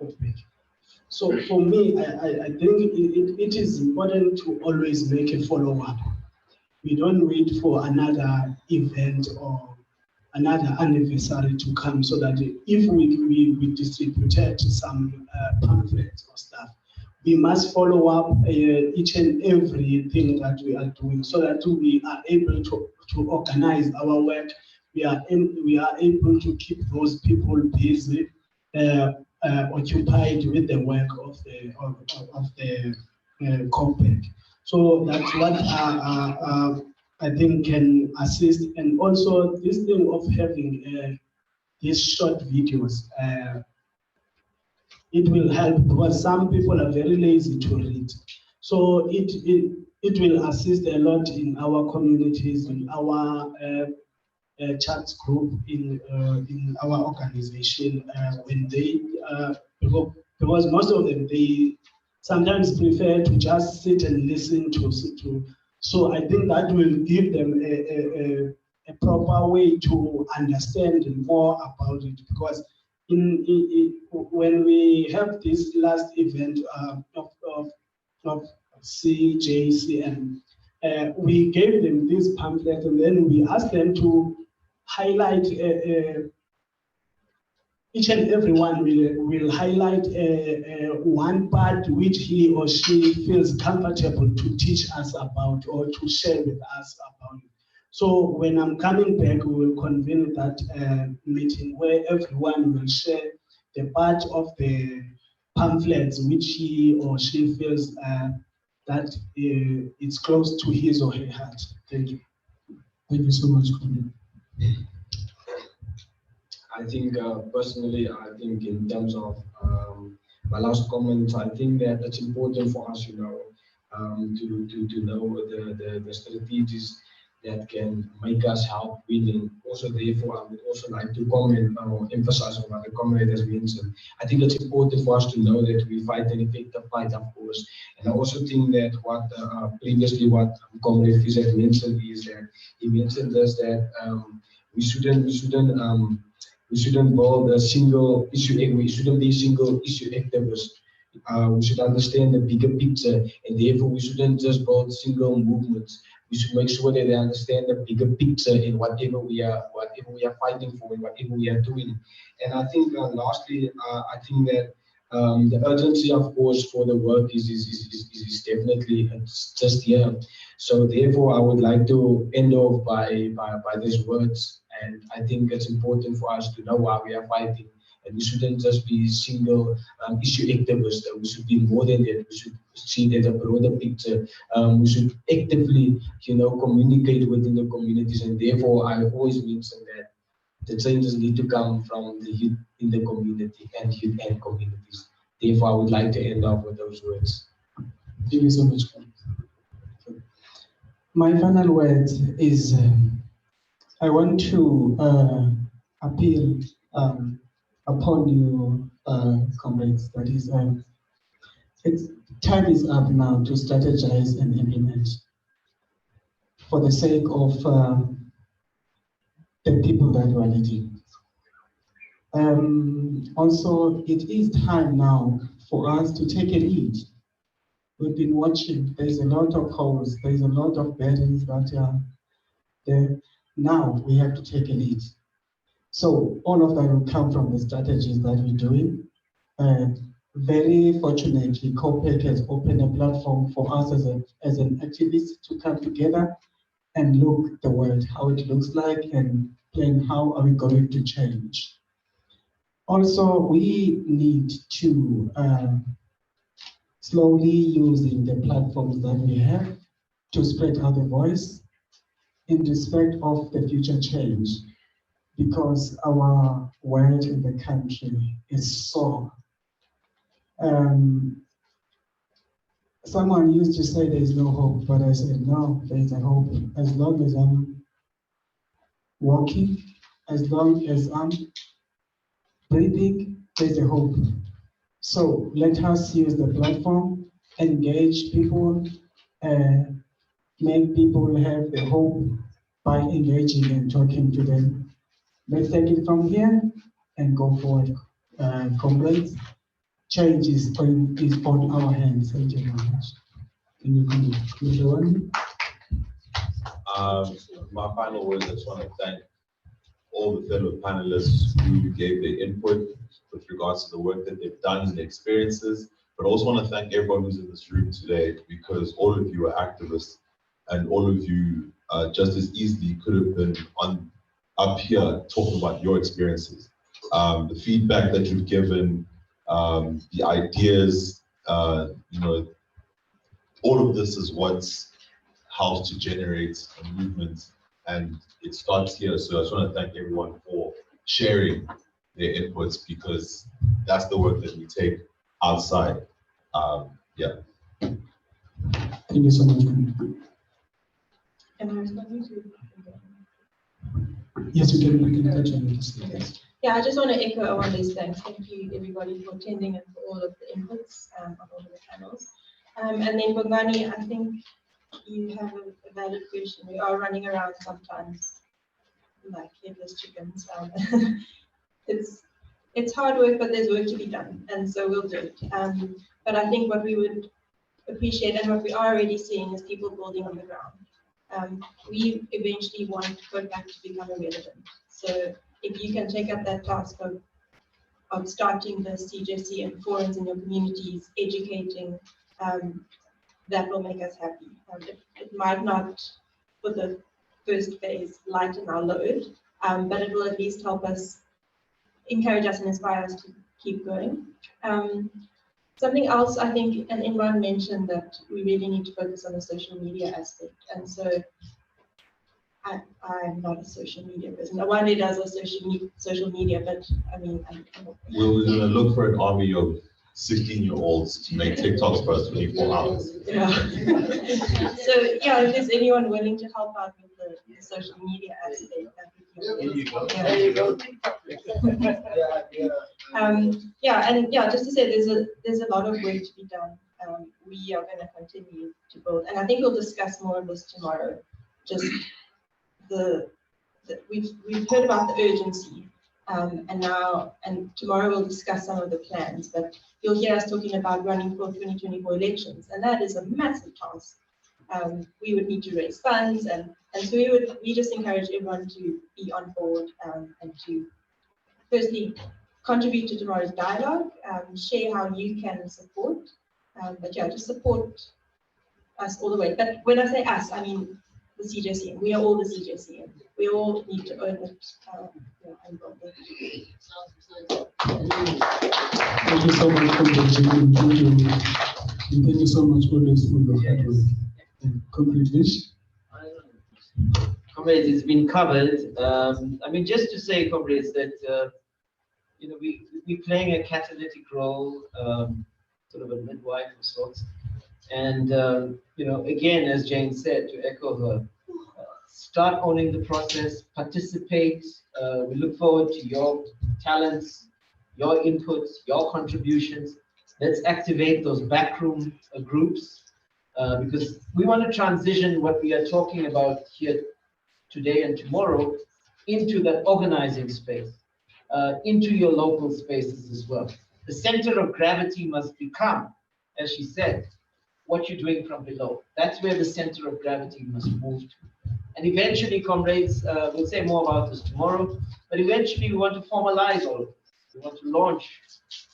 L: COVID. So for me, I think it is important to always make a follow-up. We don't wait for another event or another anniversary to come, so that if we distributed some pamphlets or stuff, we must follow up each and everything that we are doing, so that we are able to organize our work. We are able to keep those people busy, occupied with the work of the compact. So that's what I think can assist, and also this thing of having these short videos. It will help, because some people are very lazy to read. So it will assist a lot in our communities, in our chat group, in our organization, when they, because most of them, they sometimes prefer to just sit and listen to. So I think that will give them a proper way to understand more about it, because when we have this last event of CJCM, we gave them this pamphlet, and then we asked them to highlight each and every one will highlight one part which he or she feels comfortable to teach us about or to share with us about. So when I'm coming back, we will convene that meeting where everyone will share the part of the pamphlets which he or she feels that it's close to his or her heart. Thank you.
C: Thank you so much, Colin.
M: I think personally, I think in terms of my last comment, I think that it's important for us, to know the strategies that can make us help winning. Also, therefore, I would also like to comment or emphasize on what the comrade has mentioned. I think it's important for us to know that we fight an effective fight, of course. And I also think that what previously what Comrade Fish had mentioned is that he mentioned us that we shouldn't build a single issue. We shouldn't be single issue activists. We should understand the bigger picture, and therefore we shouldn't just build single movements. We should make sure that they understand the bigger picture in whatever we are fighting for and whatever we are doing. And I think lastly, I think that the urgency, of course, for the work is definitely just here. So therefore, I would like to end off by these words. And I think it's important for us to know why we are fighting. And we shouldn't just be single issue activists. We should be more than that. We should see that a broader picture. We should actively, communicate within the communities. And therefore, I always mention that the changes need to come from the youth in the community and youth and communities. Therefore, I would like to end off with those words.
C: Thank you so much. My final word is I want to appeal upon you, comrades. That is, time is up now to strategize and implement for the sake of the people that you are leading. Also, it is time now for us to take a lead. We've been watching. There's a lot of holes. There's a lot of burdens that are there. Now we have to take a lead. So all of that will come from the strategies that we're doing. Very fortunately, COPEC has opened a platform for us as an activist to come together and look at the world, how it looks like, and plan how are we going to change. Also, we need to slowly using the platforms that we have to spread out the voice in respect of the future change, because our world in the country is so. Someone used to say there is no hope, but I said no, there is a hope. As long as I'm walking, as long as I'm breathing, there's a hope. So let us use the platform, engage people, make people have the hope by engaging and talking to them. Let's take it from here and go forward, comrades. Change is on our hands. Thank you very much.
O: My final words, I just want to thank all the fellow panelists who gave their input with regards to the work that they've done and the experiences, but I also want to thank everyone who's in this room today, because all of you are activists and all of you just as easily could have been up here talking about your experiences. The feedback that you've given, the ideas, all of this is what's helped to generate a movement, and it starts here. So I just want to thank everyone for sharing their inputs, because that's the work that we take outside. Yeah.
C: Thank you so much.
P: Am I responding to?
C: Yes, we can touch on this. Yes.
P: Yeah, I just want to echo Awande's thanks. Thank you, everybody, for attending and for all of the inputs on all of the panels. And then, Bukani, I think you have a valid question. We are running around sometimes like headless chickens. It's hard work, but there's work to be done, and so we'll do it. But I think what we would appreciate and what we are already seeing is people building on the ground. We eventually want Kodak to become irrelevant. So if you can take up that task of of starting the CJCM forums in your communities, educating, that will make us happy. It might not, for the first phase, lighten our load, but it will at least help us, encourage us and inspire us to keep going. Something else I think, and Imran mentioned that we really need to focus on the social media aspect. And so I'm not a social media person. Awande does a social media, but I mean,
O: we're going to look for an army of 16-year-olds to make TikToks for us 24 hours.
P: Yeah. So yeah, if there's anyone willing to help out with the social media aspect, that would be amazing.
D: There you go.
P: Yeah, and yeah, just to say, there's a lot of work to be done. We are going to continue to build, and I think we'll discuss more of this tomorrow. Just we've heard about the urgency, and tomorrow we'll discuss some of the plans. But you'll hear us talking about running for 2024 elections, and that is a massive task. We would need to raise funds, and so we just encourage everyone to be on board and to firstly contribute to tomorrow's dialogue, share how you can support, but yeah, just support us all the way. But when I say us, I mean the CJCM. We are all the CJCM. We all need to own it. And build it.
C: Thank you so much for the thank you so much for this for the hard work. Concrete wish.
B: Comrades, it's been covered. I mean, just to say, comrades, that we're playing a catalytic role, sort of a midwife of sorts. And again, as Jane said, to echo her, start owning the process, participate. We look forward to your talents, your inputs, your contributions. Let's activate those backroom groups because we want to transition what we are talking about here today and tomorrow into that organizing space, into your local spaces as well. The center of gravity must become, as she said, what you're doing from below. That's where the center of gravity must move to. And eventually, comrades, we'll say more about this tomorrow, but eventually we want to formalize all of this. We want to launch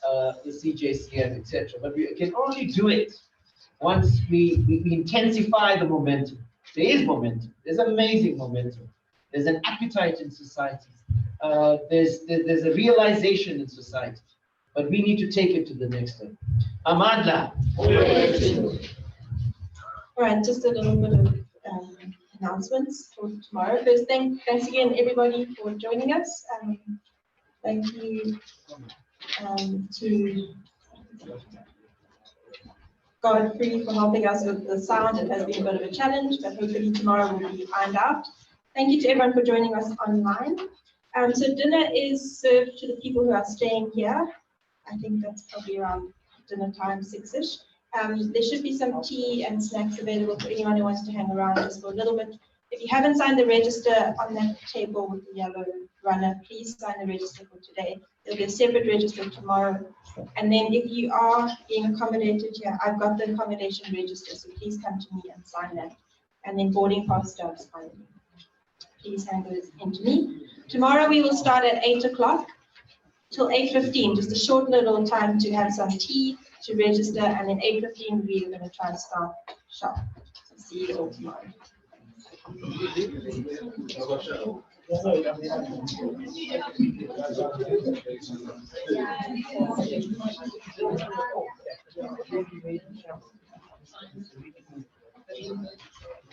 B: the CJCM, etc. But we can only do it once we intensify the momentum. There is momentum. There's amazing momentum. There's an appetite in society. There's a realization in society. But we need to take it to the next level. Amadla.
P: All right, just a little bit of announcements for tomorrow. First thing, thanks again, everybody, for joining us. Thank you to Godfrey for helping us with the sound. It has been a bit of a challenge, but hopefully tomorrow will be ironed out. Thank you to everyone for joining us online. So dinner is served to the people who are staying here. I think that's probably around dinner time, 6-ish. There should be some tea and snacks available for anyone who wants to hang around just for a little bit. If you haven't signed the register on that table with the yellow runner, please sign the register for today. There'll be a separate register tomorrow. And then if you are being accommodated here, I've got the accommodation register, so please come to me and sign that. And then boarding pass stubs, finally. Please hand those in to me. Tomorrow we will start at 8 o'clock. Till 8:15, just a short little time to have some tea, to register, and then 8:15 we are going to try and start sharp. So see you all tomorrow.